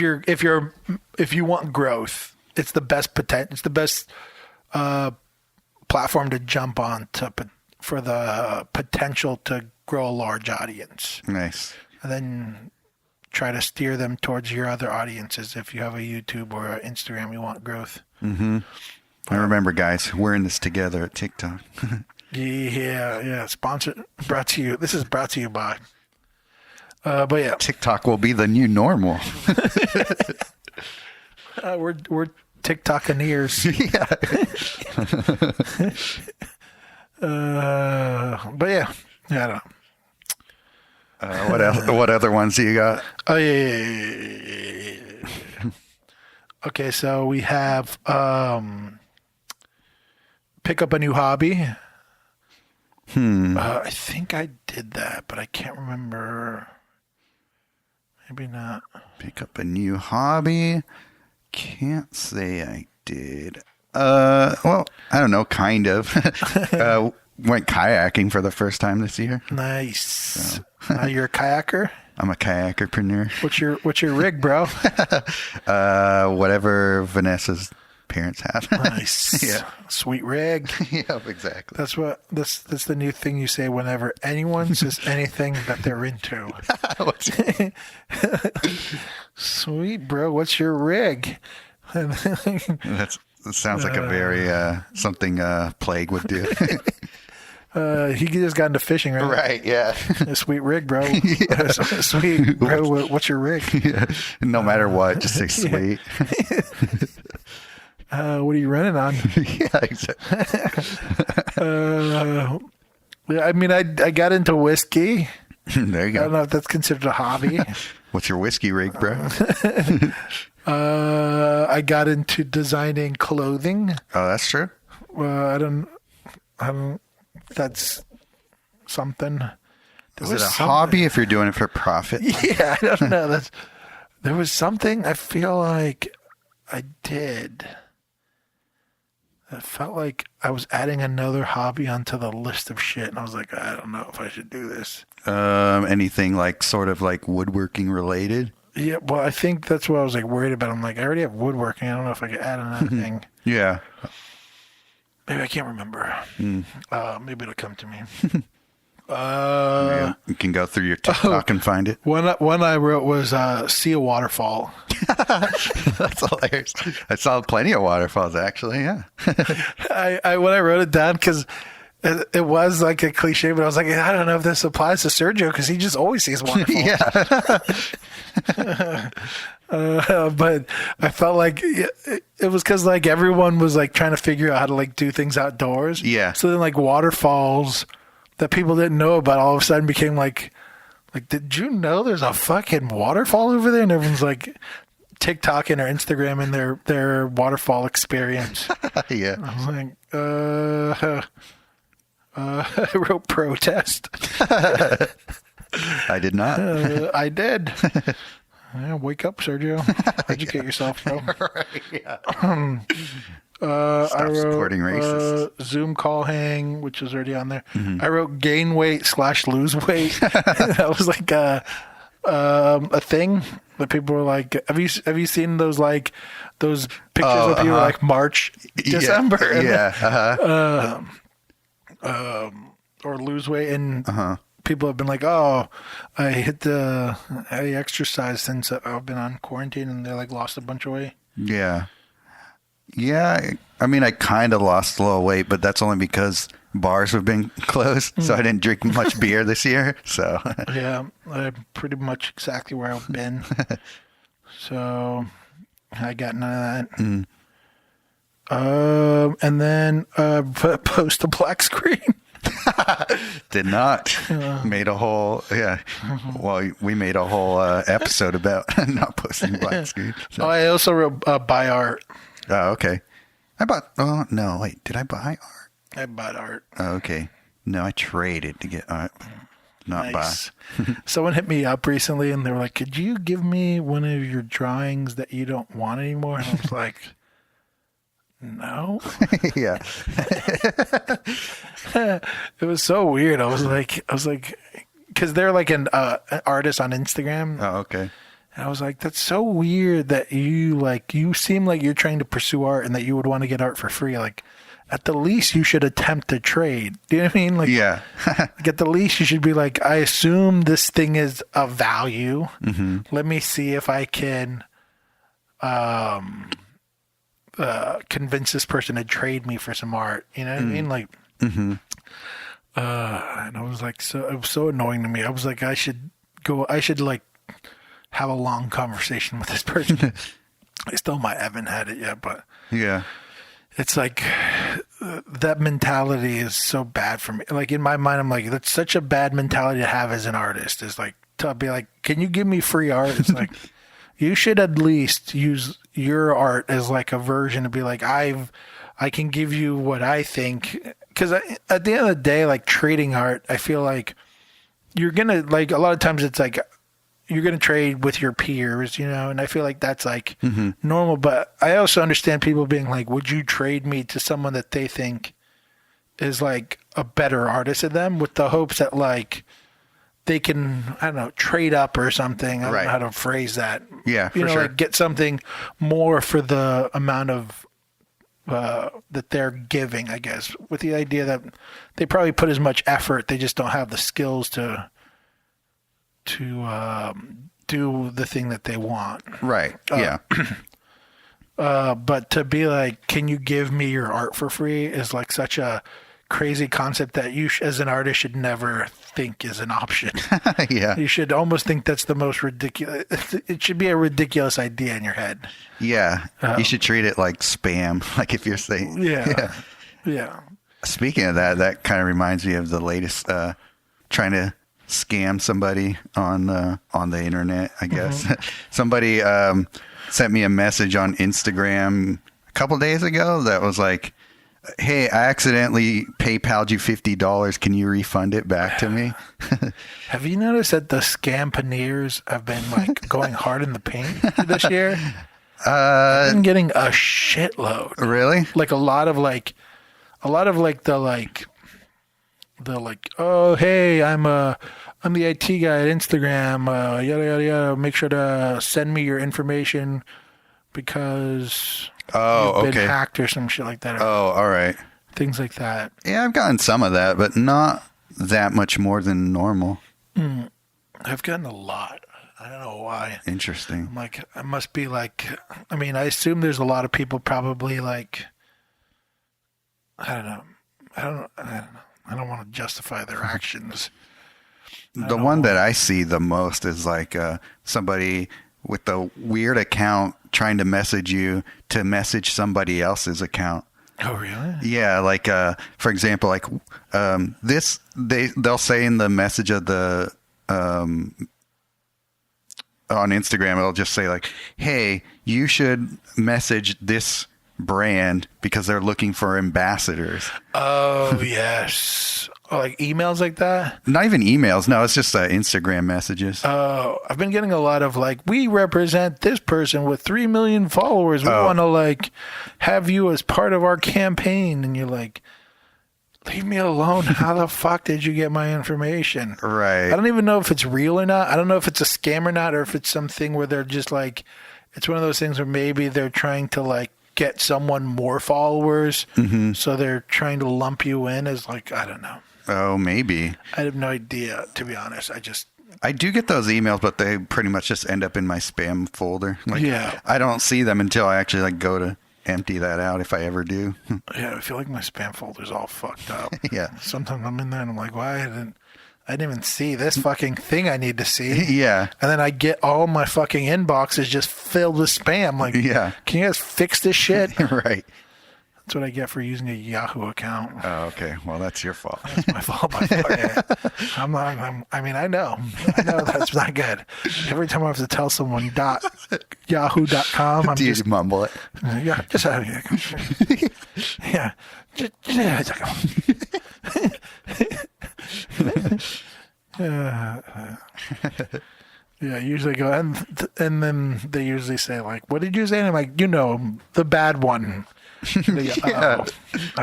you want growth, it's the best It's the best platform to jump on for the potential to grow a large audience. Nice. And then try to steer them towards your other audiences. If you have a YouTube or an Instagram, you want growth. And remember, guys, we're in this together at TikTok. Yeah. This is brought to you by. But yeah, TikTok will be the new normal. we're TikTokaneers. Yeah. But yeah, I don't know. What else? What other ones do you got? Oh yeah. Okay, so we have pick up a new hobby. I think I did that, but I can't remember. Maybe not. Pick up a new hobby. Can't say I did. Well, I don't know, kind of. Went kayaking for the first time this year. Nice. So. You're a kayaker? I'm a kayakerpreneur. What's your rig, bro? Whatever Vanessa's parents have. Nice. Yeah. Sweet rig. Yep, exactly. That's the new thing you say whenever anyone says anything that they're into. Sweet, bro. What's your rig? That sounds like a very something Plague would do. He just got into fishing, right? Right, yeah. A sweet rig, bro. Sweet, bro. What's your rig? Yeah. No matter what, just say sweet. What are you running on? Yeah, exactly. Yeah, I mean, I got into whiskey. There you I don't go. know if that's considered a hobby. What's your whiskey rig, bro? I got into designing clothing. Oh, that's true. I don't. That's something. Is it a hobby if you're doing it for profit? Yeah, I don't know. There was something I feel like I did. I felt like I was adding another hobby onto the list of shit, and I was like, I don't know if I should do this. Anything like sort of like woodworking related? Yeah, well, I think that's what I was like worried about. I'm like, I already have woodworking. I don't know if I could add another thing. Yeah. Maybe I can't remember. Maybe it'll come to me. Yeah. You can go through your TikTok and find it. One I wrote was see a waterfall. That's hilarious. I saw plenty of waterfalls, actually. Yeah. When I wrote it down, because it was like a cliche, but I was like, I don't know if this applies to Sergio because he just always sees waterfalls. Yeah. But I felt like it was because like everyone was like trying to figure out how to like do things outdoors. Yeah. So then like waterfalls that people didn't know about all of a sudden became like, did you know there's a fucking waterfall over there? And everyone's like TikToking or Instagramming their waterfall experience. Yeah. I was like, I wrote protest. I did not. I did. Yeah, wake up, Sergio. Educate yourself, bro. Right, yeah. I wrote supporting racists. Zoom call hang, which is already on there. I wrote gain weight / lose weight. That was like a thing that people were like, have you seen those like those pictures of people like March, December? Yeah. Or lose weight and people have been like, oh, I exercised since I've been on quarantine, and they like lost a bunch of weight. Yeah. Yeah. I mean, I kind of lost a little weight, but that's only because bars have been closed. So I didn't drink much beer this year. So yeah, I'm pretty much exactly where I've been. So I got none of that. And then post a black screen. did not. Made a whole, well, we made a whole episode about not posting black screen. So. Oh, I also wrote buy art. Oh, okay. No, wait, did I buy art? I bought art. Oh, okay. No, I traded to get art. Not Nice. Someone hit me up recently and they were like, could you give me one of your drawings that you don't want anymore? And I was like, no. buy. Yeah. It was so weird. I was like, because they're like an artist on Instagram. Oh, okay. And I was like, that's so weird that you seem like you're trying to pursue art and that you would want to get art for free. Like, at the least, you should attempt to trade. Do you know what I mean? Like, yeah. like at the least, you should be like, I assume this thing is of value. Mm-hmm. Let me see if I can convince this person to trade me for some art. You know what I mean? Like, and I was like, it was so annoying to me. I was like, I should like have a long conversation with this person. I still haven't had it yet, but Yeah. it's like that mentality is so bad for me. Like in my mind, I'm like, that's such a bad mentality to have as an artist. Is like to be like, can you give me free art? It's like you should at least use your art as like a version to be like, I can give you what I think. Because at the end of the day, like trading art, I feel like you're gonna like a lot of times it's like you're going to trade with your peers, you know, and I feel like that's like normal. But I also understand people being like, would you trade me to someone that they think is like a better artist than them with the hopes that like they can, I don't know, trade up or something. I don't know how to phrase that. Yeah, you for know, sure. like get something more for the amount of that they're giving, I guess, with the idea that they probably put as much effort. They just don't have the skills to do the thing that they want. Right. Yeah. But to be like, can you give me your art for free is like such a crazy concept that you, as an artist, should never think is an option. Yeah. You should almost think that's the most ridiculous. It should be a ridiculous idea in your head. Yeah. You should treat it like spam. Like if you're saying, Yeah. Speaking of that, that kind of reminds me of the latest trying to scam somebody on the internet, I guess. Somebody sent me a message on Instagram a couple days ago that was like, hey, I accidentally PayPal'd you $50. Can you refund it back to me? Have you noticed that the scam Paneers have been like going hard in the paint this year? I've been getting a shitload. Really? Like a lot of the oh hey, I'm the IT guy at Instagram, yada yada yada. Make sure to send me your information because you've been hacked or some shit like that. Oh, all right. Things like that. Yeah, I've gotten some of that, but not that much more than normal. I've gotten a lot. I don't know why. Interesting. I'm like, I must be like, I mean, I assume there's a lot of people probably like, I don't know. I don't want to justify their actions. The one that I see the most is like somebody with a weird account trying to message you to message somebody else's account. Oh, really? Yeah, like for example, like they'll say in the message of the on Instagram, it'll just say like, "Hey, you should message this brand because they're looking for ambassadors." Oh, yes. Oh, like emails like that? Not even emails. No, it's just Instagram messages. Oh, I've been getting a lot of like, we represent this person with 3 million followers. We want to like have you as part of our campaign. And you're like, leave me alone. How the fuck did you get my information? Right. I don't even know if it's real or not. I don't know if it's a scam or not, or if it's something where they're just like, it's one of those things where maybe they're trying to like get someone more followers. Mm-hmm. So they're trying to lump you in as like, I don't know. Oh, maybe. I have no idea, to be honest. I do get those emails, but they pretty much just end up in my spam folder. Like, yeah. I don't see them until I actually like go to empty that out, if I ever do. Yeah, I feel like my spam folder's all fucked up. Yeah. Sometimes I'm in there and I'm like, why I didn't even see this fucking thing I need to see. Yeah. And then I get all my fucking inboxes just filled with spam. Like, yeah. Can you guys fix this shit? Right. That's what I get for using a Yahoo account. Oh, okay. Well, that's your fault. That's my fault. Yeah. I know that's not good. Every time I have to tell someone .yahoo.com, Do you mumble it? Yeah, just yeah. Yeah, usually go and then they usually say like, "What did you say?" And I'm like, the bad one. Yeah. Oh,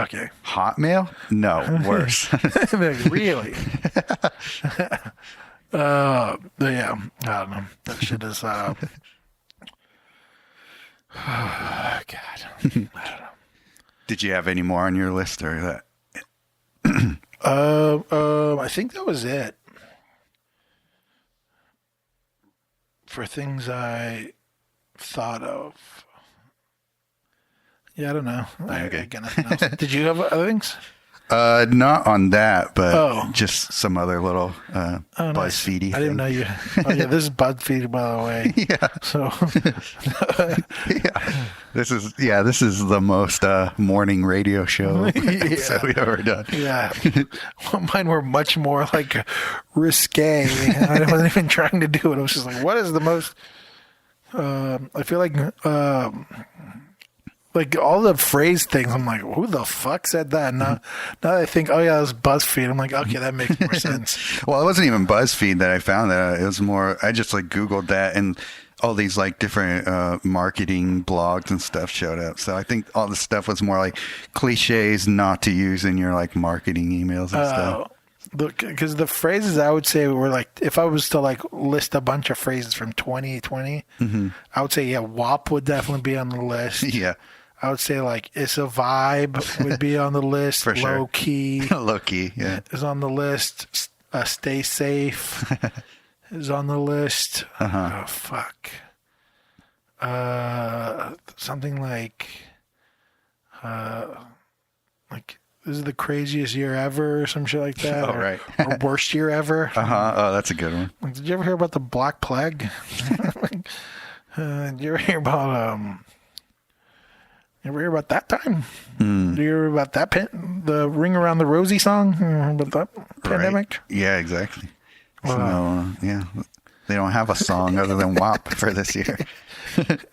okay. Hotmail? No, worse. Like, really? But yeah, I don't know. That shit is. Oh, God. I don't know. Did you have any more on your list or that? I think that was it. For things I thought of. Yeah, I don't know. Okay. I got nothing else. Did you have other things? Not on that, but just some other little BuzzFeedy. I didn't know you. Oh yeah, this is BuzzFeed, by the way. Yeah. So. Yeah. This is the most morning radio show that we've ever done. Yeah. Mine were much more like risque. I wasn't even trying to do it. I was just like, what is the most? I feel like all the phrase things, I'm like, who the fuck said that? Now I think, oh yeah, it was BuzzFeed. I'm like, okay, that makes more sense. Well, it wasn't even BuzzFeed that I found that. It was more, I just like Googled that and all these like different marketing blogs and stuff showed up. So I think all the stuff was more like cliches not to use in your like marketing emails and stuff. Because the phrases I would say were like, if I was to like list a bunch of phrases from 2020, I would say, yeah, WAP would definitely be on the list. Yeah. I would say like it's a vibe would be on the list. For sure. Low key. Low key, yeah. Is on the list. Stay safe is on the list. Uh-huh. Oh, fuck. Something like this is the craziest year ever or some shit like that. Oh, right. Or worst year ever. Oh, that's a good one. Like, did you ever hear about the Black Plague? Did you ever hear about you ever hear about that time? Do you hear about that the Ring Around the Rosie song? About that pandemic? Yeah, exactly. So, yeah. They don't have a song other than WAP for this year.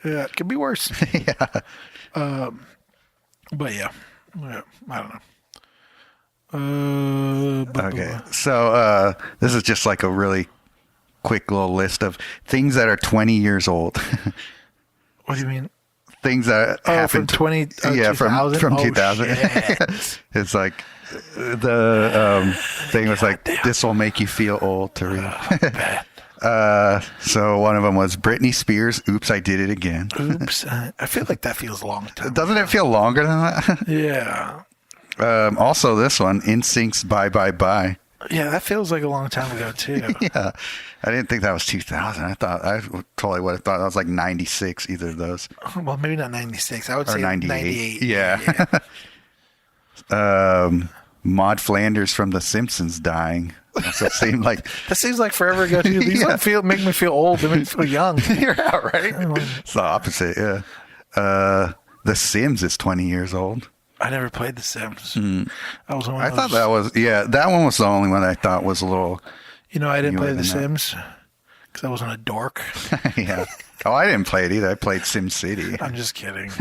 Yeah, it could be worse. Yeah. But yeah, I don't know. Okay. So this is just like a really quick little list of things that are 20 years old. What do you mean? Things that happened from 2000? from 2000. It's like the thing was like, this will make you feel old to read. So one of them was Britney Spears, Oops, I Did It Again. Oops. I feel like that feels a long time. Doesn't it feel longer than that? Yeah. Also this one, NSYNC's Bye Bye Bye. Yeah, that feels like a long time ago too. Yeah. I didn't think that was 2000. I totally would have thought that was like 96, either of those. Well, maybe not 96. I would Or say 98. 98. Yeah. Maud Flanders from The Simpsons dying. Also seemed like That seems like forever ago too. These don't make me feel old. They make me feel young. You're out, right? It's the opposite, yeah. The Sims is 20 years old. I never played The Sims. I was I thought that was, that one was the only one I thought was a little. You know, I didn't play newer The than Sims because I wasn't a dork. Yeah. Oh, I didn't play it either. I played Sim City. I'm just kidding.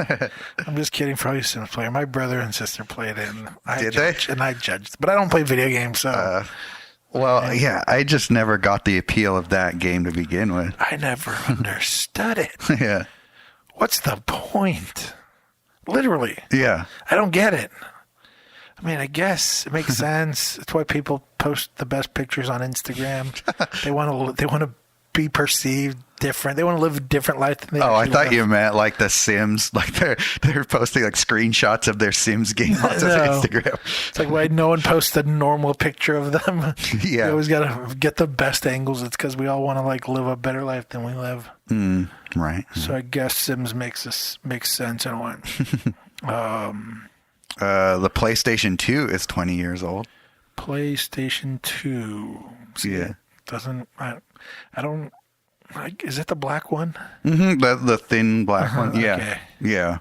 I'm just kidding. Probably a Sims player. My brother and sister played it. And I judged. But I don't play video games, so. Well, yeah, I just never got the appeal of that game to begin with. I never understood it. Yeah. What's the point? Literally. Yeah. I don't get it. I mean, I guess it makes sense. It's why people post the best pictures on Instagram. They want to be perceived different. They want to live a different life than they I thought you meant like the Sims, like they're posting like screenshots of their Sims game on Instagram. It's like why no one posts a normal picture of them. Yeah. You always got to get the best angles. It's because we all want to like live a better life than we live. Right. So I guess Sims makes sense in a way. The PlayStation 2 is 20 years old. PlayStation 2. Yeah. I don't. Is it the black one? Mm-hmm. The thin black one. Yeah. Okay. Yeah.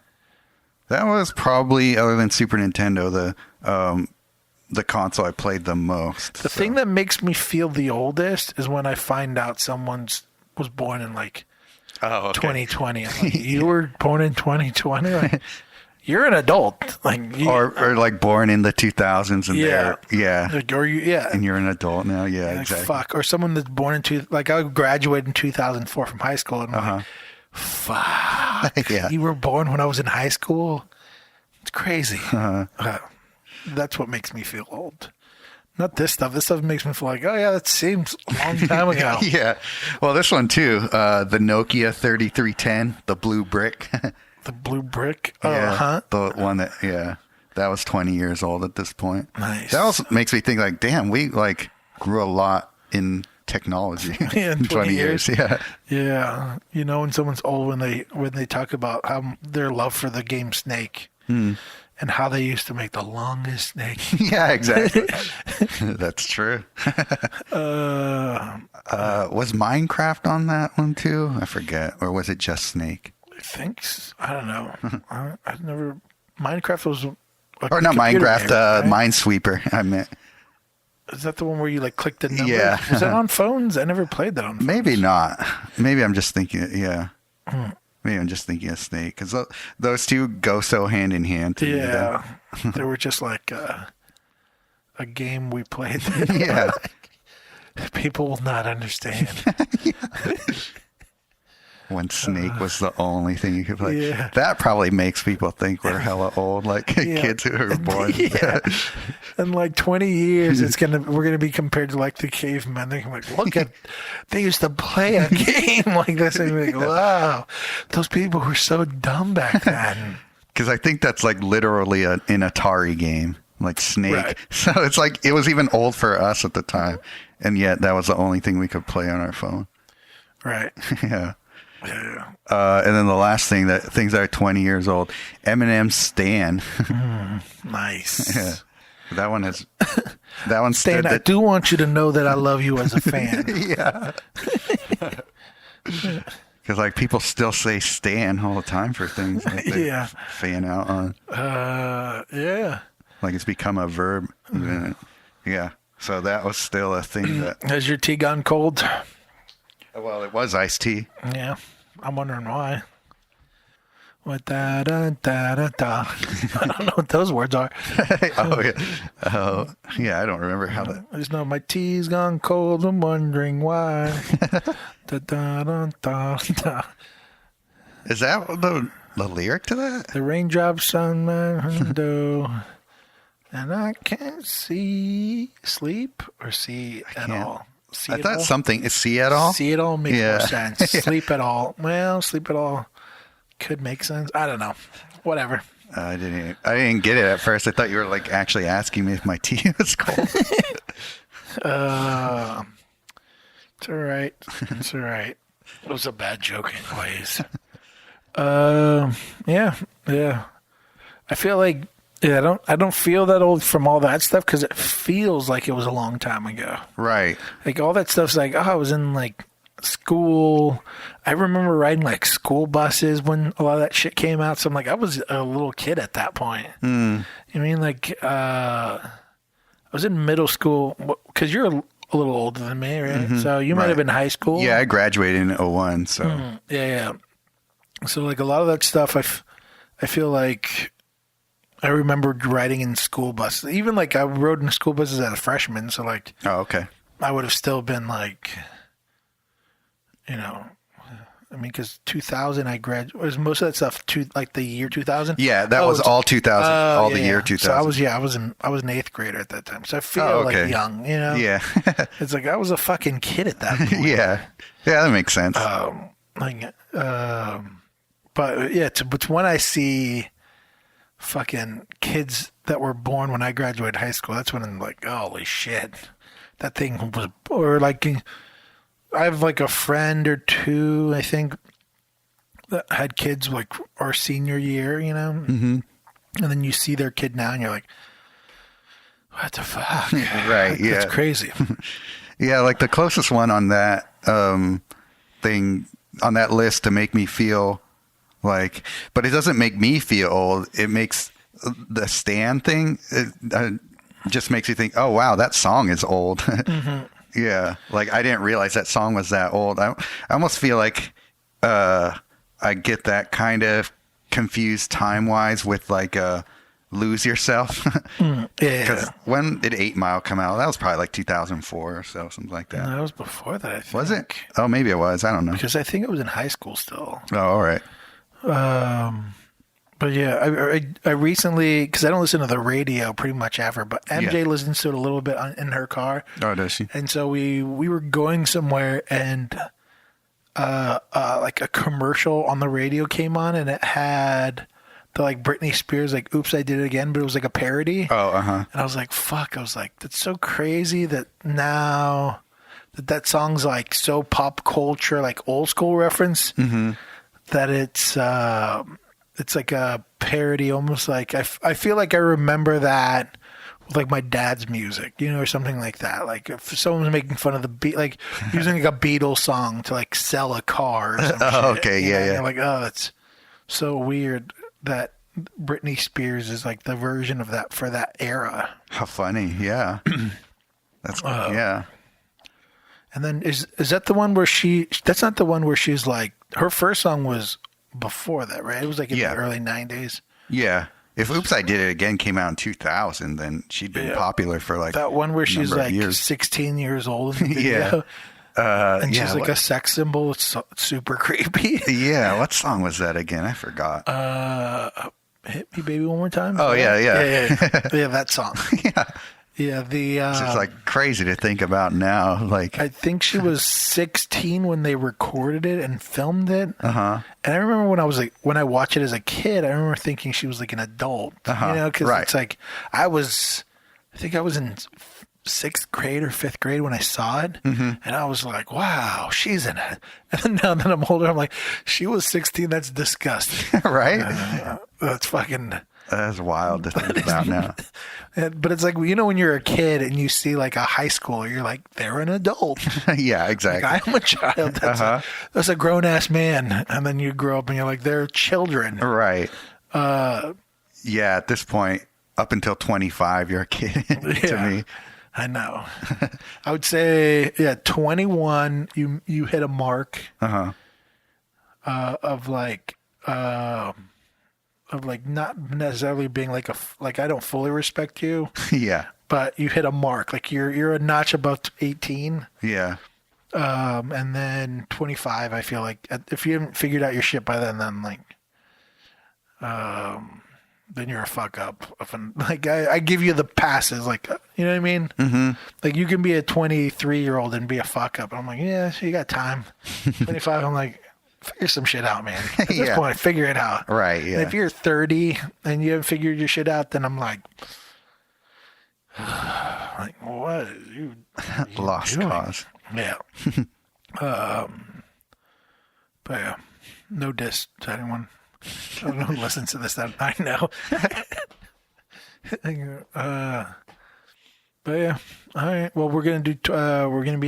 That was probably, other than Super Nintendo, the console I played the most. The thing that makes me feel the oldest is when I find out someone's was born in like 2020. I'm like, you were born in 2020? Like, you're an adult. Like or like born in the 2000s and Like, and you're an adult now. Yeah, like, exactly. Fuck. Or someone that's born in like I graduated in 2004 from high school and I'm like, fuck. Yeah. You were born when I was in high school? It's crazy. That's what makes me feel old. Not this stuff. This stuff makes me feel like, oh yeah, that seems a long time ago. Yeah. Well, this one too. The Nokia 3310, the blue brick. The blue brick? The one that, that was 20 years old at this point. Nice. That also makes me think like, damn, we like grew a lot in technology in 20 years. Yeah. Yeah. You know, when someone's old, when they talk about how their love for the game Snake and how they used to make the longest snake. Yeah, exactly. That's true. Was Minecraft on that one too? I forget. Or was it just Snake? I don't know. I've never. Minecraft was. Or not Minecraft, right? Minesweeper, I meant. Is that the one where you like click the numbers? Yeah. Was that on phones? I never played that on phones. Maybe not. Maybe I'm just thinking, Maybe I'm just thinking of Snake. Because those two go so hand in hand. Yeah. They were just like a game we played. Yeah. People will not understand. When Snake was the only thing you could play. Yeah. That probably makes people think we're hella old, like kids who are born. Yeah. In like 20 years, we're gonna be compared to like the cavemen. They're gonna be like, look at, they used to play a game like this, and you're like, wow, those people were so dumb back then. Because I think that's like literally an Atari game, like Snake. Right. So it's like it was even old for us at the time, and yet that was the only thing we could play on our phone. Right. Yeah. Yeah. And then the last thing, things that are 20 years old, Eminem's Stan. Nice. That one has. That one Stan, I do want you to know that I love you as a fan. Yeah. Because like people still say "Stan" all the time for things. Like they fan out on. Yeah. Like it's become a verb. Yeah. So that was still a thing that. Has your tea gone cold? Well, it was iced tea. Yeah. I'm wondering why. What da da da da da. I don't know what those words are. Oh yeah. Oh yeah. I don't remember how that. I just know my tea's gone cold. I'm wondering why. Da da da da da. Is that the lyric to that? The raindrops on my window, and I can't sleep or see at all. See I thought something is see at all. See it all makes more sense. Sleep at all. Well, sleep at all could make sense. I don't know. Whatever. I didn't get it at first. I thought you were like actually asking me if my tea was cold. It's all right. It's all right. It was a bad joke anyways. Yeah. I feel like I don't feel that old from all that stuff because it feels like it was a long time ago. Right. Like all that stuff's like, I was in like school. I remember riding like school buses when a lot of that shit came out. So I'm like, I was a little kid at that point. I mean, like, I was in middle school because you're a little older than me, right? So you might have been in high school. Yeah, I graduated in 01, so. Yeah. So like a lot of that stuff, I feel like I remember riding in school buses. Even like I rode in school buses as a freshman. So like, oh, okay. I would have still been like, I mean, because 2000, I graduated. Was most of that stuff like the year 2000? Yeah, that was all 2000, the year 2000. So I was an 8th grader at that time. So I feel like young, Yeah. It's like I was a fucking kid at that point. Yeah, that makes sense. But yeah, but when I see fucking kids that were born when I graduated high school, that's when I'm like, holy shit, that thing was, or like. I have like a friend or two, I think, that had kids like our senior year, and then you see their kid now and you're like, what the fuck? Right. Yeah. That's crazy. Yeah. Like the closest one on that thing on that list to make me feel like, but it doesn't make me feel old. It makes the Stan thing. It just makes you think, oh, wow, that song is old. Yeah, like I didn't realize that song was that old. I almost feel like I get that kind of confused time-wise with like Lose Yourself. Yeah. Because when did 8 Mile come out? That was probably like 2004 or so, something like that. No, that was before that, I think. Was it? Oh, maybe it was. I don't know. Because I think it was in high school still. Oh, all right. But yeah, I recently, because I don't listen to the radio pretty much ever, but MJ listens to it a little bit in her car. Oh, does she? And so we were going somewhere and like a commercial on the radio came on and it had the like Britney Spears, like Oops, I Did It Again, but it was like a parody. Oh, uh-huh. And I was like, fuck. I was like, that's so crazy that now that song's like so pop culture, like old school reference that it's like a parody, almost like I feel like I remember that with like my dad's music, or something like that. Like if someone was making fun of the beat, like using like a Beatles song to like sell a car or something. Oh, okay, yeah. You're like, oh, that's so weird that Britney Spears is like the version of that for that era. How funny, yeah. That's yeah. And then is that the one where that's not the one where she's like, her first song was before that, right? It was like in the early 90s. Yeah. If Oops, I Did It Again came out in 2000, then she'd been popular for like that one where she's like 16 years old in the video. And she's like a sex symbol. It's super creepy. Yeah. What song was that again? I forgot. Hit Me Baby One More Time. Oh, yeah. Yeah, that song. Yeah. Yeah, it's just like crazy to think about now. Like I think she was 16 when they recorded it and filmed it. Uh-huh. And I remember when I watched it as a kid, I remember thinking she was like an adult. Because it's like I think I was in 6th grade or 5th grade when I saw it, and I was like, wow, she's in it. And now that I'm older, I'm like, she was 16. That's disgusting. Right? That's fucking. That's wild to think about now. But it's like, you know, when you're a kid and you see like a high schooler, you're like, they're an adult. Yeah, exactly. Like, I'm a child. That's a grown ass man. And then you grow up and you're like, they're children. Right. Yeah, at this point, up until 25, you're a kid to me. I know. I would say, 21, you hit a mark of like not necessarily being like I don't fully respect you. Yeah. But you hit a mark. Like you're a notch above 18. Yeah. And then 25, I feel like if you haven't figured out your shit by then then you're a fuck up. Like I give you the passes, like, you know what I mean? Mm-hmm. Like you can be a 23-year-old and be a fuck up. I'm like, yeah, you got time. 25, I'm like, figure some shit out, man. At this point, figure it out. Right, yeah. And if you're 30 and you haven't figured your shit out, then I'm like what are you lost doing? cause. Yeah. But yeah, no diss to anyone. I don't know who listens to this that I know. But yeah, all right. Well, we're gonna be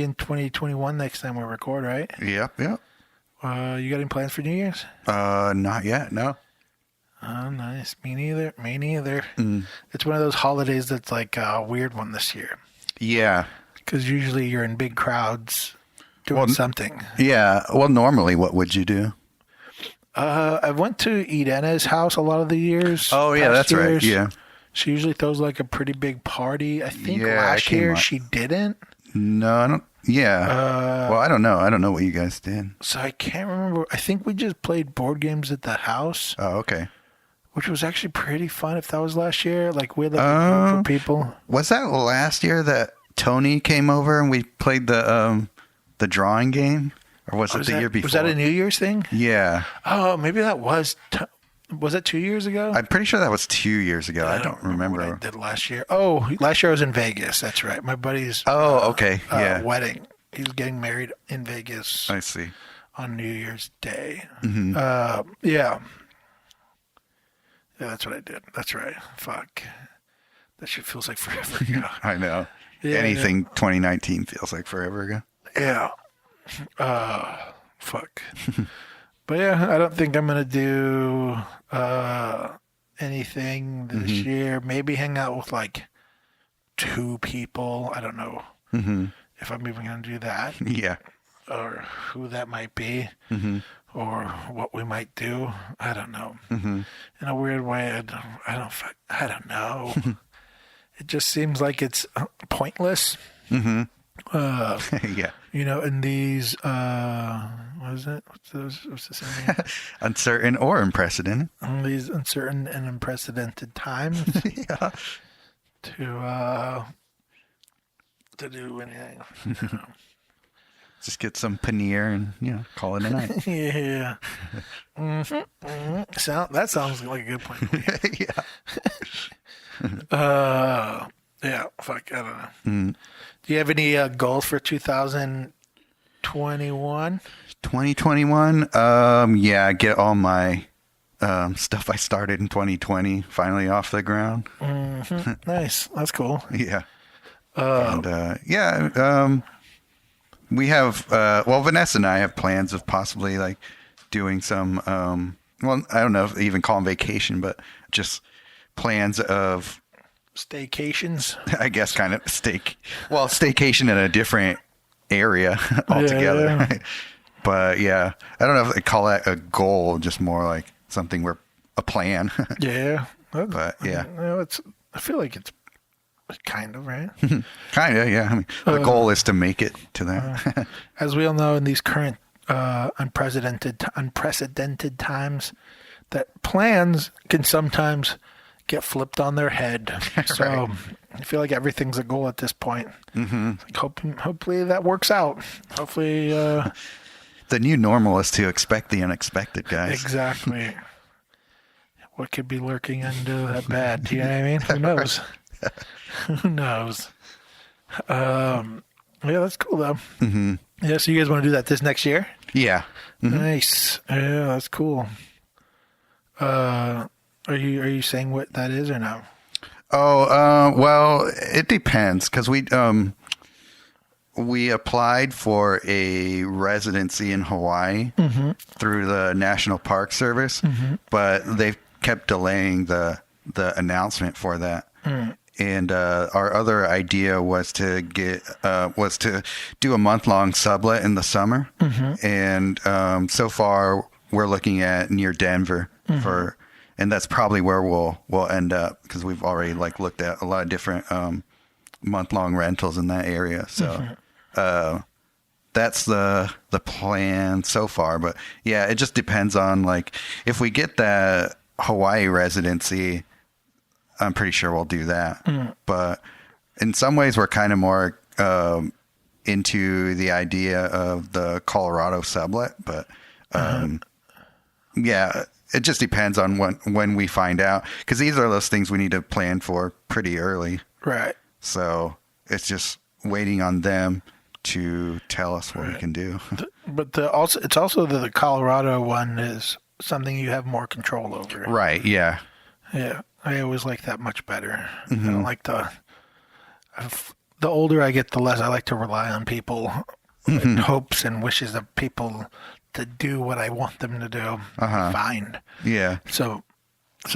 in 2021 next time we record, right? Yep. You got any plans for New Year's? Not yet. No. Oh, nice. Me neither. It's one of those holidays that's like a weird one this year. Yeah. Because usually you're in big crowds doing something. Yeah. Well, normally, what would you do? I went to Edena's house a lot of the years. Oh, yeah, that's right. Yeah. She usually throws like a pretty big party. I think last year she didn't. No, I don't. Yeah. Well, I don't know. I don't know what you guys did. So I can't remember. I think we just played board games at the house. Oh, okay. Which was actually pretty fun if that was last year. Like we had like a group of people. Was that last year that Tony came over and we played the drawing game? Or was it the year before? Was that a New Year's thing? Yeah. Oh, maybe that was. Was that 2 years ago? I'm pretty sure that was 2 years ago. I don't remember what I did last year. Oh, last year I was in Vegas. That's right. My buddy's okay. wedding. He was getting married in Vegas. I see. On New Year's Day. Mm-hmm. Yeah, that's what I did. That's right. Fuck. That shit feels like forever ago. I know. Yeah, anything 2019 feels like forever ago. Yeah. Fuck. But yeah, I don't think I'm gonna do anything this year. Maybe hang out with like 2 people. I don't know if I'm even gonna do that. Yeah. Or who that might be, or what we might do. I don't know. In a weird way, I don't know. It just seems like it's pointless. Yeah. You know, in these, what is it? What's the saying? Uncertain or unprecedented. In these uncertain and unprecedented times. Yeah. To do anything. Just get some paneer and, call it a night. Yeah. That sounds like a good point. Yeah. Yeah, fuck, I don't know. Do you have any goals for 2021? 2021? Yeah, get all my stuff I started in 2020 finally off the ground. Nice. That's cool. Yeah. We have, Vanessa and I have plans of possibly like doing some, I don't know if they even call them vacation, but just plans of staycations. I guess kind of staycation in a different area altogether. Yeah. Right? But yeah, I don't know if they call that a goal, just more like something where a plan. Yeah. But yeah. I feel like it's kind of, right? Kind of, yeah. I mean, the goal is to make it to that. As we all know, in these current unprecedented times, that plans can sometimes get flipped on their head. So right. I feel like everything's a goal at this point. Like hopefully that works out. Hopefully. The new normal is to expect the unexpected, guys. Exactly. What could be lurking under that bed? Do you know what I mean? Who knows? Who knows? Yeah, that's cool though. Yeah, so you guys want to do that this next year? Yeah. Nice. Yeah, that's cool. Are you saying what that is or no? Oh, well, it depends because we applied for a residency in Hawaii through the National Park Service, but they kept delaying the announcement for that. And our other idea was to do a month-long sublet in the summer, and so far we're looking at near Denver and that's probably where we'll end up because we've already looked at a lot of different month-long rentals in that area. So that's the plan so far. But yeah, it just depends on if we get that Hawaii residency, I'm pretty sure we'll do that. But in some ways, we're kind of more into the idea of the Colorado sublet. But yeah, it just depends on when we find out, because these are those things we need to plan for pretty early. Right. So it's just waiting on them to tell us what we can do. But it's also the Colorado one is something you have more control over. Right. Yeah. Yeah. I always like that much better. I don't like the older I get, the less I like to rely on people and hopes and wishes of people to do what I want them to do. Find. Yeah. So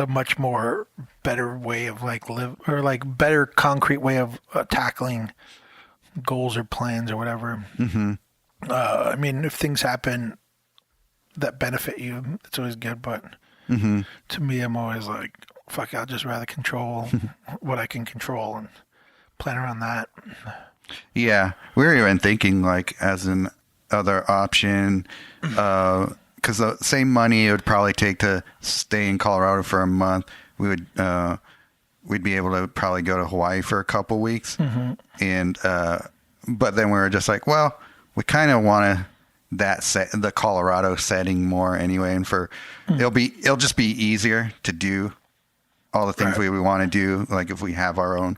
much more better way of better concrete way of tackling goals or plans or whatever. I mean, if things happen that benefit you, it's always good. But to me, I'm always like, fuck, I'll just rather control what I can control and plan around that. Yeah. We were even thinking as an other option, because the same money it would probably take to stay in Colorado for a month, we'd be able to probably go to Hawaii for a couple weeks. And but then we were just like, well, we kind of want the Colorado setting more anyway, and it'll just be easier to do all the things we want to do. If we have our own,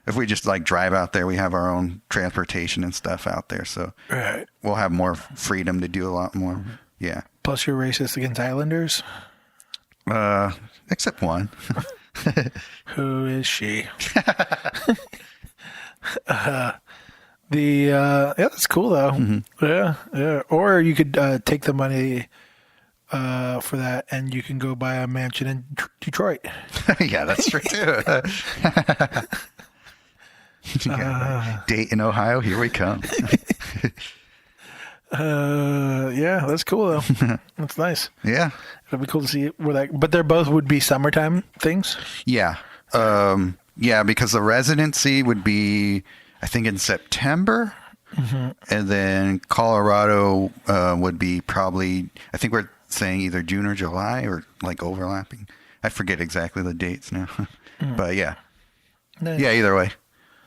if we just drive out there, we have our own transportation and stuff out there, so we'll have more freedom to do a lot more. Yeah. Plus, you're racist against Islanders. Except one. Who is she? Yeah, that's cool though. Yeah. Or you could take the money for that, and you can go buy a mansion in Detroit. Yeah, that's true too. Dayton, Ohio, here we come. Yeah, that's cool though. That's nice. Yeah, it'd be cool to see where that. But they both would be summertime things. Yeah, yeah, because the residency would be, I think, in September, and then Colorado would be probably, I think we're saying either June or July, or overlapping. I forget exactly the dates now, but yeah, nice. Yeah, either way,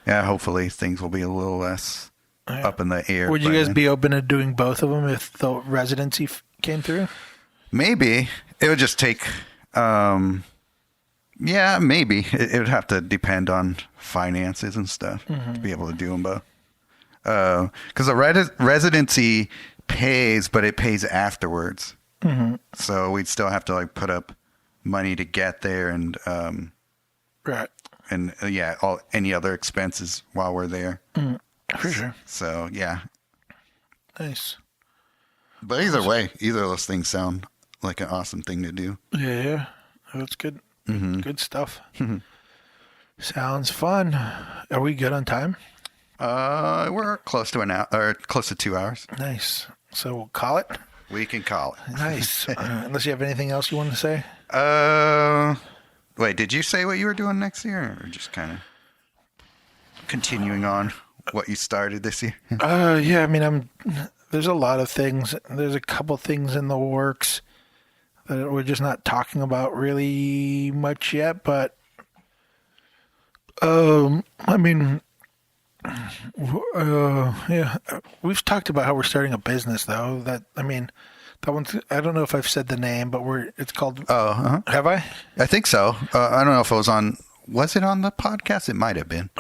yeah. Hopefully things will be a little less up in the air. Would you guys be open to doing both of them if the residency came through? Maybe it would just take. Yeah, maybe it would have to depend on finances and stuff to be able to do them both. Because the residency pays, but it pays afterwards. So we'd still have to put up money to get there, and and any other expenses while we're there. For sure. So yeah, nice. But either way, either of those things sound like an awesome thing to do. Yeah, that's good. Good stuff. Sounds fun. Are we good on time? We're close to an hour, or close to 2 hours. Nice. So we'll call it. We can call it. Nice. Unless you have anything else you want to say. Wait, did you say what you were doing next year, or just kind of continuing on what you started this year? Yeah. I mean, there's a lot of things. There's a couple things in the works that we're just not talking about really much yet. But I mean, yeah, we've talked about how we're starting a business, though. That one's, I don't know if I've said the name, but it's called. Have I? I think so. I don't know if it was it on the podcast? It might have been.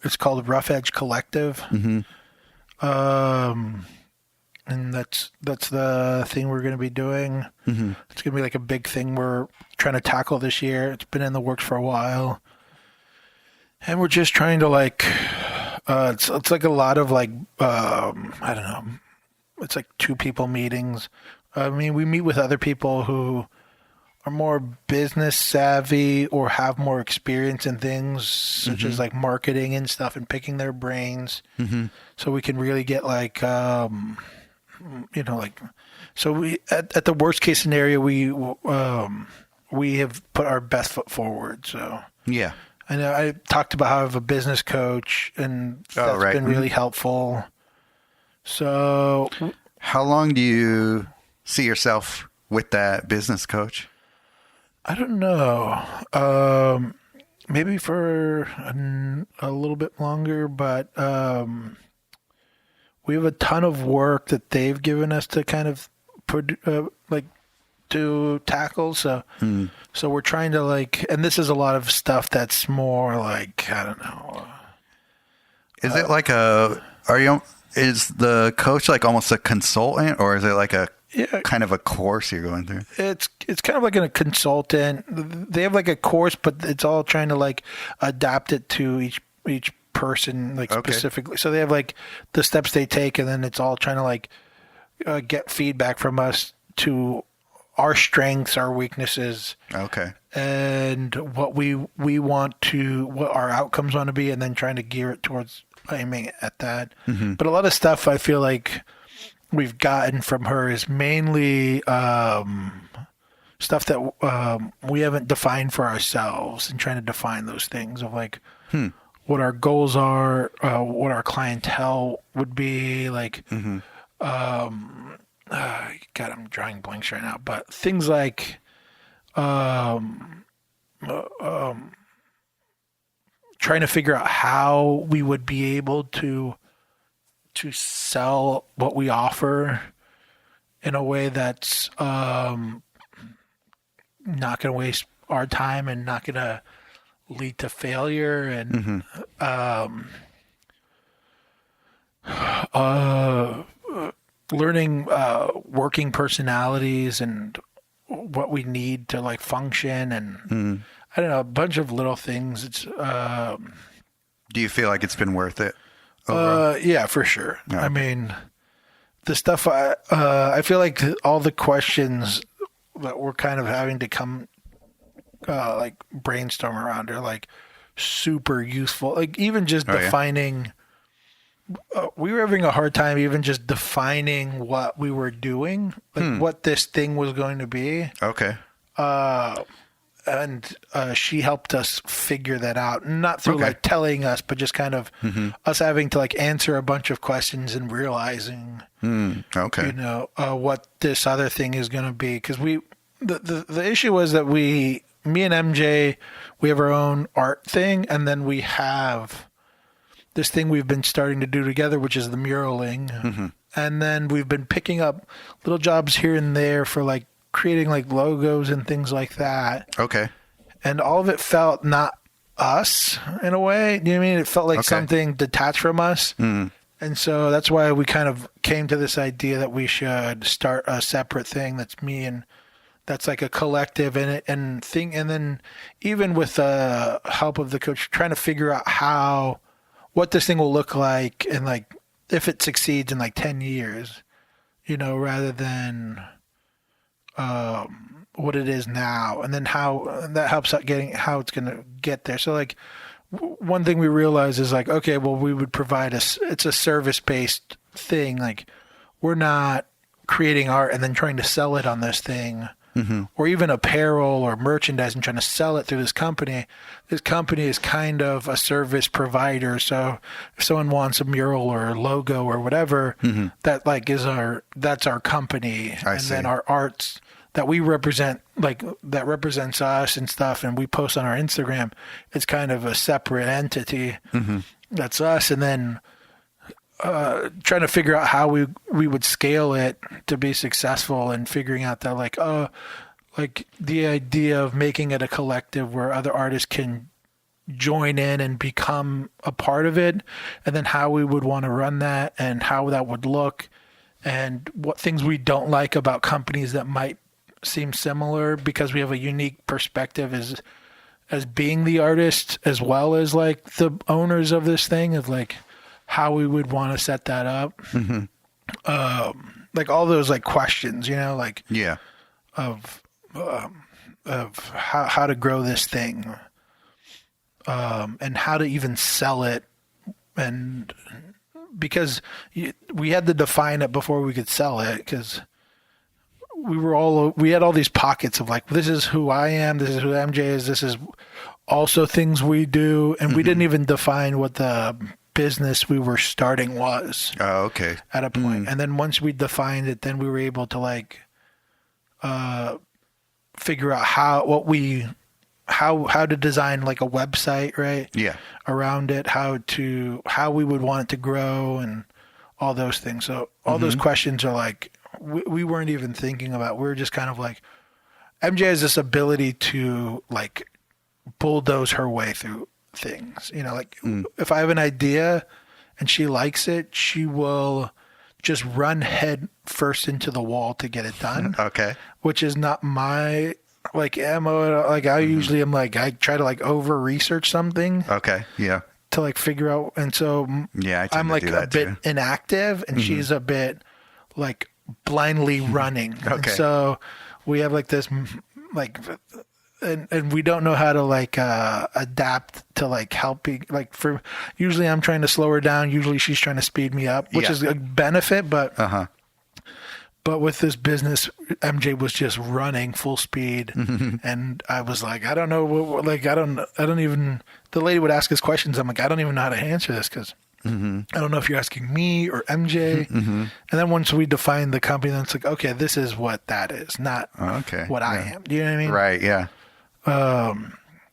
It's called Rough Edge Collective. and that's the thing we're going to be doing. Mm-hmm. It's going to be like a big thing we're trying to tackle this year. It's been in the works for a while, and we're just trying to like it's like a lot of like I don't know, it's like 2 people meetings. I mean, we meet with other people who are more business savvy or have more experience in things such as like marketing and stuff, and picking their brains, so we can really get like like, so we at the worst case scenario we have put our best foot forward. So yeah, I know I talked about how I have a business coach, and that's been really helpful. So how long do you see yourself with that business coach? I don't know. Maybe for a little bit longer, but we have a ton of work that they've given us to kind of put to tackle. So so we're trying to like, and this is a lot of stuff that's more like, I don't know. Is it like is the coach like almost a consultant, or is it like a kind of a course you're going through? It's kind of like a consultant. They have like a course, but it's all trying to like adapt it to each person, like specifically. So they have like the steps they take, and then it's all trying to like get feedback from us to our strengths, our weaknesses, and what we want to, what our outcomes want to be, and then trying to gear it towards aiming at that. But a lot of stuff I feel like we've gotten from her is mainly stuff that we haven't defined for ourselves, and trying to define those things of like what our goals are, what our clientele would be like. God, I'm drawing blanks right now, but things like trying to figure out how we would be able to sell what we offer in a way that's not going to waste our time and not going to lead to failure, and learning working personalities and what we need to like function, and I don't know, a bunch of little things. It's do you feel like it's been worth it? Yeah, for sure. Yeah. I mean, the stuff I feel like all the questions that we're kind of having to come like brainstorm around are like super useful. Like even just defining. We were having a hard time even just defining what we were doing, like what this thing was going to be. And she helped us figure that out, not through like telling us, but just kind of us having to like answer a bunch of questions and realizing, what this other thing is going to be. Because the issue was that me and MJ, we have our own art thing, and then we have this thing we've been starting to do together, which is the muraling. And then we've been picking up little jobs here and there for like creating like logos and things like that. And all of it felt not us in a way. You know what I mean? It felt like something detached from us. And so that's why we kind of came to this idea that we should start a separate thing that's me, and that's like a collective and thing. And then even with the help of the coach, trying to figure out what this thing will look like, and like if it succeeds in like 10 years, rather than what it is now, and then how that helps out getting how it's going to get there. So like one thing we realized is like, okay, well, we would provide it's a service-based thing. Like we're not creating art and then trying to sell it on this thing. Or even apparel or merchandise and trying to sell it through this company. This company is kind of a service provider. So if someone wants a mural or a logo or whatever, that like that's our company. And then our arts that we represent, like that represents us and stuff, and we post on our Instagram, it's kind of a separate entity. That's us. And then trying to figure out how we would scale it to be successful, and figuring out that like the idea of making it a collective where other artists can join in and become a part of it, and then how we would want to run that and how that would look, and what things we don't like about companies that might seem similar, because we have a unique perspective as being the artist as well as like the owners of this thing, of like how we would want to set that up. Like all those like questions, like of how to grow this thing, and how to even sell it. And because we had to define it before we could sell it, because we had all these pockets of like, this is who I am, this is who MJ is, this is also things we do, and we didn't even define what the business we were starting was. Oh, okay. At a point. And then once we defined it, then we were able to like figure out how to design like a website, right? Yeah. Around it, how we would want it to grow and all those things. So all those questions are like, we weren't even thinking about. We were just kind of like, MJ has this ability to like bulldoze her way through things. Like if I have an idea and she likes it, she will just run head first into the wall to get it done. Okay. Which is not my like MO. Like I usually am like, I try to like over research something. Okay. Yeah. To like figure out. And so I'm like a bit inactive, and she's a bit like blindly running. Okay. And so we have like this like, and we don't know how to like adapt to like helping. Like for usually I'm trying to slow her down. Usually she's trying to speed me up, which is a benefit. But but with this business, MJ was just running full speed, and I was like, I don't know what, like I don't even. The lady would ask us questions. I'm like, I don't even know how to answer this, because I don't know if you're asking me or MJ. And then once we define the company, then it's like, okay, this is what that is, not what I am. Do you know what I mean? Right. Yeah. So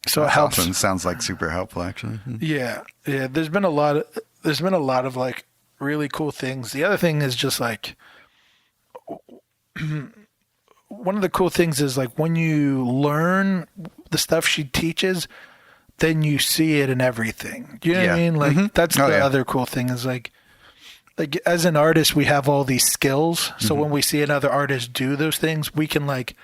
That's it helps. awesome. Sounds like super helpful, actually. Yeah. There's been a lot of like really cool things. The other thing is just like, one of the cool things is like when you learn the stuff she teaches, then you see it in everything. You know what I mean? Like that's the other cool thing is like as an artist, we have all these skills. So when we see another artist do those things, we can like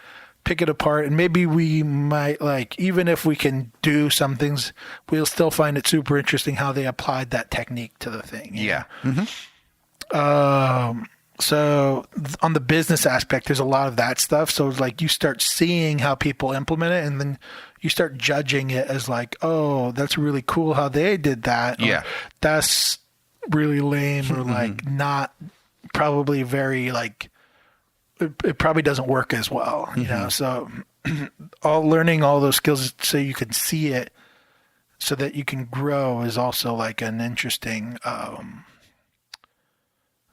pick it apart, and maybe we might like, even if we can do some things, we'll still find it super interesting how they applied that technique to the thing. Yeah. So on the business aspect, there's a lot of that stuff. So like you start seeing how people implement it, and then you start judging it as like, oh, that's really cool how they did that. Yeah. Or, that's really lame, or like not probably very like, it probably doesn't work as well, you know? So learning all those skills so you can see it so that you can grow is also like an interesting,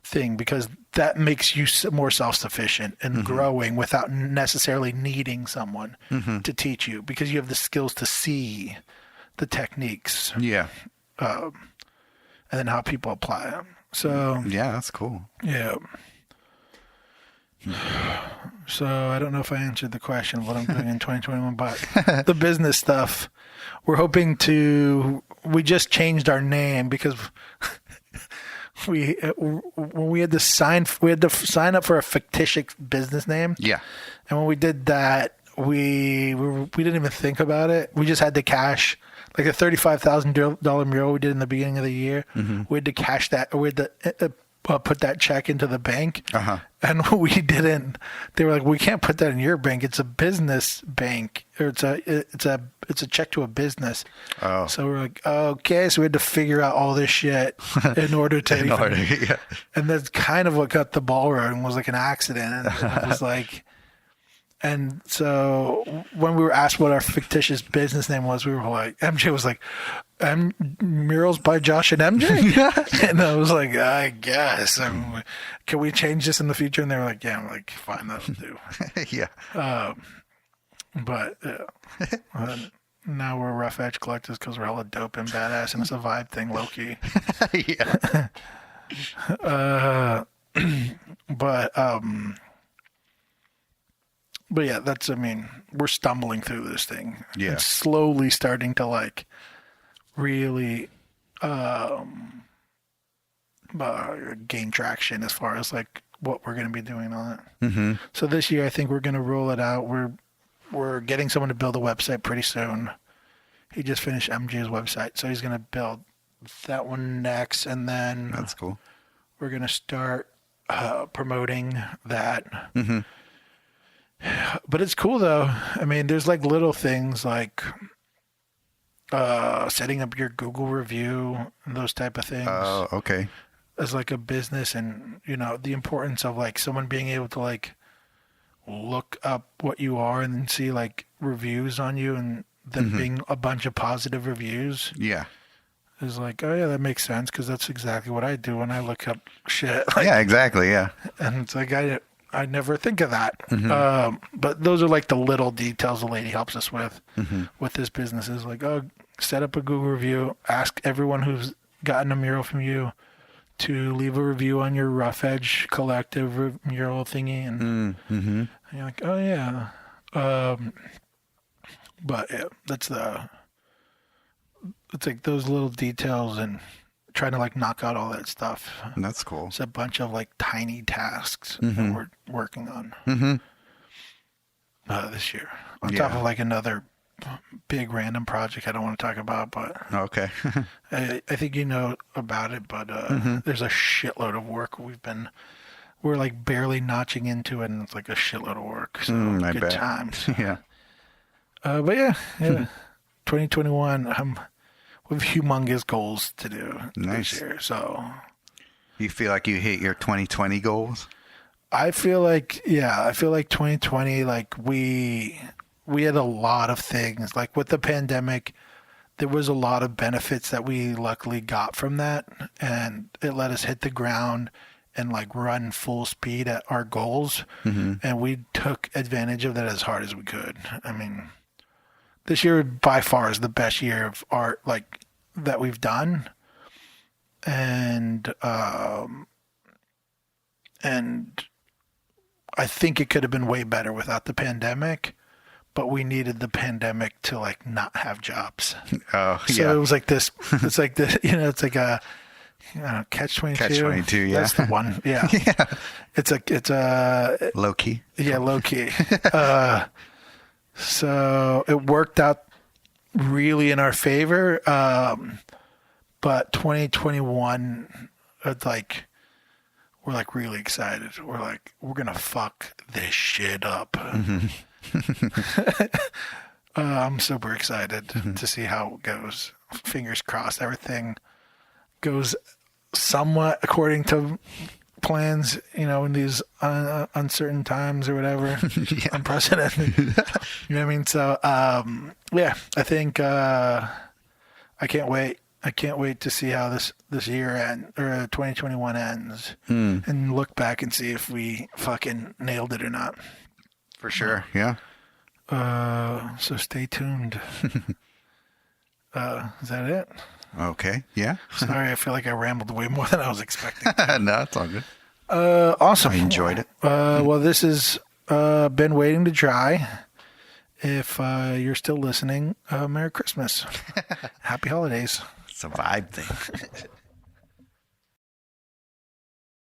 thing, because that makes you more self-sufficient and growing without necessarily needing someone to teach you, because you have the skills to see the techniques. Yeah. And then how people apply them. So yeah, that's cool. Yeah. So I don't know if I answered the question of what I'm doing in 2021, but the business stuff, we're hoping to. We just changed our name because when we had to sign up for a fictitious business name. Yeah. And when we did that, we didn't even think about it. We just had to cash like a $35,000 mural we did in the beginning of the year. We had to cash that. We had to put that check into the bank. And we didn't. They were like, we can't put that in your bank. It's a business bank, or it's a check to a business. Oh. So we're like, okay. So we had to figure out all this shit in order to And that's kind of what got the ball rolling, was like an accident. And it was like, and so when we were asked what our fictitious business name was, we were like, MJ was like, Murals by Josh and MJ? And I was like, I guess. Can we change this in the future? And they were like, yeah. I'm like, fine, that'll do. Yeah. But now we're Rough Edge Collectors because we're hella dope and badass, and it's a vibe thing, low-key. Yeah. But yeah, that's, I mean, we're stumbling through this thing. Yeah. It's slowly starting to like really gain traction as far as like what we're going to be doing on it. Mm-hmm. So this year, I think we're going to roll it out. We're getting someone to build a website pretty soon. He just finished MJ's website, so he's going to build that one next, and then That's cool. we're going to start promoting that. Mm-hmm. But it's cool though. I mean, there's like little things like setting up your Google review and those type of things. Oh, okay. As like a business, and the importance of like someone being able to like look up what you are and then see like reviews on you, and then being a bunch of positive reviews. Yeah. Is like, oh yeah, that makes sense, because that's exactly what I do when I look up shit. Like, yeah, exactly. Yeah. And it's like I never think of that. But those are like the little details the lady helps us with this business. Is like, oh, set up a Google review, ask everyone who's gotten a mural from you to leave a review on your Rough Edge Collective mural thingy, and you're like, oh yeah. But yeah, it's like those little details and trying to like knock out all that stuff. That's cool. It's a bunch of like tiny tasks that we're working on this year. On top of like another big random project I don't want to talk about, but okay. I think you know about it, but there's a shitload of work we're like barely notching into it, and it's like a shitload of work. So I good bet. times. Yeah. But yeah. 2021, we have humongous goals to do Nice. this year. So You feel like you hit your 2020 goals? I feel like 2020, like we had a lot of things. Like with the pandemic, there was a lot of benefits that we luckily got from that, and it let us hit the ground and like run full speed at our goals. And we took advantage of that as hard as we could. I mean, this year by far is the best year of art like that we've done. And I think it could have been way better without the pandemic, but we needed the pandemic to like not have jobs. Oh, So yeah. it was like this, it's like this, it's like a catch-22. Catch-22, yeah. That's the one. Yeah. Yeah. It's a Low key. yeah, low key. So it worked out really in our favor. But 2021, it's like, we're like really excited. We're like, we're going to fuck this shit up. I'm super excited to see how it goes. Fingers crossed, everything goes somewhat according to plans, in these uncertain times or whatever. Unprecedented. You know what I mean? So, yeah, I think I can't wait. I can't wait to see how this year or 2021 ends, and look back and see if we fucking nailed it or not. For sure. Yeah. So stay tuned. Is that it? Okay. Yeah. Sorry, I feel like I rambled way more than I was expecting. No, it's all good. Awesome. I enjoyed it. Well, this has been Waiting to Dry. If you're still listening, Merry Christmas. Happy holidays. It's a vibe thing.